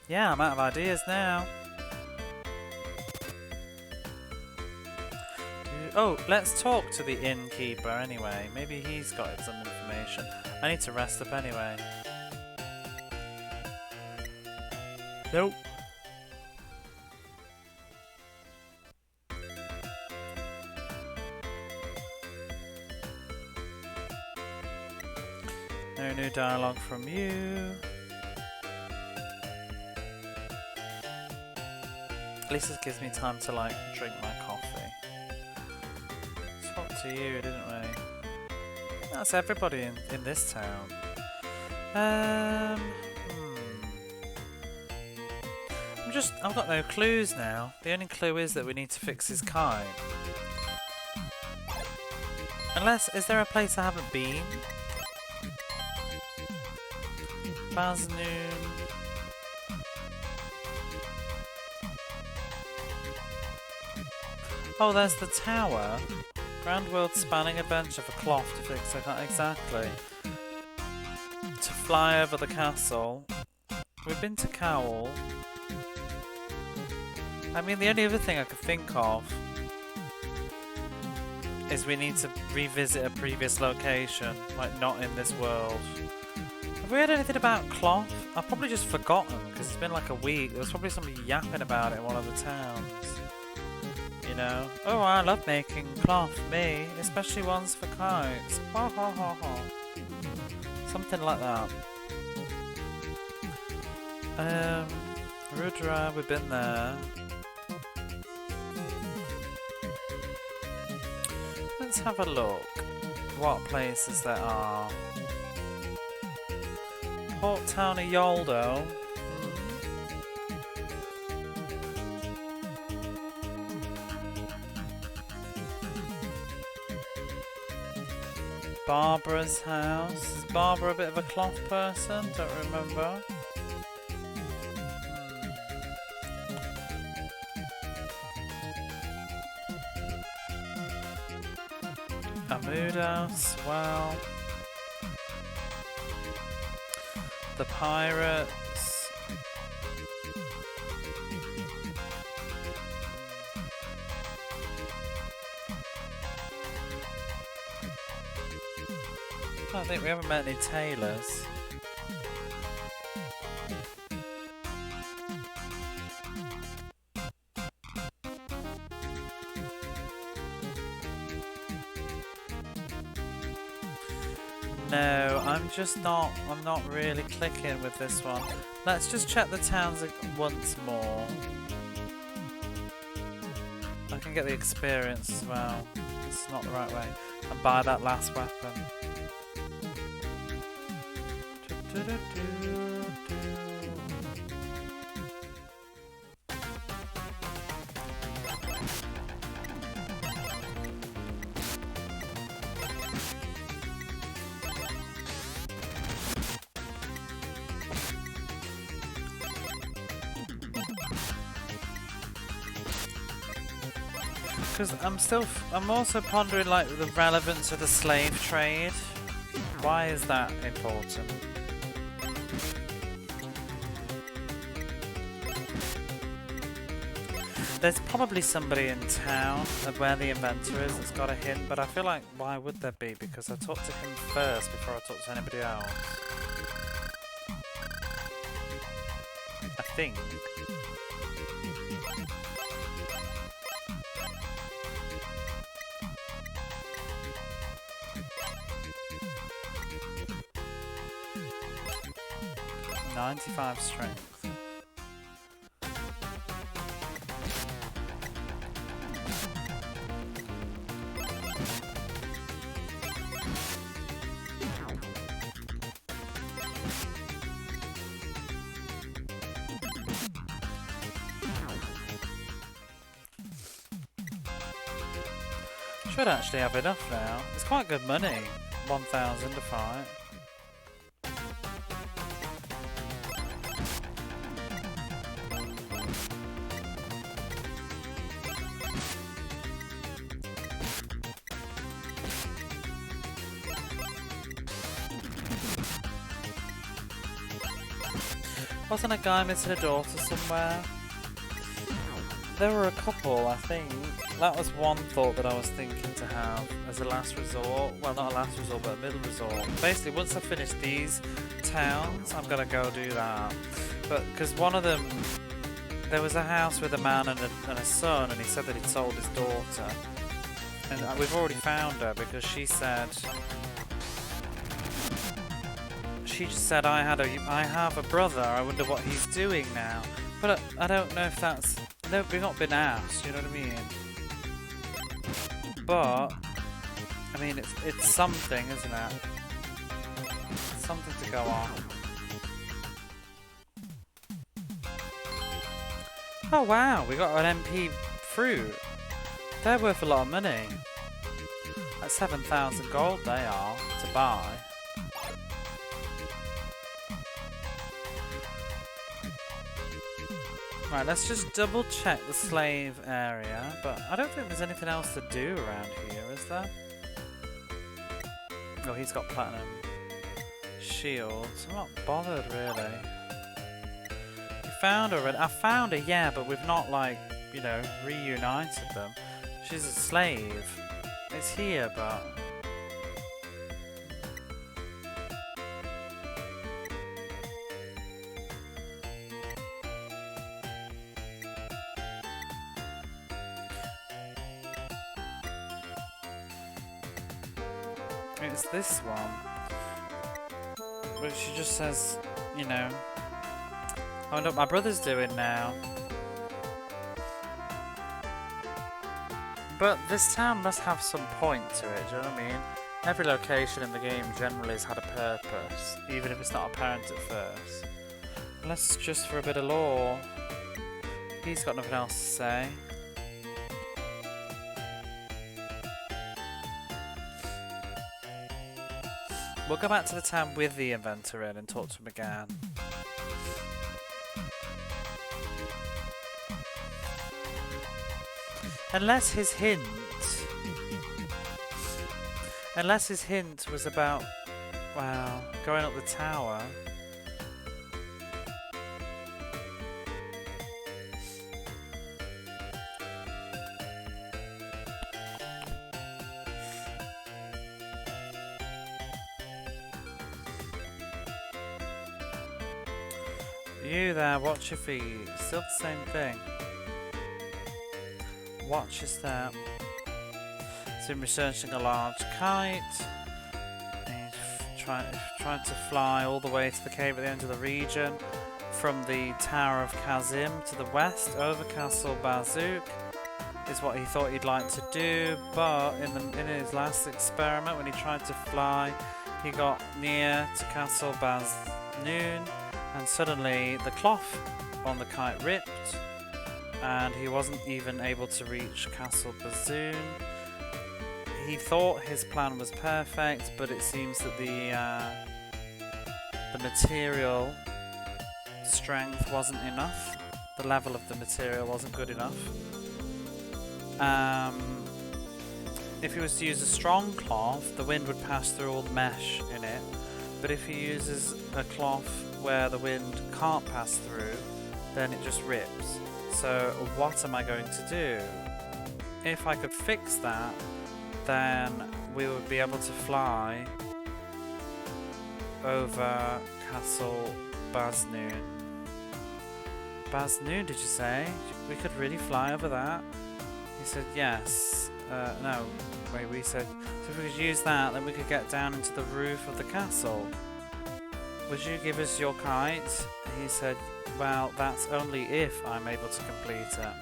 Yeah, I'm out of ideas now. Oh, let's talk to the innkeeper anyway. Maybe he's got some information. I need to rest up anyway. Nope. No new dialogue from you. At least it gives me time to like drink my coffee. Talk to you, didn't we? That's everybody in this town. I've got no clues now. The only clue is that we need to fix his kite. Unless, is there a place I haven't been? Basnoon. Oh, there's the tower. Grand world spanning adventure for cloth to fix it. Exactly. To fly over the castle. We've been to Cowl. I mean, the only other thing I could think of is we need to revisit a previous location, like not in this world. Have we heard anything about cloth? I've probably just forgotten because it's been like a week. There was probably somebody yapping about it in one of the towns. You know? Oh, I love making cloth, me, especially ones for kites. Ha ha ha ha. Something like that. Rudra, we've been there. Let's have a look. What places there are. Port Town of Yoldo. Barbara's house. Is Barbara a bit of a cloth person? Don't remember. Mood House, well. The Pirates. I think we haven't met any tailors. No, I'm not really clicking with this one. Let's just check the towns once more. I can get the experience as well. It's not the right way. And buy that last weapon. Because I'm also pondering like the relevance of the slave trade. Why is that important? There's probably somebody in town where the inventor is that's got a hint, but I feel like why would there be? Because I talked to him first before I talked to anybody else. I think. .95 strength. Should actually have enough now. It's quite good money. 1,000 to fight. Wasn't a guy missing a daughter somewhere? There were a couple, I think. That was one thought that I was thinking to have as a last resort. Well, not a last resort, but a middle resort. Basically, once I finish these towns, I'm gonna go do that. But because one of them, there was a house with a man and a son, and he said that he'd sold his daughter. And we've already found her because she said. She just said, I have a brother, I wonder what he's doing now. But I don't know if that's... No, we've not been asked, you know what I mean? But, I mean, it's something, isn't it? It's something to go on. Oh wow, we got an MP fruit. They're worth a lot of money. Like 7,000 gold they are, to buy. Right, let's just double check the slave area, but I don't think there's anything else to do around here, is there? Oh, he's got platinum shields. I'm not bothered, really. You found her already? I found her, yeah, but we've not, like, you know, reunited them. She's a slave. It's here, but... It's this one, which she just says, you know, I wonder what my brother's doing now. But this town must have some point to it, do you know what I mean? Every location in the game generally has had a purpose, even if it's not apparent at first. Unless just for a bit of lore. He's got nothing else to say. We'll go back to the town with the inventor in and talk to him again. Unless his hint was about, wow, going up the tower. You there, watch your feet. Still the same thing. Watch your step. He's been researching a large kite. He's trying to fly all the way to the cave at the end of the region. From the Tower of Kazim to the west, over Castle Bazook, is what he thought he'd like to do. But in his last experiment, when he tried to fly, he got near to Castle Baznoon, and suddenly the cloth on the kite ripped, and he wasn't even able to reach Castle Bazoon. He thought his plan was perfect, but it seems that the material strength wasn't enough. The level of the material wasn't good enough. If he was to use a strong cloth, the wind would pass through all the mesh in it. But if he uses a cloth where the wind can't pass through, then it just rips. So what am I going to do? If I could fix that, then we would be able to fly over Castle Baznoon. Baznoon, did you say? We could really fly over that? He said yes. No, wait, we said, so if we could use that, then we could get down into the roof of the castle. Would you give us your kite? He said, well, that's only if I'm able to complete it.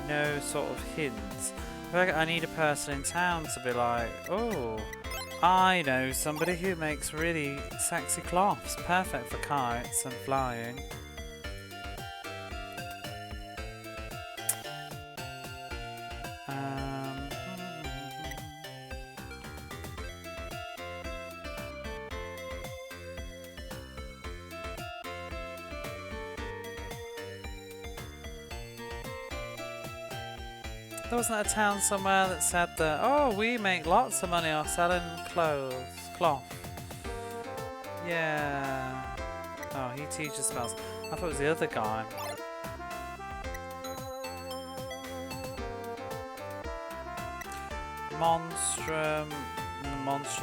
No sort of hints. I need a person in town to be like, oh, I know somebody who makes really sexy cloths, perfect for kites and flying. There wasn't a town somewhere that said that, oh, we make lots of money off selling cloth. Yeah. Oh, he teaches spells. I thought it was the other guy. Monstrum,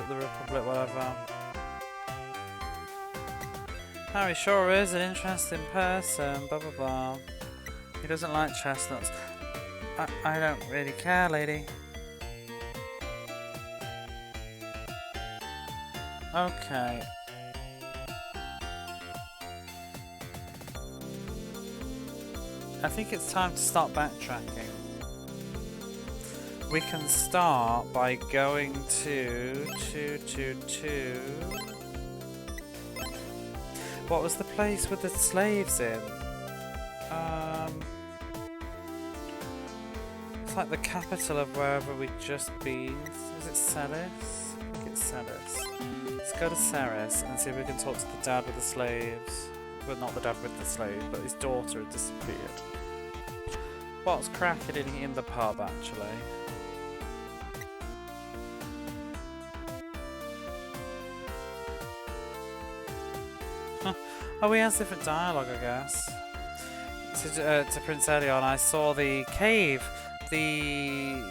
the Republic, whatever. Harry sure is an interesting person, blah blah blah. He doesn't like chestnuts. I don't really care, lady. Okay. I think it's time to start backtracking. We can start by going to what was the place with the slaves in? It's like the capital of wherever we'd just been. Is it Ceres? I think it's Ceres. Let's go to Ceres and see if we can talk to the dad with the slaves. Well, not the dad with the slaves, but his daughter had disappeared. What's cracking in the pub, actually? Oh, he has different dialogue, I guess. To Prince Elion, I saw the cave. The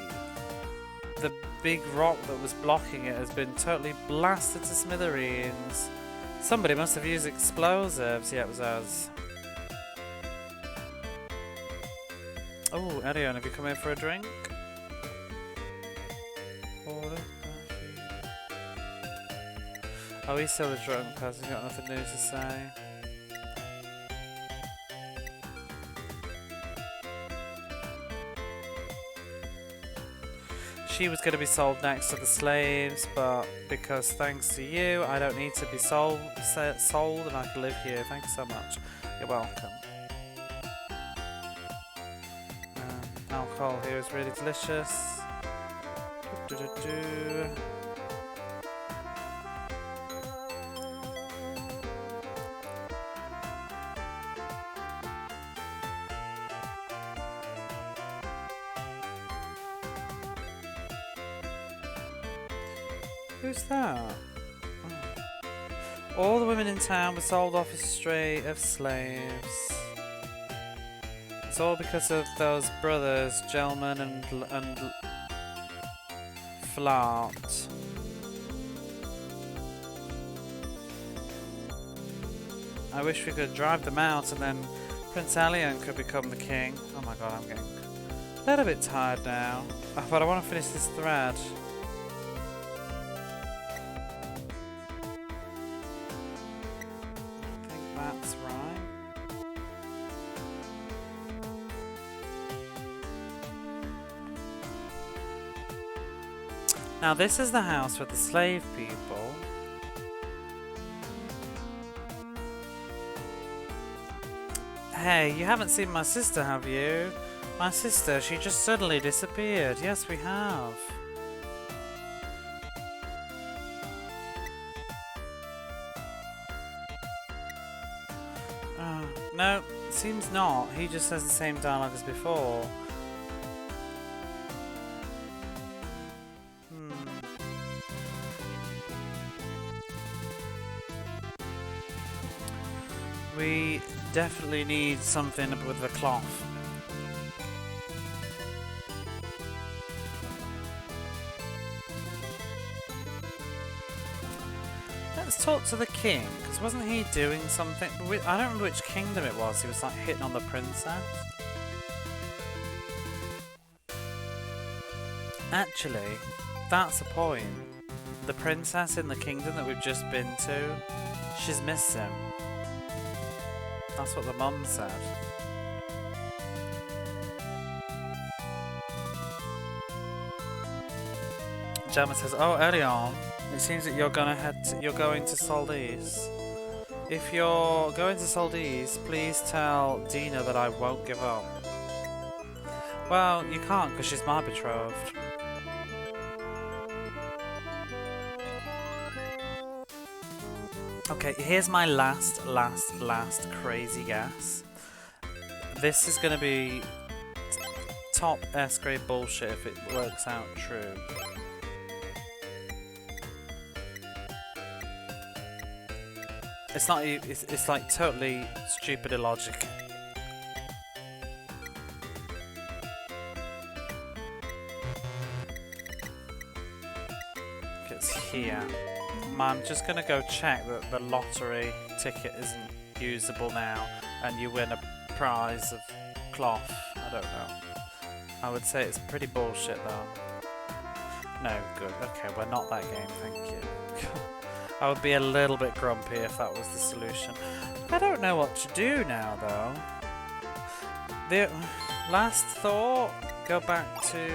big rock that was blocking it has been totally blasted to smithereens. Somebody must have used explosives. Yeah, it was us. Oh, Elion, have you come in for a drink? Oh, he's still a drunk person, got nothing new to say. She was going to be sold next to the slaves, but because thanks to you, I don't need to be sold and I can live here. Thank you so much. You're welcome. Alcohol here is really delicious. Who's that? All the women in town were sold off as slaves. It's all because of those brothers, Gelman and Flart. I wish we could drive them out and then Prince Alien could become the king. Oh my god, I'm getting a little bit tired now. Oh, but I want to finish this thread. I think that's right. Now this is the house with the slave people. Hey, you haven't seen my sister, have you? My sister, she just suddenly disappeared. Yes, we have. No, seems not. He just says the same dialogue as before. We definitely need something with the cloth. Let's talk to the king, because wasn't he doing something? I don't remember which kingdom it was. He was like hitting on the princess. Actually, that's a point. The princess in the kingdom that we've just been to, she's missing. That's what the mum said. Gemma says, "Oh, early on, it seems that you're going to Soldi's. If you're going to Soldi's, please tell Dina that I won't give up." Well, you can't because she's my betrothed. Okay, here's my last crazy guess. This is gonna be top S-grade bullshit if it works out true. It's not. It's like totally stupid illogic. It's here. I'm just gonna go check that the lottery ticket isn't usable now, and you win a prize of cloth. I don't know. I would say it's pretty bullshit though. No, good. Okay, we're not that game. Thank you. I would be a little bit grumpy if that was the solution. I don't know what to do now though. The last thought. Go back to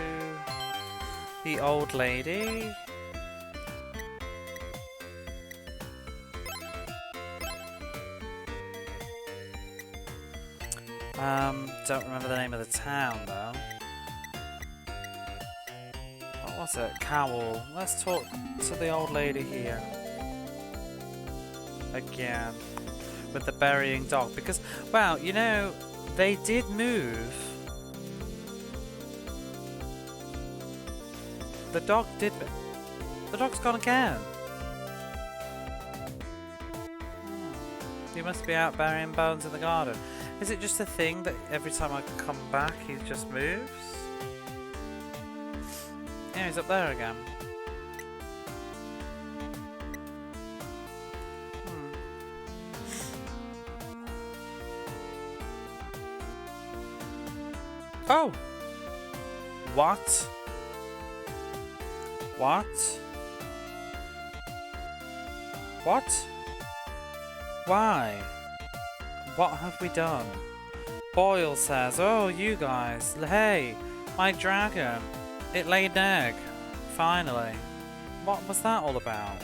the old lady. Don't remember the name of the town though. What was it? Cowl. Let's talk to the old lady here. Again. With the burying dog. Because, wow, you know, they did move. The dog did... The dog's gone again. He must be out burying bones in the garden. Is it just a thing that every time I come back he just moves? Yeah, he's up there again. Oh! What? What? What? Why? What have we done? Boyle says, "Oh, you guys, hey, my dragon, it laid an egg, finally." What was that all about?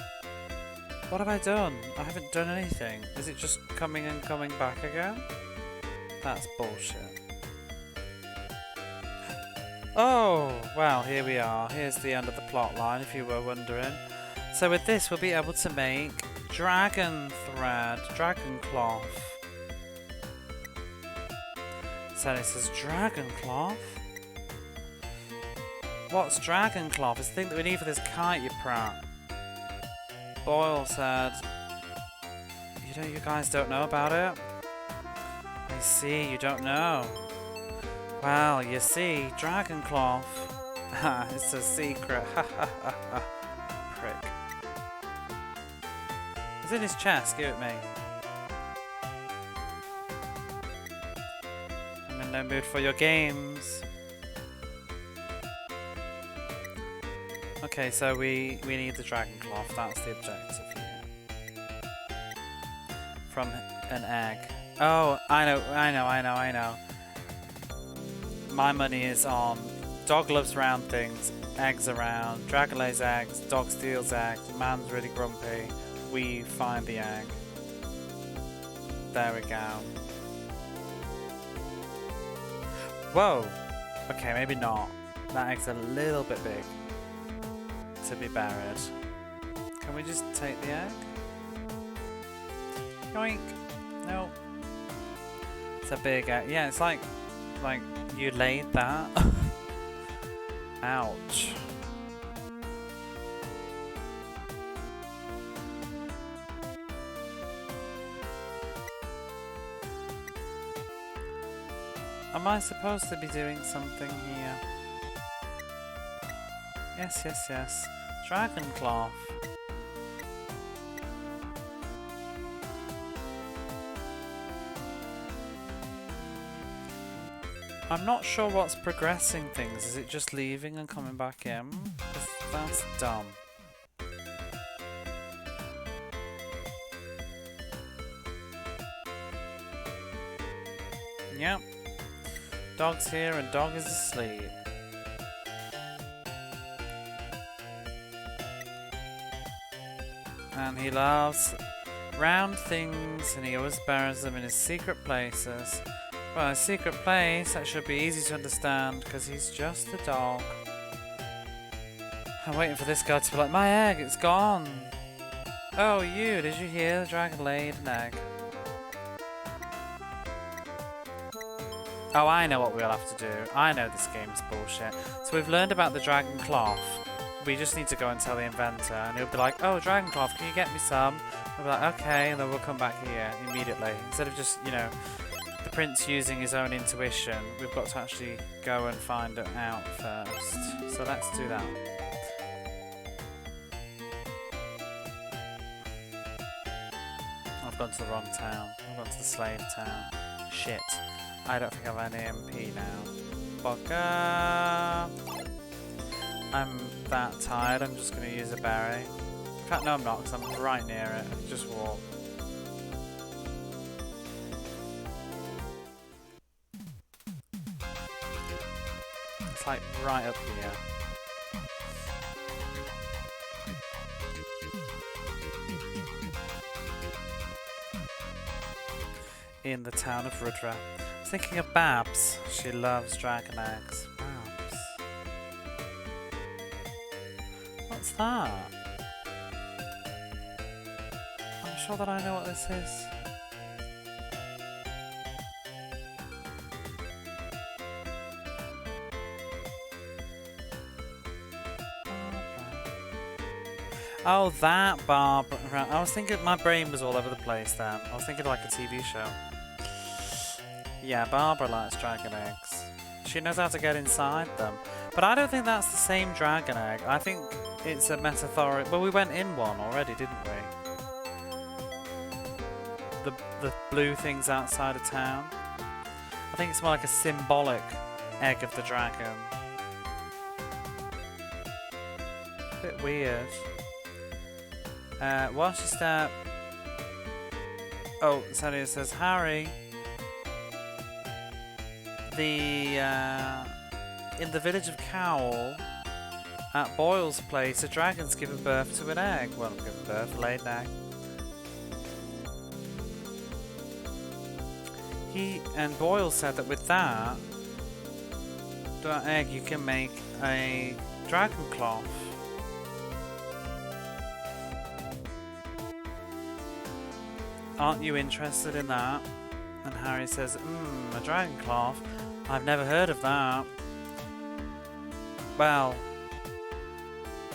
What have I done? I haven't done anything. Is it just coming and coming back again? That's bullshit. Oh, well, here we are. Here's the end of the plot line, if you were wondering. So with this, we'll be able to make dragon thread, dragon cloth. So it says dragon cloth. What's dragon cloth? It's the thing that we need for this kite, you prat. Boyle said, you guys don't know about it? I see, you don't know. Well, you see, dragon cloth. Ha, it's a secret. Ha ha ha ha. Prick. It's in his chest, give it me. I'm in no mood for your games. Okay, so we need the dragon cloth, that's the objective here. From an egg. Oh, I know. My money is on dog loves round things, eggs around, dragon lays eggs, dog steals eggs, man's really grumpy, we find the egg. There we go. Whoa! Okay, maybe not. That egg's a little bit big to be buried. Can we just take the egg? Yoink! No. It's a big egg. Yeah, it's like you laid that. Ouch. Am I supposed to be doing something here? Yes. Dragon cloth. I'm not sure what's progressing things. Is it just leaving and coming back in? 'Cause that's dumb. Yep. Dog's here and dog is asleep. And he loves round things and he always buries them in his secret places. Well, a secret place, that should be easy to understand because he's just a dog. I'm waiting for this guy to be like, my egg, it's gone. Oh, you, did you hear? The dragon laid an egg. Oh, I know what we'll have to do. I know this game's bullshit. So we've learned about the dragon cloth. We just need to go and tell the inventor and he'll be like, oh, dragon cloth, can you get me some? We'll be like, okay, and then we'll come back here immediately. Instead of just, you know, the prince using his own intuition, we've got to actually go and find it out first. So let's do that. I've gone to the wrong town. I've gone to the slave town. Shit. I don't think I have an AMP now. Bugger. I'm that tired, I'm just going to use a berry. In fact, no I'm not, because I'm right near it. I can just walk. It's like right up here. In the town of Rudra. I was thinking of Babs. She loves dragon eggs. Babs. What's that? I'm sure that I know what this is. Oh, that Barbara. I was thinking, my brain was all over the place then. I was thinking like a TV show. Yeah, Barbara likes dragon eggs. She knows how to get inside them. But I don't think that's the same dragon egg. I think it's a metaphoric... Well, we went in one already, didn't we? The blue things outside of town. I think it's more like a symbolic egg of the dragon. A bit weird. Watch your step. Oh, Sadia says, Harry... in the village of Cowl, at Boyle's place, a dragon's given birth to an egg. Well, not given birth, laid an egg. And Boyle said that with that egg you can make a dragon cloth. Aren't you interested in that? And Harry says, a dragon cloth? I've never heard of that. Well,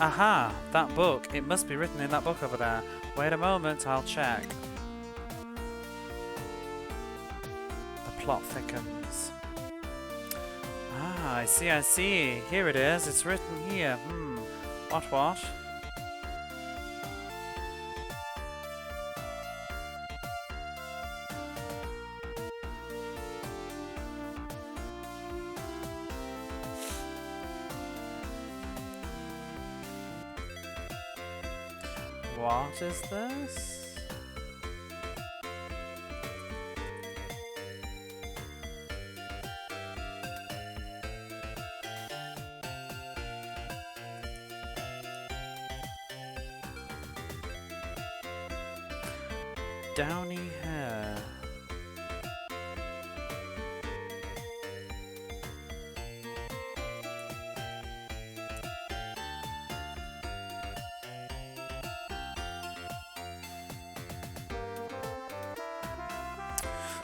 aha, that book. It must be written in that book over there. Wait a moment, I'll check. The plot thickens. Ah, I see, I see. Here it is. It's written here. What? What is this? Downy hair.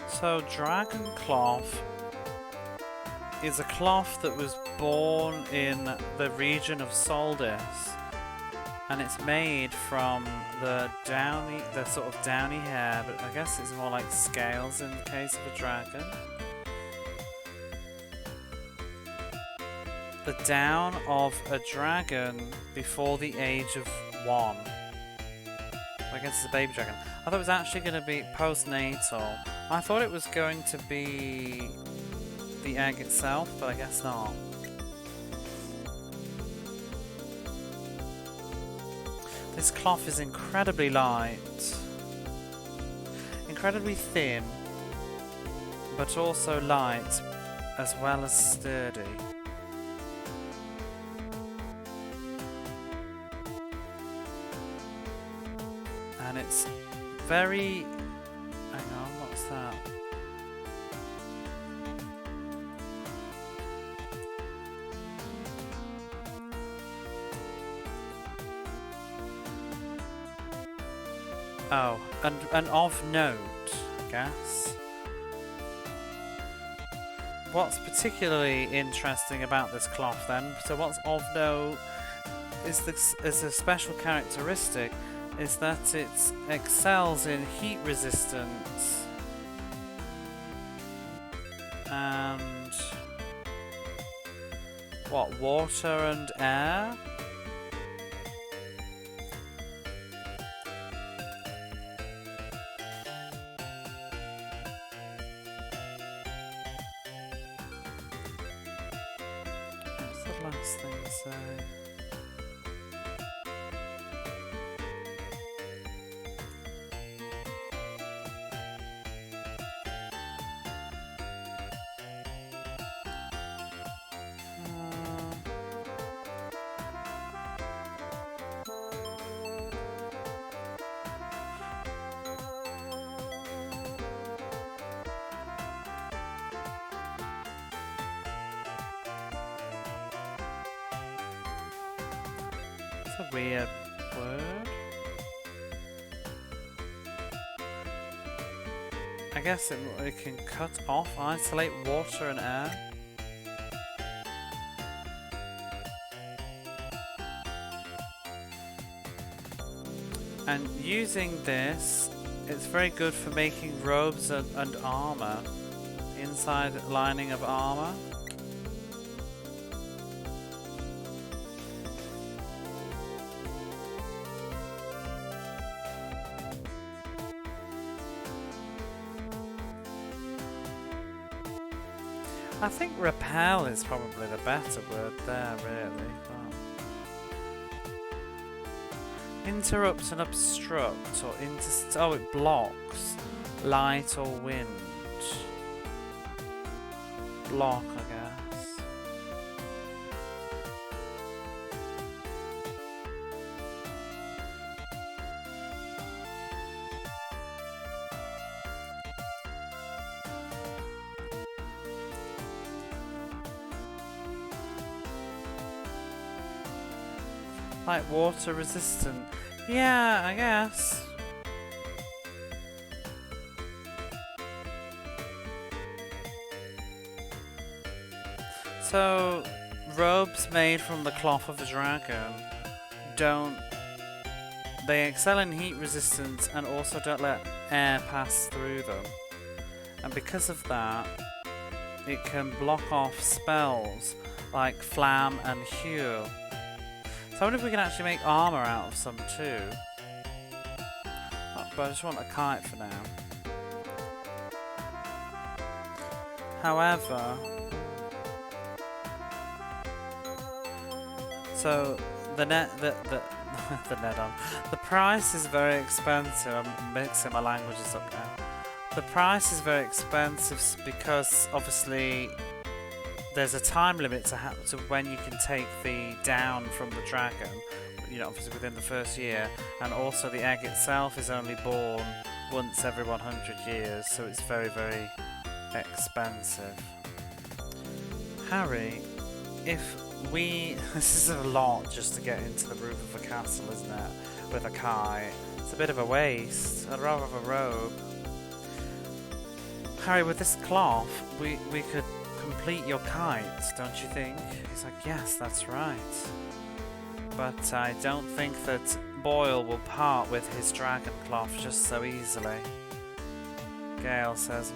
So, dragon cloth is a cloth that was born in the region of Soldis, and it's made from the sort of downy hair, but I guess it's more like scales in the case of a dragon. The down of a dragon before the age of 1. I guess it's a baby dragon. I thought it was actually going to be postnatal. I thought it was going to be the egg itself, but I guess not. This cloth is incredibly light, incredibly thin, but also light as well as sturdy. And it's very... hang on, what's that? Oh, and of note, I guess. What's particularly interesting about this cloth then, so what's of note is a special characteristic is that it excels in heat resistance and what, water and air? What's the last thing to say? It's a weird word. I guess it can cut off, isolate water and air. And using this, it's very good for making robes and armor. Inside lining of armor. I think repel is probably the better word there, really. Interrupt and obstruct, or oh, it blocks light or wind. Block, I guess. Like water resistant. Yeah, I guess. So, robes made from the cloth of the dragon they excel in heat resistance and also don't let air pass through them. And because of that, it can block off spells like Flam and Heal. So I wonder if we can actually make armor out of some too. Oh, but I just want a kite for now. However, so the price is very expensive. I'm mixing my languages up now. The price is very expensive because obviously there's a time limit to when you can take the down from the dragon, you know, obviously within the first year, and also the egg itself is only born once every 100 years, so it's very, very expensive. Harry, if we... this is a lot just to get into the roof of a castle, isn't it? With a kite. It's a bit of a waste. I'd rather have a robe. Harry, with this cloth, we could complete your kite, don't you think? He's like, yes, that's right. But I don't think that Boyle will part with his dragon cloth just so easily. Gale says,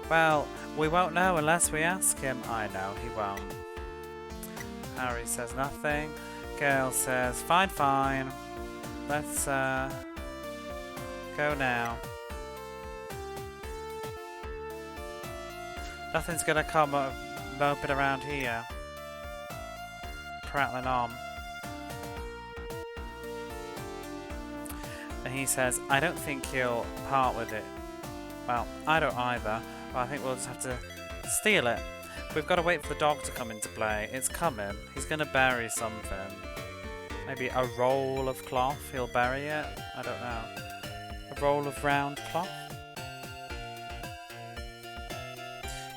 well, we won't know unless we ask him. I know, he won't. Harry says nothing. Gale says, fine, fine. Let's go now. Nothing's gonna come moping around here. Prattling on. And he says, I don't think he'll part with it. Well, I don't either. But I think we'll just have to steal it. We've got to wait for the dog to come into play. It's coming. He's gonna bury something. Maybe a roll of cloth. He'll bury it. I don't know. A roll of round cloth.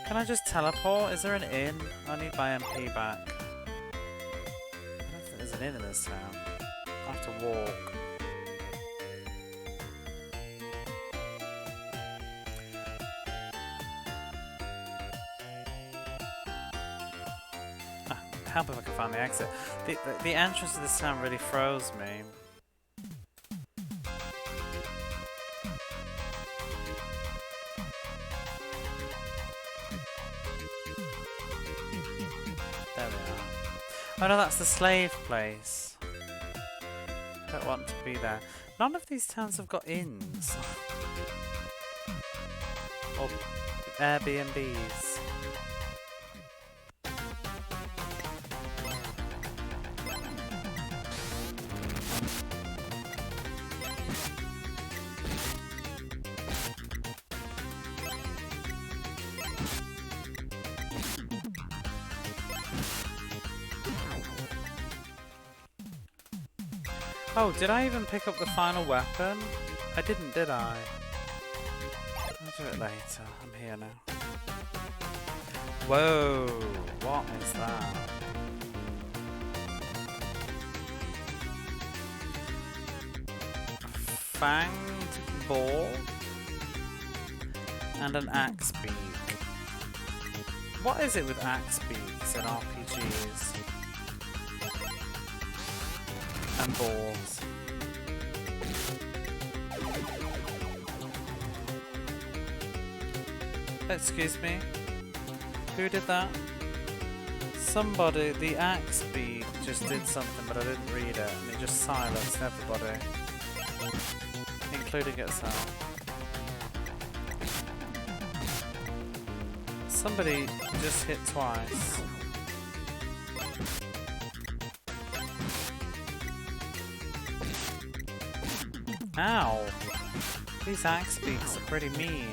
Can I just teleport? Is there an inn? I need my MP back. I don't think there's an inn in this town. I have to walk. Help if I can find the exit. The entrance to this town really froze me. There we are. Oh no, that's the slave place. I don't want to be there. None of these towns have got inns. Or Airbnbs. Oh, did I even pick up the final weapon? I didn't, did I? I'll do it later. I'm here now. Whoa! What is that? A fanged ball and an axe beak. What is it with axe beaks in RPGs? And balls. Excuse me? Who did that? Somebody, the axe beak just did something but I didn't read it and it just silenced everybody. Including itself. Somebody just hit twice. Ow! These axe beaks are pretty mean.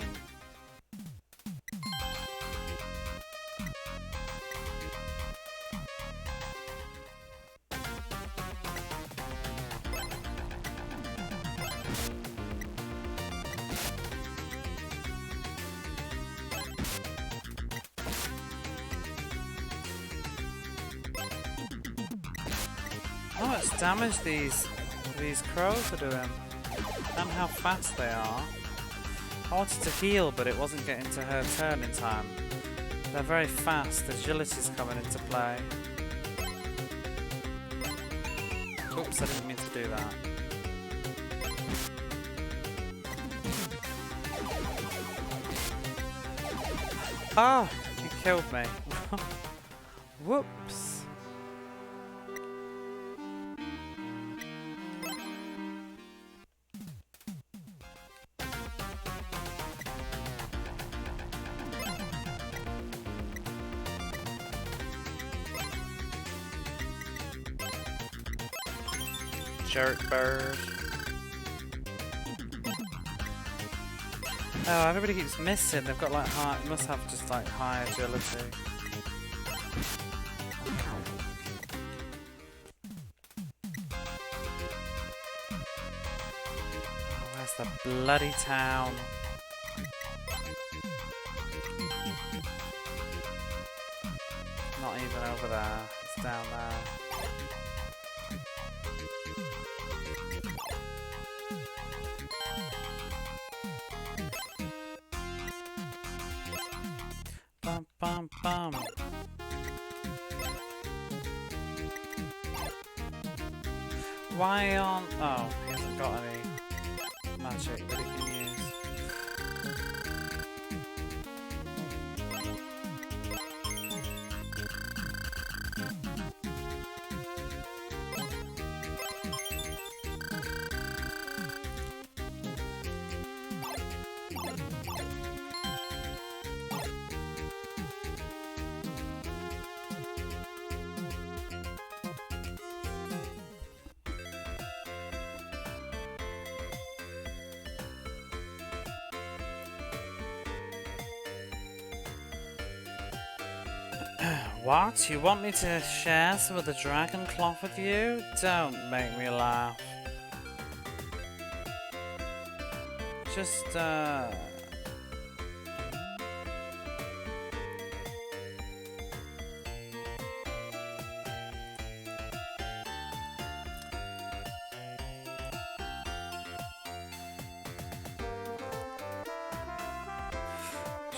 How much damage these crows are doing? And how fast they are. I wanted to heal, but it wasn't getting to her turn in time. They're very fast. Agility's coming into play. Oops, I didn't mean to do that. Ah! You killed me. Whoops. Jerk bird. Oh, everybody keeps missing. They've got like high, must have just like high agility. Oh, where's the bloody town? Not even over there. It's down there. Bum bum bum. Why aren't... Oh, he hasn't got any magic that he can use. What? You want me to share some of the dragon cloth with you? Don't make me laugh. Just,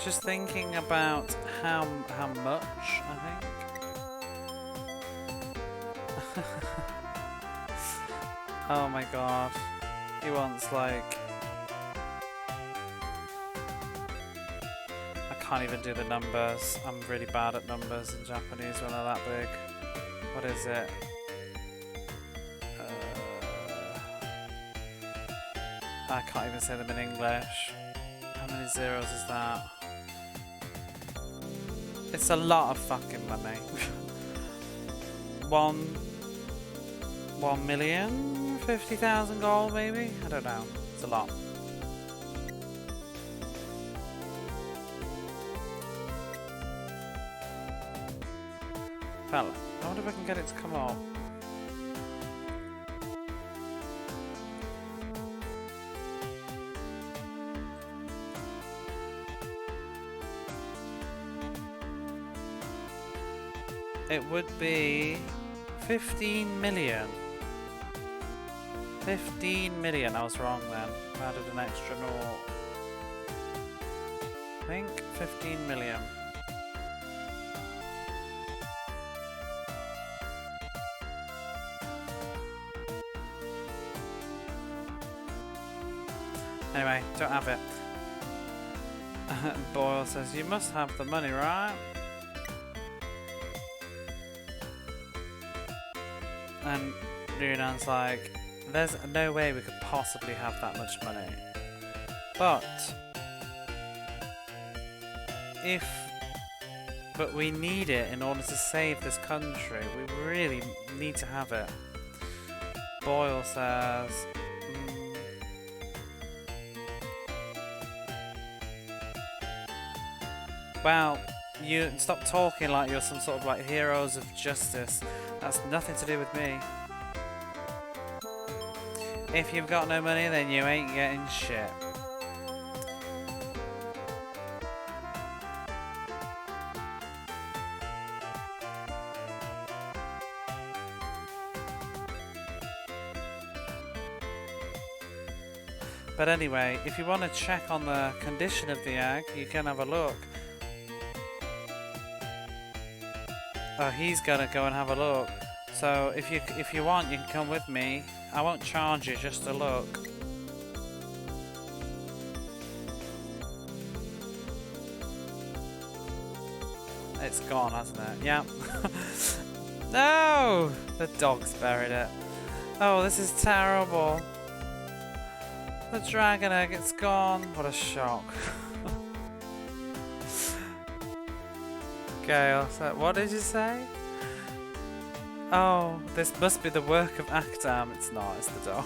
just thinking about how much, I think. Oh my god. He wants like... I can't even do the numbers. I'm really bad at numbers in Japanese when they're that big. What is it? I can't even say them in English. How many zeros is that? It's a lot of fucking money. 1,050,000 gold maybe? I don't know. It's a lot. Fella, I wonder if I can get it to come up. It would be 15 million. 15 million, I was wrong then. I added an extra naught. I think 15 million. Anyway, don't have it. Boyle says, you must have the money, right? And Runan's like, there's no way we could possibly have that much money. But we need it in order to save this country. We really need to have it. Boyle says, well, you stop talking like you're some sort of like heroes of justice. That's nothing to do with me. If you've got no money, then you ain't getting shit. But anyway, if you want to check on the condition of the egg, you can have a look. Oh, he's gonna go and have a look. So if you want, you can come with me. I won't charge you, just to look. It's gone, hasn't it? Yeah. No! The dog's buried it. Oh, this is terrible. The dragon egg, it's gone. What a shock. Gale, so what did you say? Oh, this must be the work of Akdam. It's not, it's the dog.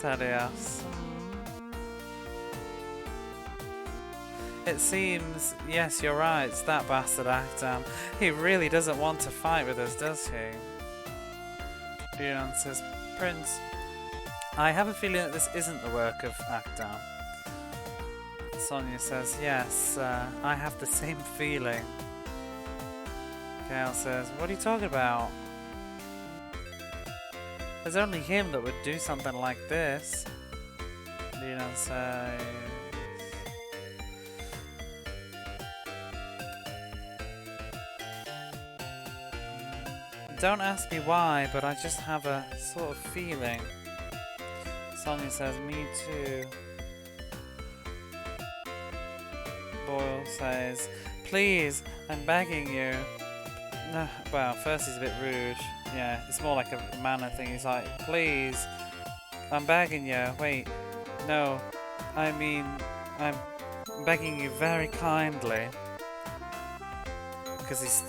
Celias. It seems, yes, you're right, it's that bastard Akdam. He really doesn't want to fight with us, does he? Leon says, Prince, I have a feeling that this isn't the work of Akdam. Sonia says, yes, I have the same feeling. Gale says, what are you talking about? There's only him that would do something like this. Leon says... Don't ask me why, but I just have a sort of feeling. Sonia says, me too. Boyle says, please, I'm begging you. Well, first he's a bit rude. Yeah, it's more like a manner thing. He's like, please, I'm begging you. Wait, no, I mean, I'm begging you very kindly. Because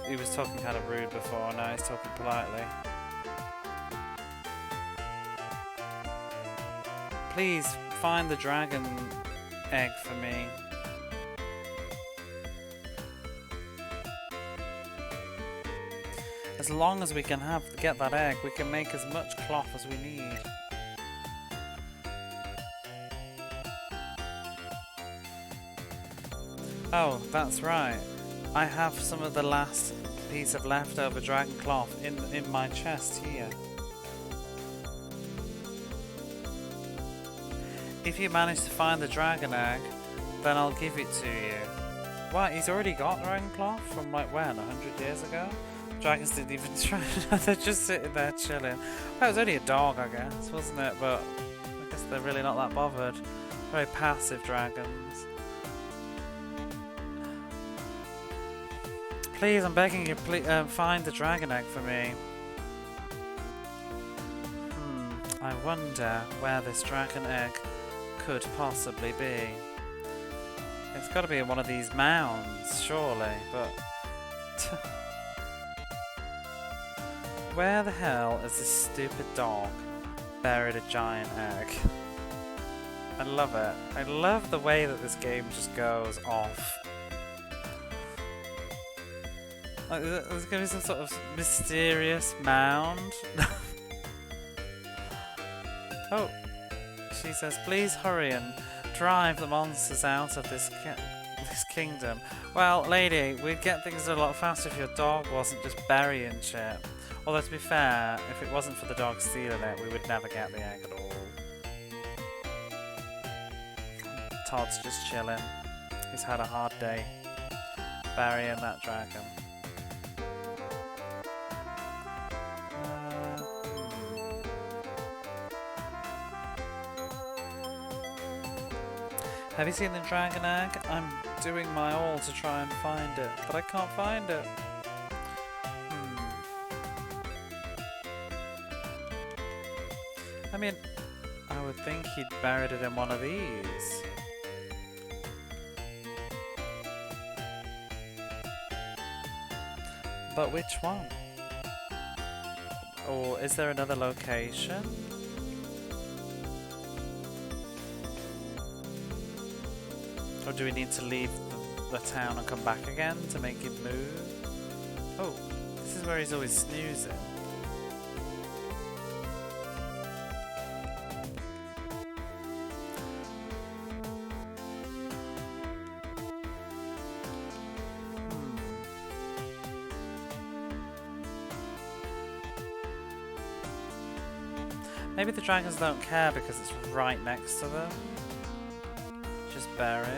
he was talking kind of rude before, now he's talking politely. Please find the dragon egg for me. As long as we can get that egg, we can make as much cloth as we need. Oh, that's right. I have some of the last piece of leftover dragon cloth in my chest here. If you manage to find the dragon egg, then I'll give it to you. What? He's already got dragon cloth from like when? 100 years ago? Dragons didn't even try. They're just sitting there chilling. Well, it was only a dog, I guess, wasn't it? But I guess they're really not that bothered. Very passive dragons. Please, I'm begging you, please, find the dragon egg for me. I wonder where this dragon egg could possibly be. It's got to be in one of these mounds, surely, but... Where the hell is this stupid dog buried a giant egg? I love it. I love the way that this game just goes off. Like, there's going to be some sort of mysterious mound. Oh, she says, please hurry and drive the monsters out of this kingdom. Well, lady, we'd get things a lot faster if your dog wasn't just burying shit. Although, to be fair, if it wasn't for the dog stealing it, we would never get the egg at all. Todd's just chilling. He's had a hard day burying that dragon. Have you seen the dragon egg? I'm doing my all to try and find it, but I can't find it. I mean, I would think he'd buried it in one of these. But which one? Or is there another location? Or do we need to leave the town and come back again to make him move? Oh, this is where he's always snoozing. Maybe the dragons don't care because it's right next to them. Just buried.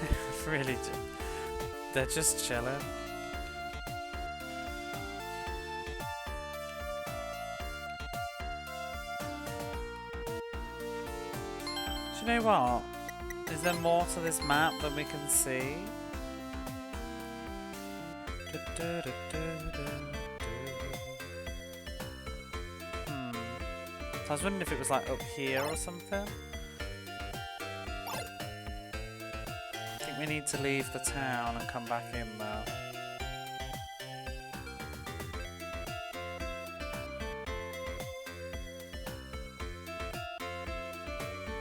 They really do. They're just chilling. Do you know what? Is there more to this map than we can see? So I was wondering if it was like up here or something. I think we need to leave the town and come back in though.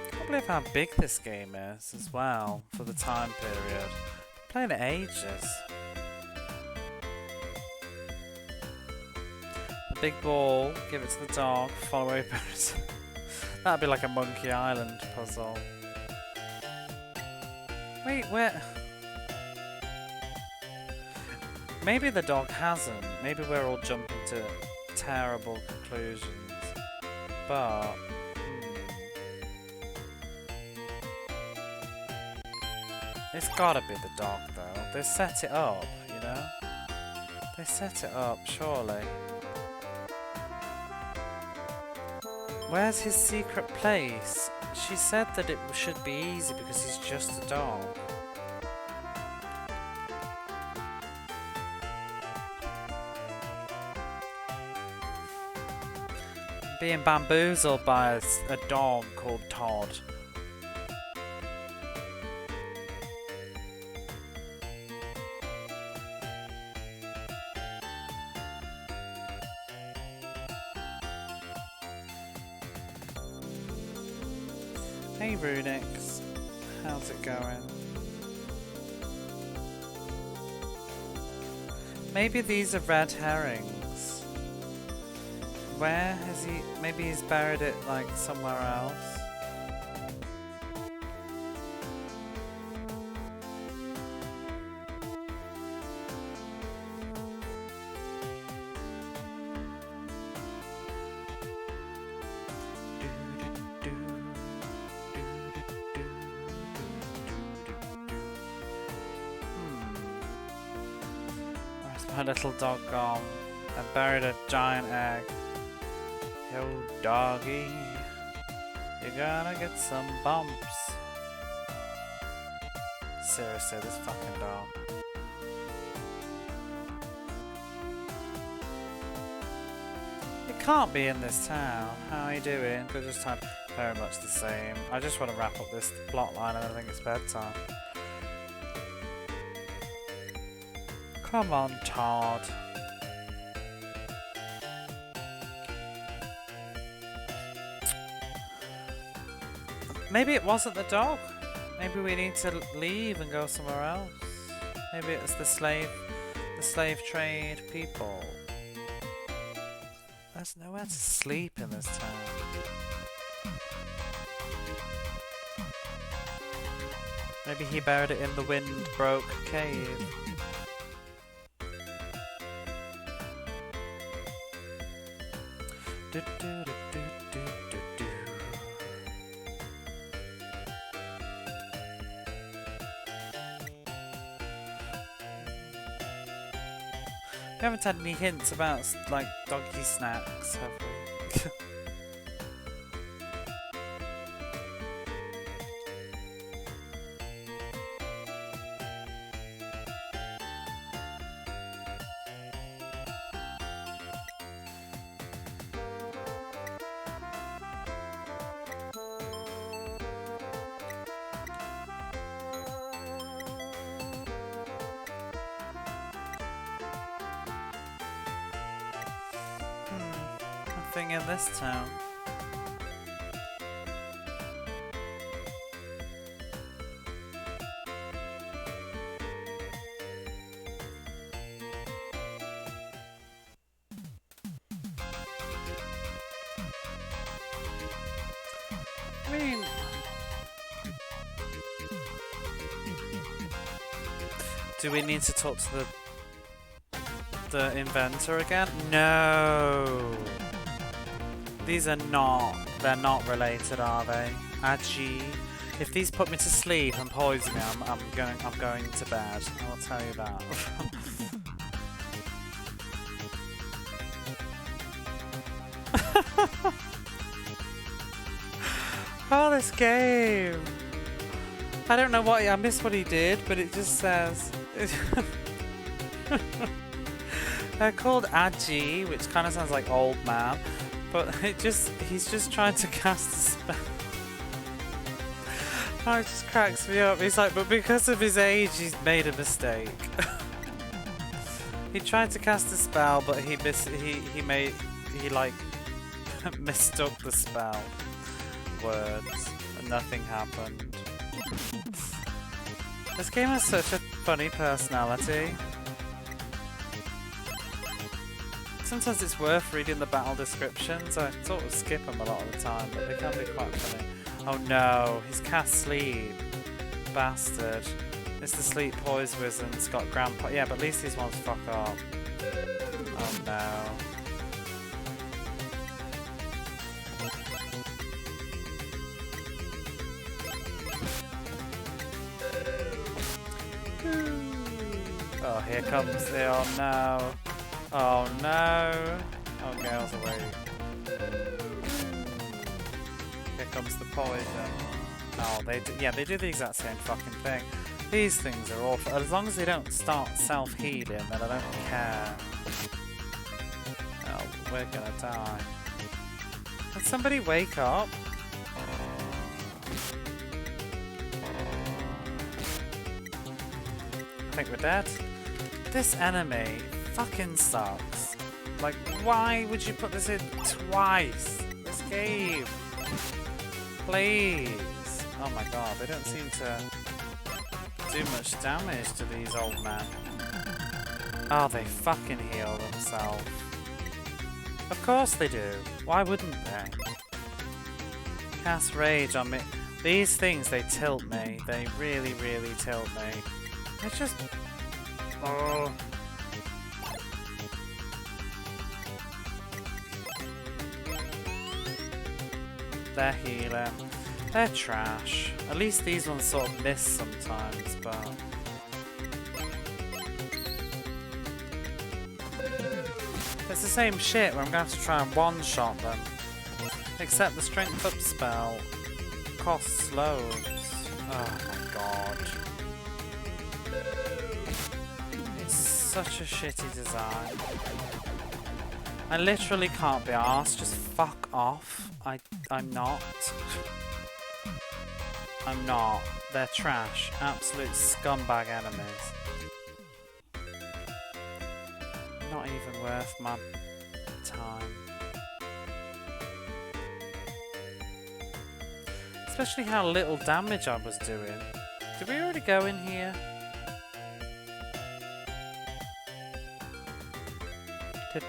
I can't believe how big this game is as well for the time period. Playing it ages. The big ball, give it to the dog, follow away birds. That'd be like a Monkey Island puzzle. Wait, where? Maybe the dog hasn't. Maybe we're all jumping to terrible conclusions. But it's gotta be the dog though. They set it up, you know? They set it up, surely. Where's his secret place? She said that it should be easy because he's just a dog. Being bamboozled by a dog called Todd. Hey Runix, how's it going? Maybe these are red herrings. Where has he? Maybe he's buried it like somewhere else. My little dog gone. I buried a giant egg. Yo, doggy, you're gonna get some bumps. Seriously, this fucking dog. It can't be in this town. How are you doing? Good, just time. Very much the same. I just want to wrap up this plot line and I think it's bedtime. Come on, Todd. Maybe it wasn't the dog. Maybe we need to leave and go somewhere else. Maybe it's the slave trade people. There's nowhere to sleep in this town. Maybe he buried it in the wind-broke cave. We haven't had any hints about like doggy snacks, have we? Nothing in this town. I mean, do we need to talk to the inventor again? No. These are not, they're not related, are they? Aji. If these put me to sleep and poison me, I'm going to bed. I'll tell you that. Oh, this game. I don't know what I missed what he did, but it just says they're called Agi, which kind of sounds like old man, but he's just trying to cast a spell. Oh, it just cracks me up. He's like, but because of his age, he's made a mistake. He tried to cast a spell, but he mistook the spell words, and nothing happened. This game has such a funny personality. Sometimes it's worth reading the battle descriptions. I sort of skip them a lot of the time, but they can be quite funny. Oh no, he's cast sleep. Bastard. It's the sleep poise wizard. It's got grandpa. Yeah, but at least these ones fuck up. Oh no. Oh, here comes the. Oh no. Oh no. Oh, girls away. Here comes the poison. Oh, they do the exact same fucking thing. These things are awful. As long as they don't start self-healing, then I don't care. Oh, we're gonna die. Can somebody wake up? I think we're dead. This enemy fucking sucks. Like, why would you put this in twice? This game. Please. Oh my god, they don't seem to do much damage to these old men. Oh, they fucking heal themselves. Of course they do. Why wouldn't they? Cast rage on me. These things, they tilt me. They really, really tilt me. It's just... Oh. They're healing. They're trash. At least these ones sort of miss sometimes, but... It's the same shit where I'm going to have to try and one-shot them. Except the strength up spell costs loads. Oh my god. It's such a shitty design. I literally can't be arsed. Just fuck off. I'm not. I'm not. They're trash. Absolute scumbag enemies. Not even worth my time. Especially how little damage I was doing. Did we already go in here?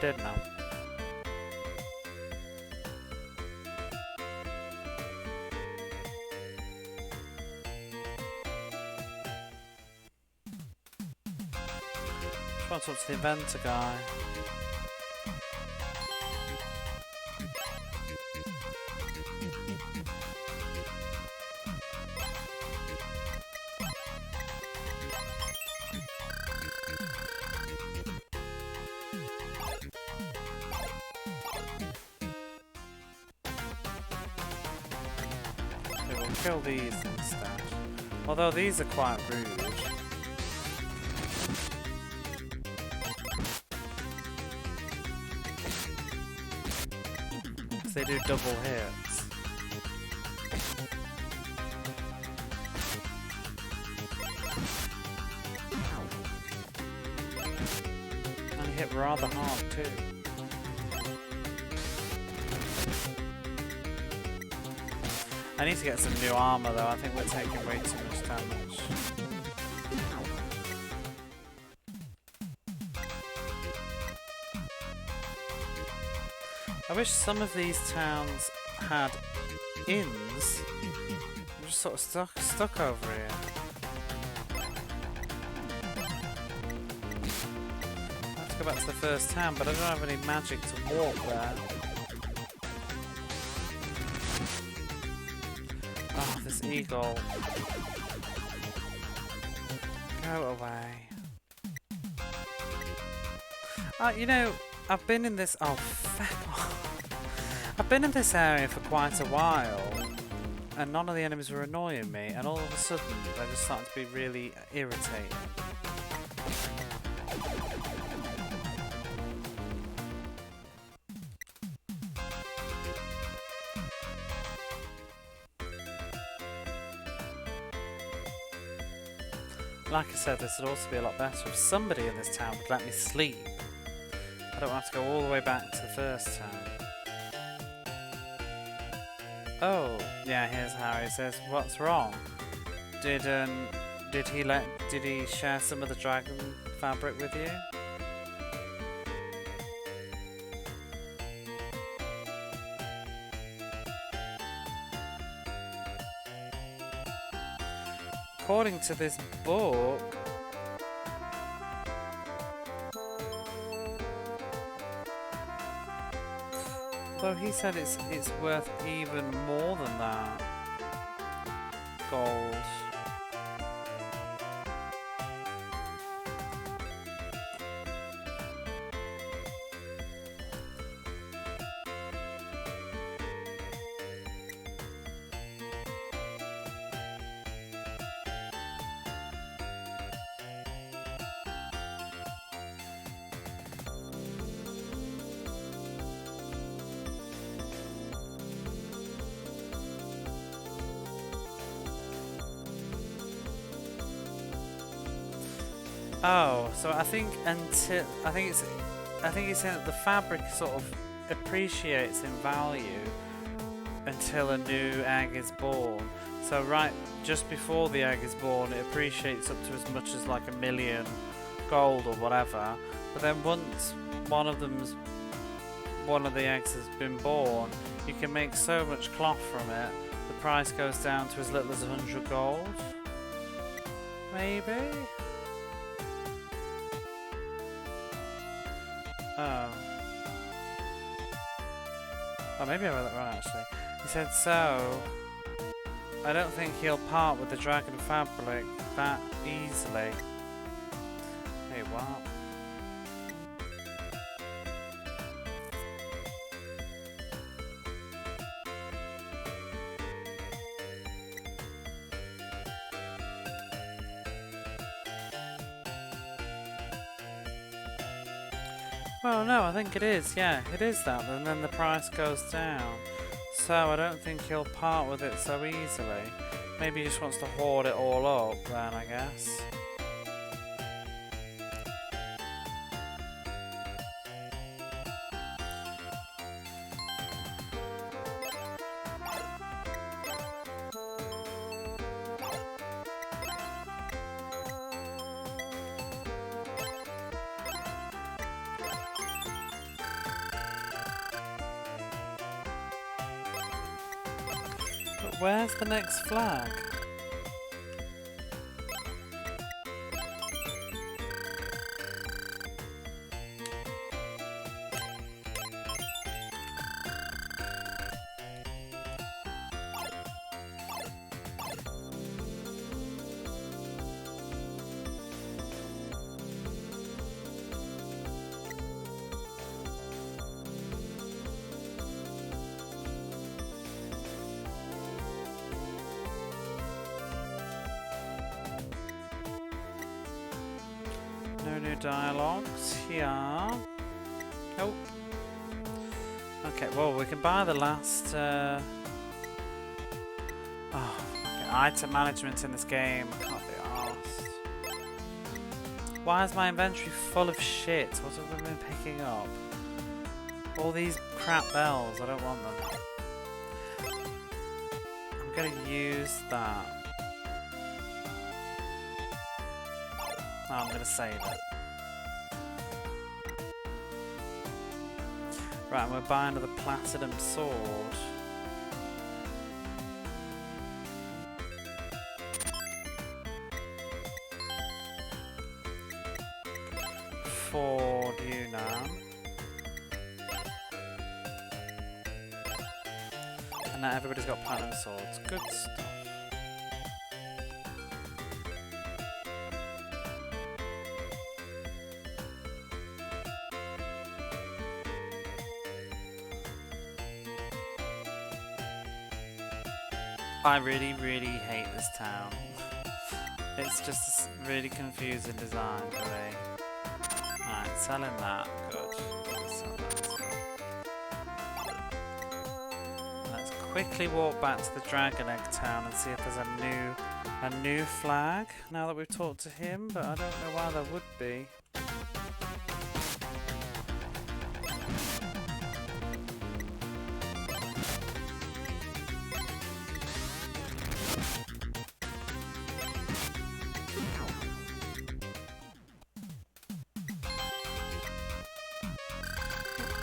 Did now. Try to talk to the inventor guy. Okay, we'll kill these instead. Although these are quite rude. They do double hits. And hit rather hard too. I need to get some new armor though, I think we're taking way too much damage. I wish some of these towns had inns. I'm just sort of stuck over here. I have to go back to the first town, but I don't have any magic to walk there. Oh, this eagle. Go away. You know, I've been in this... Oh, fuck off. I've been in this area for quite a while. and none of the enemies were annoying me, and all of a sudden they just started to be really irritating. Like I said, this would also be a lot better if somebody in this town would let me sleep. I don't have to go all the way back to the first town. Oh, yeah, here's Harry. He says, what's wrong? Did he share some of the dragon fabric with you? According to this book, although he said it's worth even more than that. Gold. Oh, so I think it's saying that the fabric sort of appreciates in value until a new egg is born. So right just before the egg is born, it appreciates up to as much as like 1 million gold or whatever. But then once one of the eggs has been born, you can make so much cloth from it. The price goes down to as little as 100 gold. Maybe. Oh. Oh, maybe I read that wrong actually. He said, so I don't think he'll part with the dragon fabric that easily. Hey, what? Well, no, I think it is, yeah, it is that, and then the price goes down. So I don't think he'll part with it so easily. Maybe he just wants to hoard it all up then, I guess. Where's the next flag? No new dialogues here. Nope. Okay, well, we can buy the last... okay, item management in this game. I can't be arsed. Why is my inventory full of shit? What have I been picking up? All these crap bells. I don't want them. I'm gonna use that. Oh, I'm going to save it. Right, and we're buying another platinum sword. For you now. And now everybody's got platinum swords. Good stuff. I really, really hate this town. It's just really confusing design, really. Alright, selling that. Good. Sell that as well. Let's quickly walk back to the Dragon Egg Town and see if there's a new flag now that we've talked to him, but I don't know why there would be.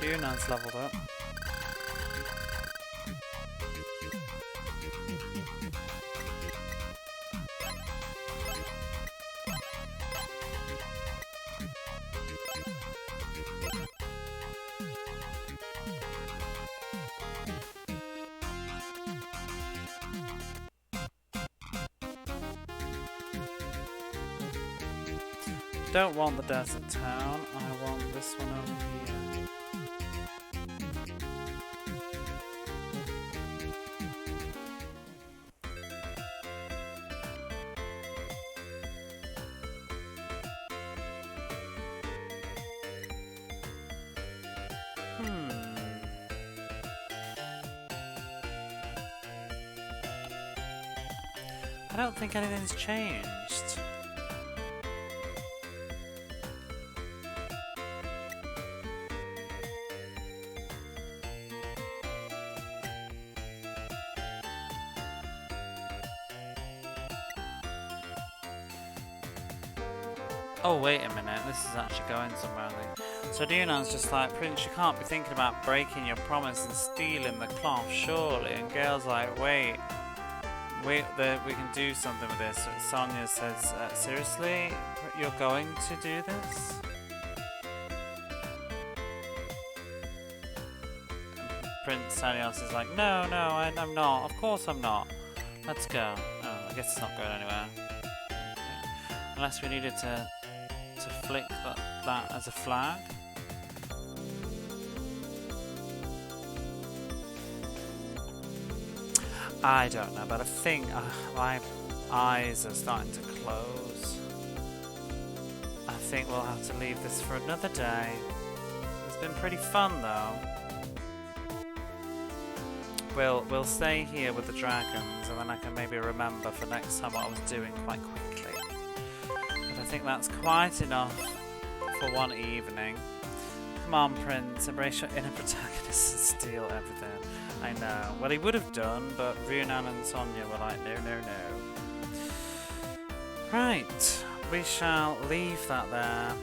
Yunan's leveled up. Don't want the desert town, I want this one over here. I don't think anything's changed. Oh, wait a minute, this is actually going somewhere, I think. So Dunan's just like, Prince, you can't be thinking about breaking your promise and stealing the cloth, surely. And Gale's like, wait, we can do something with this. So Sonia says, seriously? You're going to do this? Prince Sanios is like, no, I'm not. Of course I'm not. Let's go. Oh, I guess it's not going anywhere. Okay. Unless we needed to flick that as a flag. I don't know, but I think my eyes are starting to close. I think we'll have to leave this for another day. It's been pretty fun though. We'll stay here with the dragons, and then I can maybe remember for next time what I was doing quite quickly. But I think that's quite enough for one evening. Come on, Prince, embrace your inner protagonist and steal everything. I know. Well, he would have done, but Runan and Sonia were like, no, no, no. Right, we shall leave that there.